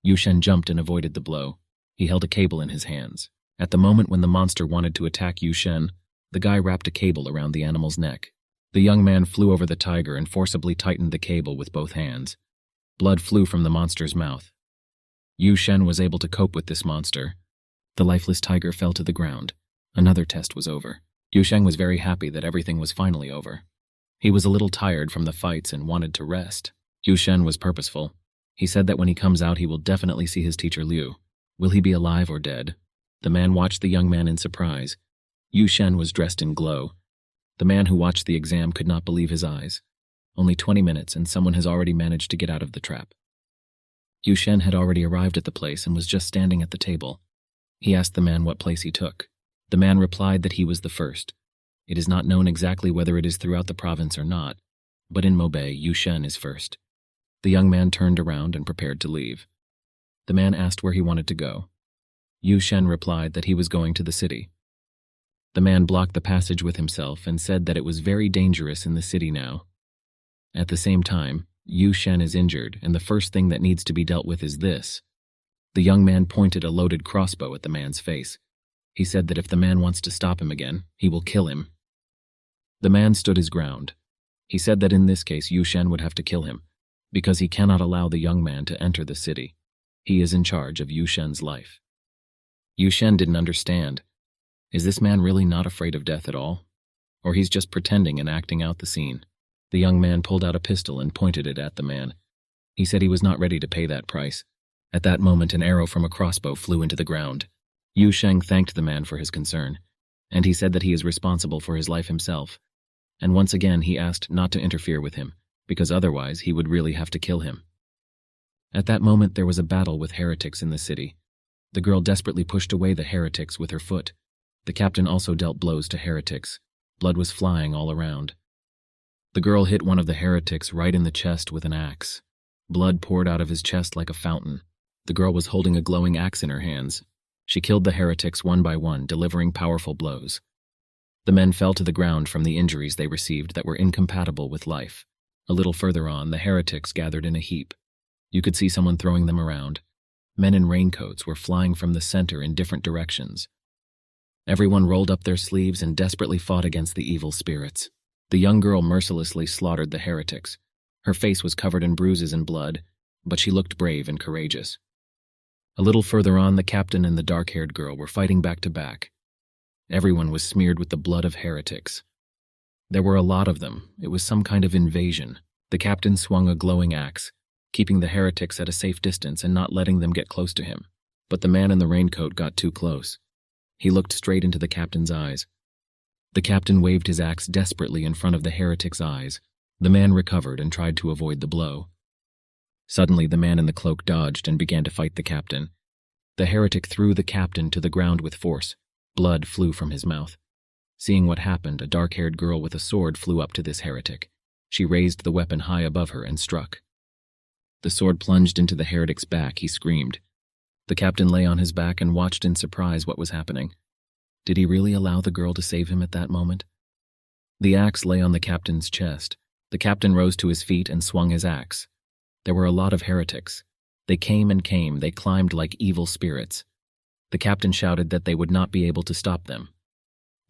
Yu Shen jumped and avoided the blow. He held a cable in his hands. At the moment when the monster wanted to attack Yu Shen, the guy wrapped a cable around the animal's neck. The young man flew over the tiger and forcibly tightened the cable with both hands. Blood flew from the monster's mouth. Yu Shen was able to cope with this monster. The lifeless tiger fell to the ground. Another test was over. Yu Shen was very happy that everything was finally over. He was a little tired from the fights and wanted to rest. Yu Shen was purposeful. He said that when he comes out he will definitely see his teacher Liu. Will he be alive or dead? The man watched the young man in surprise. Yu Shen was dressed in glow. The man who watched the exam could not believe his eyes. Only 20 minutes and someone has already managed to get out of the trap. Yu Shen had already arrived at the place and was just standing at the table. He asked the man what place he took. The man replied that he was the first. It is not known exactly whether it is throughout the province or not, but in Mobei, Yu Shen is first. The young man turned around and prepared to leave. The man asked where he wanted to go. Yu Shen replied that he was going to the city. The man blocked the passage with himself and said that it was very dangerous in the city now. At the same time, Yu Shen is injured, and the first thing that needs to be dealt with is this. The young man pointed a loaded crossbow at the man's face. He said that if the man wants to stop him again, he will kill him. The man stood his ground. He said that in this case Yu Shen would have to kill him, because he cannot allow the young man to enter the city. He is in charge of Yu Shen's life. Yu Shen didn't understand. Is this man really not afraid of death at all? Or he's just pretending and acting out the scene? The young man pulled out a pistol and pointed it at the man. He said he was not ready to pay that price. At that moment, an arrow from a crossbow flew into the ground. Yu Shen thanked the man for his concern, and he said that he is responsible for his life himself. And once again he asked not to interfere with him, because otherwise he would really have to kill him. At that moment there was a battle with heretics in the city. The girl desperately pushed away the heretics with her foot. The captain also dealt blows to heretics. Blood was flying all around. The girl hit one of the heretics right in the chest with an axe. Blood poured out of his chest like a fountain. The girl was holding a glowing axe in her hands. She killed the heretics one by one, delivering powerful blows. The men fell to the ground from the injuries they received that were incompatible with life. A little further on, the heretics gathered in a heap. You could see someone throwing them around. Men in raincoats were flying from the center in different directions. Everyone rolled up their sleeves and desperately fought against the evil spirits. The young girl mercilessly slaughtered the heretics. Her face was covered in bruises and blood, but she looked brave and courageous. A little further on, the captain and the dark-haired girl were fighting back to back. Everyone was smeared with the blood of heretics. There were a lot of them. It was some kind of invasion. The captain swung a glowing axe, keeping the heretics at a safe distance and not letting them get close to him. But the man in the raincoat got too close. He looked straight into the captain's eyes. The captain waved his axe desperately in front of the heretic's eyes. The man recovered and tried to avoid the blow. Suddenly, the man in the cloak dodged and began to fight the captain. The heretic threw the captain to the ground with force. Blood flew from his mouth. Seeing what happened, a dark-haired girl with a sword flew up to this heretic. She raised the weapon high above her and struck. The sword plunged into the heretic's back. He screamed. The captain lay on his back and watched in surprise what was happening. Did he really allow the girl to save him at that moment? The axe lay on the captain's chest. The captain rose to his feet and swung his axe. There were a lot of heretics. They came and came. They climbed like evil spirits. The captain shouted that they would not be able to stop them.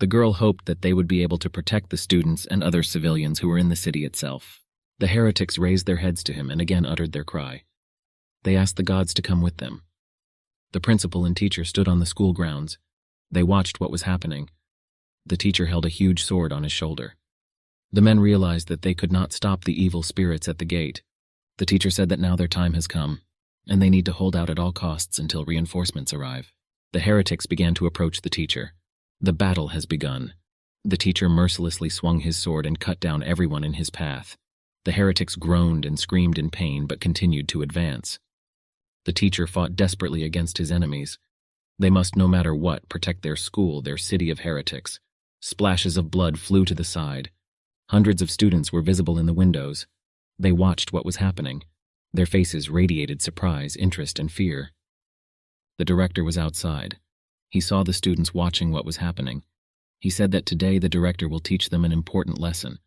The girl hoped that they would be able to protect the students and other civilians who were in the city itself. The heretics raised their heads to him and again uttered their cry. They asked the gods to come with them. The principal and teacher stood on the school grounds. They watched what was happening. The teacher held a huge sword on his shoulder. The men realized that they could not stop the evil spirits at the gate. The teacher said that now their time has come, and they need to hold out at all costs until reinforcements arrive. The heretics began to approach the teacher. The battle has begun. The teacher mercilessly swung his sword and cut down everyone in his path. The heretics groaned and screamed in pain but continued to advance. The teacher fought desperately against his enemies. They must, no matter what, protect their school, their city of heretics. Splashes of blood flew to the side. Hundreds of students were visible in the windows. They watched what was happening. Their faces radiated surprise, interest, and fear. The director was outside. He saw the students watching what was happening. He said that today the director will teach them an important lesson.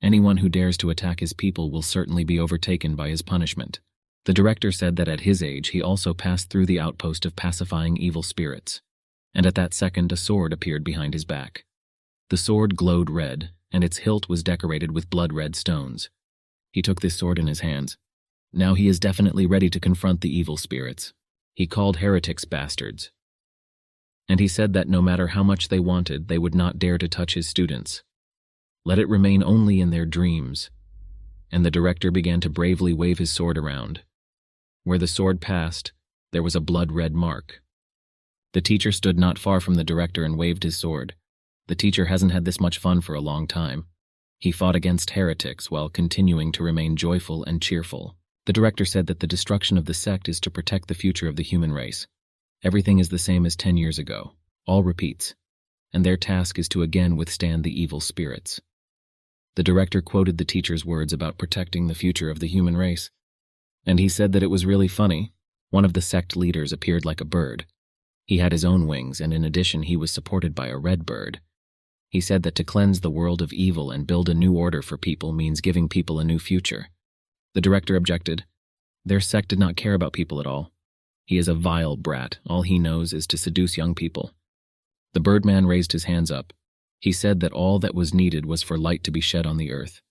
Anyone who dares to attack his people will certainly be overtaken by his punishment. The director said that at his age he also passed through the outpost of pacifying evil spirits. And at that second a sword appeared behind his back. The sword glowed red, and its hilt was decorated with blood-red stones. He took this sword in his hands. Now he is definitely ready to confront the evil spirits. He called heretics bastards. And he said that no matter how much they wanted, they would not dare to touch his students. Let it remain only in their dreams. And the director began to bravely wave his sword around. Where the sword passed, there was a blood-red mark. The teacher stood not far from the director and waved his sword. The teacher hasn't had this much fun for a long time. He fought against heretics while continuing to remain joyful and cheerful. The director said that the destruction of the sect is to protect the future of the human race. Everything is the same as 10 years ago. All repeats. And their task is to again withstand the evil spirits. The director quoted the teacher's words about protecting the future of the human race. And he said that it was really funny. One of the sect leaders appeared like a bird. He had his own wings, and in addition he was supported by a red bird. He said that to cleanse the world of evil and build a new order for people means giving people a new future. The director objected. Their sect did not care about people at all. He is a vile brat. All he knows is to seduce young people. The birdman raised his hands up. He said that all that was needed was for light to be shed on the earth,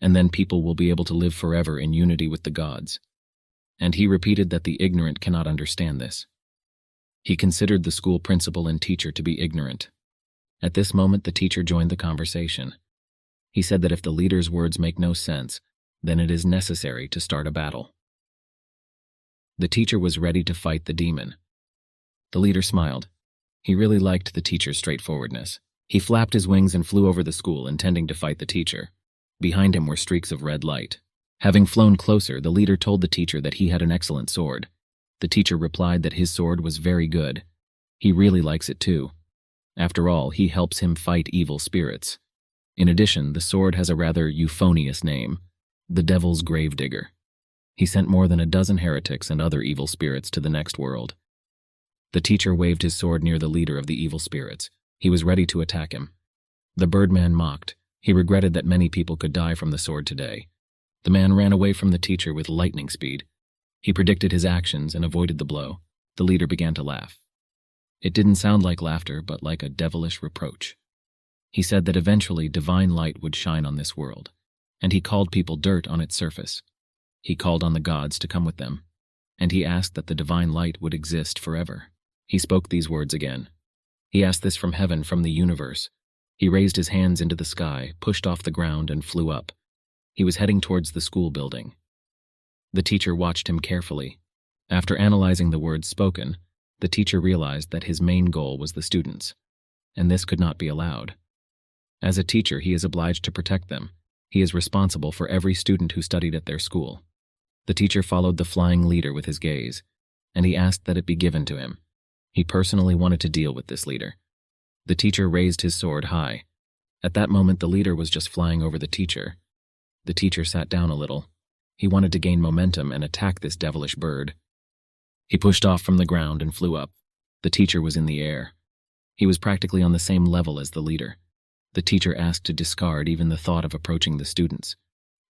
and then people will be able to live forever in unity with the gods. And he repeated that the ignorant cannot understand this. He considered the school principal and teacher to be ignorant. At this moment, the teacher joined the conversation. He said that if the leader's words make no sense, then it is necessary to start a battle. The teacher was ready to fight the demon. The leader smiled. He really liked the teacher's straightforwardness. He flapped his wings and flew over the school, intending to fight the teacher. Behind him were streaks of red light. Having flown closer, the leader told the teacher that he had an excellent sword. The teacher replied that his sword was very good. He really likes it too. After all, he helps him fight evil spirits. In addition, the sword has a rather euphonious name, the Devil's Gravedigger. He sent more than a dozen heretics and other evil spirits to the next world. The teacher waved his sword near the leader of the evil spirits. He was ready to attack him. The birdman mocked. He regretted that many people could die from the sword today. The man ran away from the teacher with lightning speed. He predicted his actions and avoided the blow. The leader began to laugh. It didn't sound like laughter, but like a devilish reproach. He said that eventually divine light would shine on this world, and he called people dirt on its surface. He called on the gods to come with them, and he asked that the divine light would exist forever. He spoke these words again. He asked this from heaven, from the universe. He raised his hands into the sky, pushed off the ground, and flew up. He was heading towards the school building. The teacher watched him carefully. After analyzing the words spoken, the teacher realized that his main goal was the students, and this could not be allowed. As a teacher, he is obliged to protect them. He is responsible for every student who studied at their school. The teacher followed the flying leader with his gaze, and he asked that it be given to him. He personally wanted to deal with this leader. The teacher raised his sword high. At that moment, the leader was just flying over the teacher. The teacher sat down a little. He wanted to gain momentum and attack this devilish bird. He pushed off from the ground and flew up. The teacher was in the air. He was practically on the same level as the leader. The teacher asked to discard even the thought of approaching the students.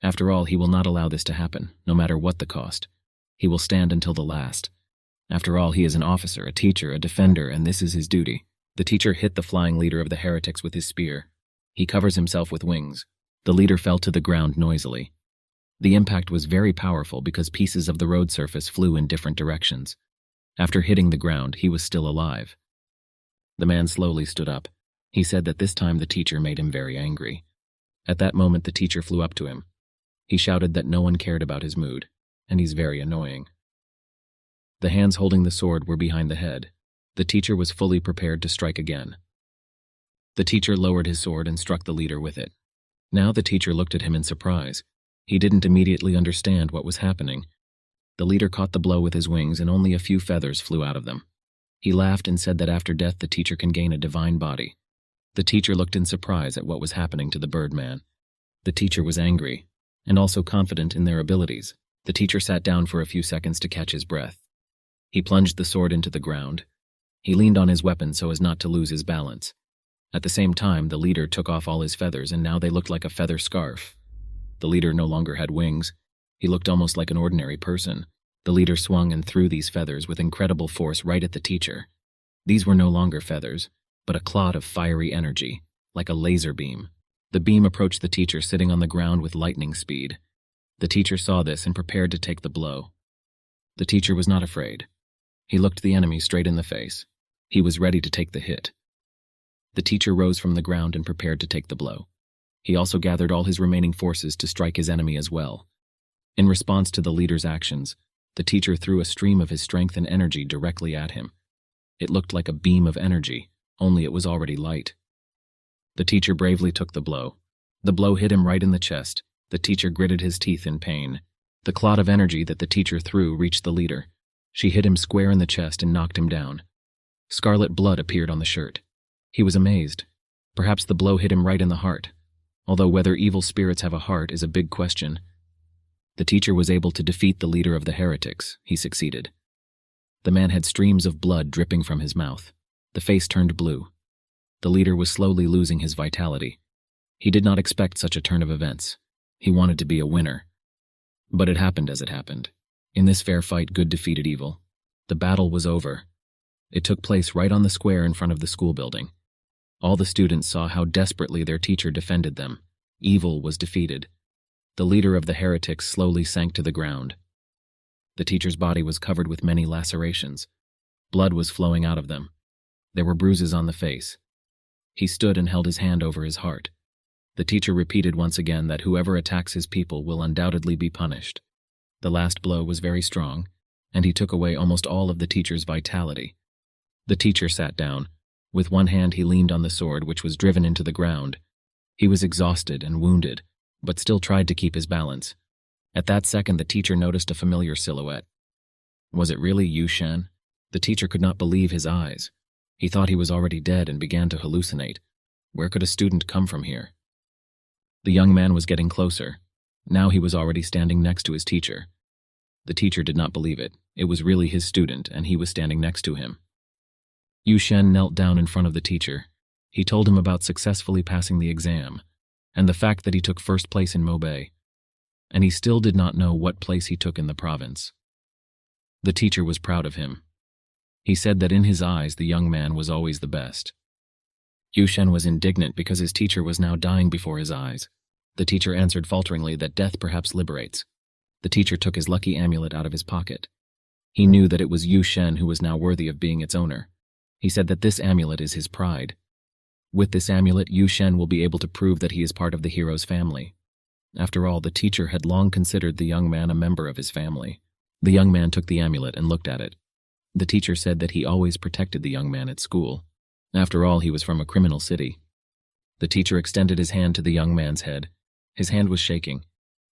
After all, he will not allow this to happen, no matter what the cost. He will stand until the last. After all, he is an officer, a teacher, a defender, and this is his duty. The teacher hit the flying leader of the heretics with his spear. He covers himself with wings. The leader fell to the ground noisily. The impact was very powerful because pieces of the road surface flew in different directions. After hitting the ground, he was still alive. The man slowly stood up. He said that this time the teacher made him very angry. At that moment, the teacher flew up to him. He shouted that no one cared about his mood, and he's very annoying. The hands holding the sword were behind the head. The teacher was fully prepared to strike again. The teacher lowered his sword and struck the leader with it. Now the teacher looked at him in surprise. He didn't immediately understand what was happening. The leader caught the blow with his wings and only a few feathers flew out of them. He laughed and said that after death the teacher can gain a divine body. The teacher looked in surprise at what was happening to the birdman. The teacher was angry, and also confident in their abilities. The teacher sat down for a few seconds to catch his breath. He plunged the sword into the ground. He leaned on his weapon so as not to lose his balance. At the same time, the leader took off all his feathers and now they looked like a feather scarf. The leader no longer had wings. He looked almost like an ordinary person. The leader swung and threw these feathers with incredible force right at the teacher. These were no longer feathers, but a cloud of fiery energy, like a laser beam. The beam approached the teacher sitting on the ground with lightning speed. The teacher saw this and prepared to take the blow. The teacher was not afraid. He looked the enemy straight in the face. He was ready to take the hit. The teacher rose from the ground and prepared to take the blow. He also gathered all his remaining forces to strike his enemy as well. In response to the leader's actions, the teacher threw a stream of his strength and energy directly at him. It looked like a beam of energy, only it was already light. The teacher bravely took the blow. The blow hit him right in the chest. The teacher gritted his teeth in pain. The cloud of energy that the teacher threw reached the leader. She hit him square in the chest and knocked him down. Scarlet blood appeared on the shirt. He was amazed. Perhaps the blow hit him right in the heart, although whether evil spirits have a heart is a big question. The teacher was able to defeat the leader of the heretics. He succeeded. The man had streams of blood dripping from his mouth. The face turned blue. The leader was slowly losing his vitality. He did not expect such a turn of events. He wanted to be a winner. But it happened as it happened. In this fair fight, good defeated evil. The battle was over. It took place right on the square in front of the school building. All the students saw how desperately their teacher defended them. Evil was defeated. The leader of the heretics slowly sank to the ground. The teacher's body was covered with many lacerations. Blood was flowing out of them. There were bruises on the face. He stood and held his hand over his heart. The teacher repeated once again that whoever attacks his people will undoubtedly be punished. The last blow was very strong, and he took away almost all of the teacher's vitality. The teacher sat down. With one hand he leaned on the sword which was driven into the ground. He was exhausted and wounded, but still tried to keep his balance. At that second the teacher noticed a familiar silhouette. Was it really Yu Shen? The teacher could not believe his eyes. He thought he was already dead and began to hallucinate. Where could a student come from here? The young man was getting closer. Now he was already standing next to his teacher. The teacher did not believe it. It was really his student, and he was standing next to him. Yu Shen knelt down in front of the teacher. He told him about successfully passing the exam, and the fact that he took first place in Mobay. And he still did not know what place he took in the province. The teacher was proud of him. He said that in his eyes the young man was always the best. Yu Shen was indignant because his teacher was now dying before his eyes. The teacher answered falteringly that death perhaps liberates. The teacher took his lucky amulet out of his pocket. He knew that it was Yu Shen who was now worthy of being its owner. He said that this amulet is his pride. With this amulet, Yu Shen will be able to prove that he is part of the hero's family. After all, the teacher had long considered the young man a member of his family. The young man took the amulet and looked at it. The teacher said that he always protected the young man at school. After all, he was from a criminal city. The teacher extended his hand to the young man's head. His hand was shaking.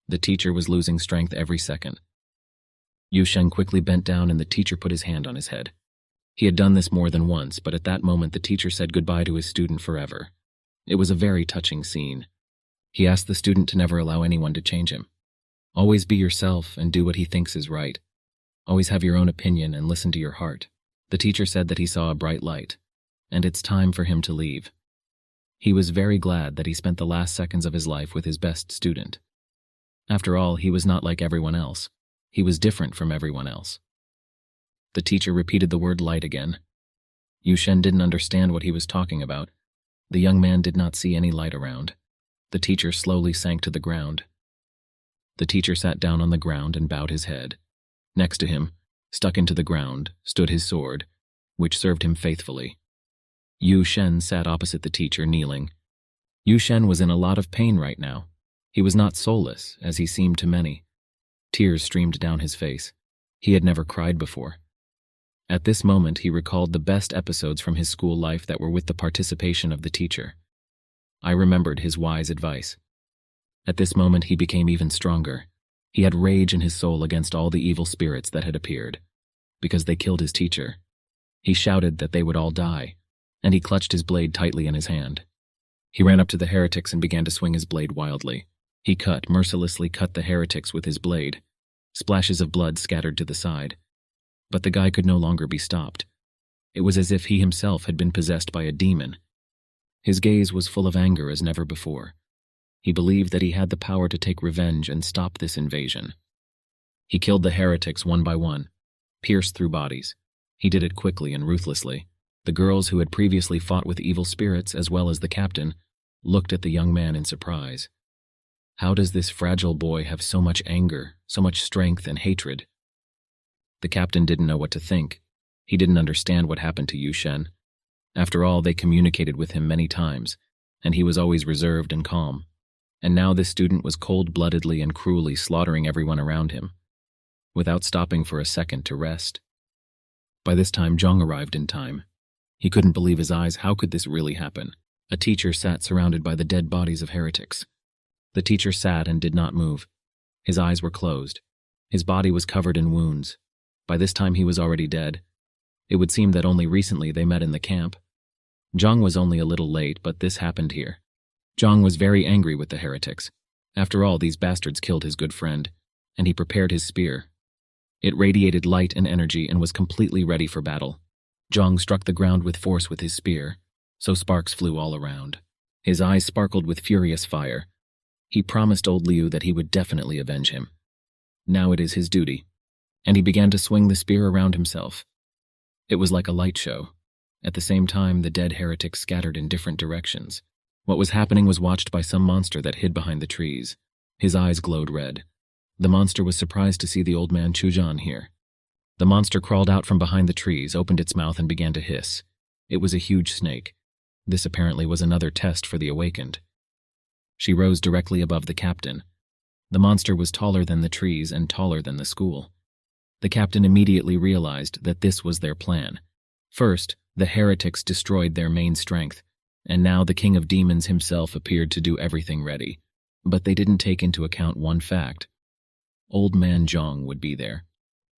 The teacher was losing strength every second. Yu Shen quickly bent down and the teacher put his hand on his head. He had done this more than once, but at that moment the teacher said goodbye to his student forever. It was a very touching scene. He asked the student to never allow anyone to change him. Always be yourself and do what he thinks is right. Always have your own opinion and listen to your heart. The teacher said that he saw a bright light, and it's time for him to leave. He was very glad that he spent the last seconds of his life with his best student. After all, he was not like everyone else. He was different from everyone else. The teacher repeated the word light again. Yu Shen didn't understand what he was talking about. The young man did not see any light around. The teacher slowly sank to the ground. The teacher sat down on the ground and bowed his head. Next to him, stuck into the ground, stood his sword, which served him faithfully. Yu Shen sat opposite the teacher, kneeling. Yu Shen was in a lot of pain right now. He was not soulless, as he seemed to many. Tears streamed down his face. He had never cried before. At this moment, he recalled the best episodes from his school life that were with the participation of the teacher. I remembered his wise advice. At this moment, he became even stronger. He had rage in his soul against all the evil spirits that had appeared, because they killed his teacher. He shouted that they would all die, and he clutched his blade tightly in his hand. He ran up to the heretics and began to swing his blade wildly. He mercilessly cut the heretics with his blade. Splashes of blood scattered to the side. But the guy could no longer be stopped. It was as if he himself had been possessed by a demon. His gaze was full of anger as never before. He believed that he had the power to take revenge and stop this invasion. He killed the heretics one by one, pierced through bodies. He did it quickly and ruthlessly. The girls who had previously fought with evil spirits, as well as the captain, looked at the young man in surprise. How does this fragile boy have so much anger, so much strength and hatred? The captain didn't know what to think. He didn't understand what happened to Yu Shen. After all, they communicated with him many times, and he was always reserved and calm. And now this student was cold-bloodedly and cruelly slaughtering everyone around him, without stopping for a second to rest. By this time, Zhang arrived in time. He couldn't believe his eyes. How could this really happen? A teacher sat surrounded by the dead bodies of heretics. The teacher sat and did not move. His eyes were closed. His body was covered in wounds. By this time he was already dead. It would seem that only recently they met in the camp. Zhang was only a little late, but this happened here. Zhang was very angry with the heretics. After all, these bastards killed his good friend, and he prepared his spear. It radiated light and energy and was completely ready for battle. Zhang struck the ground with force with his spear, so sparks flew all around. His eyes sparkled with furious fire. He promised old Liu that he would definitely avenge him. Now it is his duty. And he began to swing the spear around himself. It was like a light show. At the same time, the dead heretics scattered in different directions. What was happening was watched by some monster that hid behind the trees. His eyes glowed red. The monster was surprised to see the old man Chujan here. The monster crawled out from behind the trees, opened its mouth and began to hiss. It was a huge snake. This apparently was another test for the awakened. She rose directly above the captain. The monster was taller than the trees and taller than the school. The captain immediately realized that this was their plan. First, the heretics destroyed their main strength, and now the king of demons himself appeared to do everything ready. But they didn't take into account one fact. Old man Zhang would be there.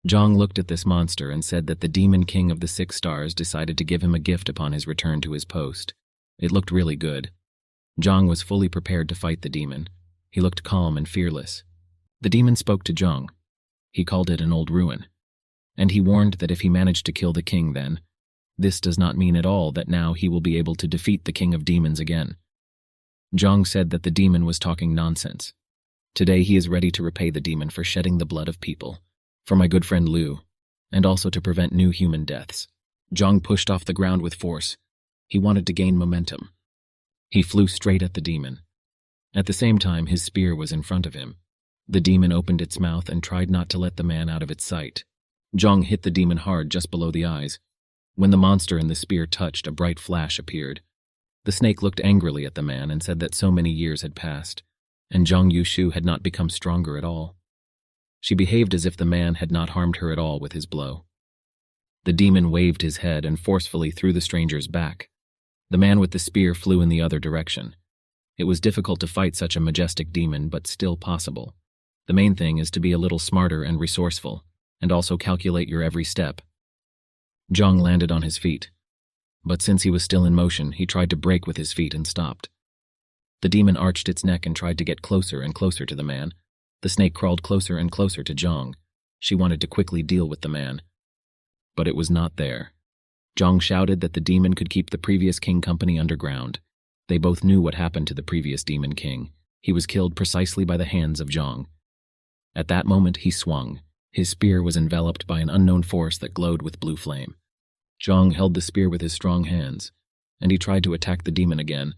Zhang looked at this monster and said that the demon king of the 6 stars decided to give him a gift upon his return to his post. It looked really good. Zhang was fully prepared to fight the demon. He looked calm and fearless. The demon spoke to Zhang. He called it an old ruin. And he warned that if he managed to kill the king then, this does not mean at all that now he will be able to defeat the king of demons again. Zhang said that the demon was talking nonsense. Today he is ready to repay the demon for shedding the blood of people, for my good friend Liu, and also to prevent new human deaths. Zhang pushed off the ground with force. He wanted to gain momentum. He flew straight at the demon. At the same time, his spear was in front of him. The demon opened its mouth and tried not to let the man out of its sight. Zhang hit the demon hard just below the eyes. When the monster and the spear touched, a bright flash appeared. The snake looked angrily at the man and said that so many years had passed, and Zhang Yushu had not become stronger at all. She behaved as if the man had not harmed her at all with his blow. The demon waved his head and forcefully threw the stranger's back. The man with the spear flew in the other direction. It was difficult to fight such a majestic demon, but still possible. The main thing is to be a little smarter and resourceful, and also calculate your every step. Zhang landed on his feet. But since he was still in motion, he tried to brake with his feet and stopped. The demon arched its neck and tried to get closer and closer to the man. The snake crawled closer and closer to Zhang. She wanted to quickly deal with the man. But it was not there. Zhang shouted that the demon could keep the previous king company underground. They both knew what happened to the previous demon king. He was killed precisely by the hands of Zhang. At that moment, he swung. His spear was enveloped by an unknown force that glowed with blue flame. Zhang held the spear with his strong hands, and he tried to attack the demon again,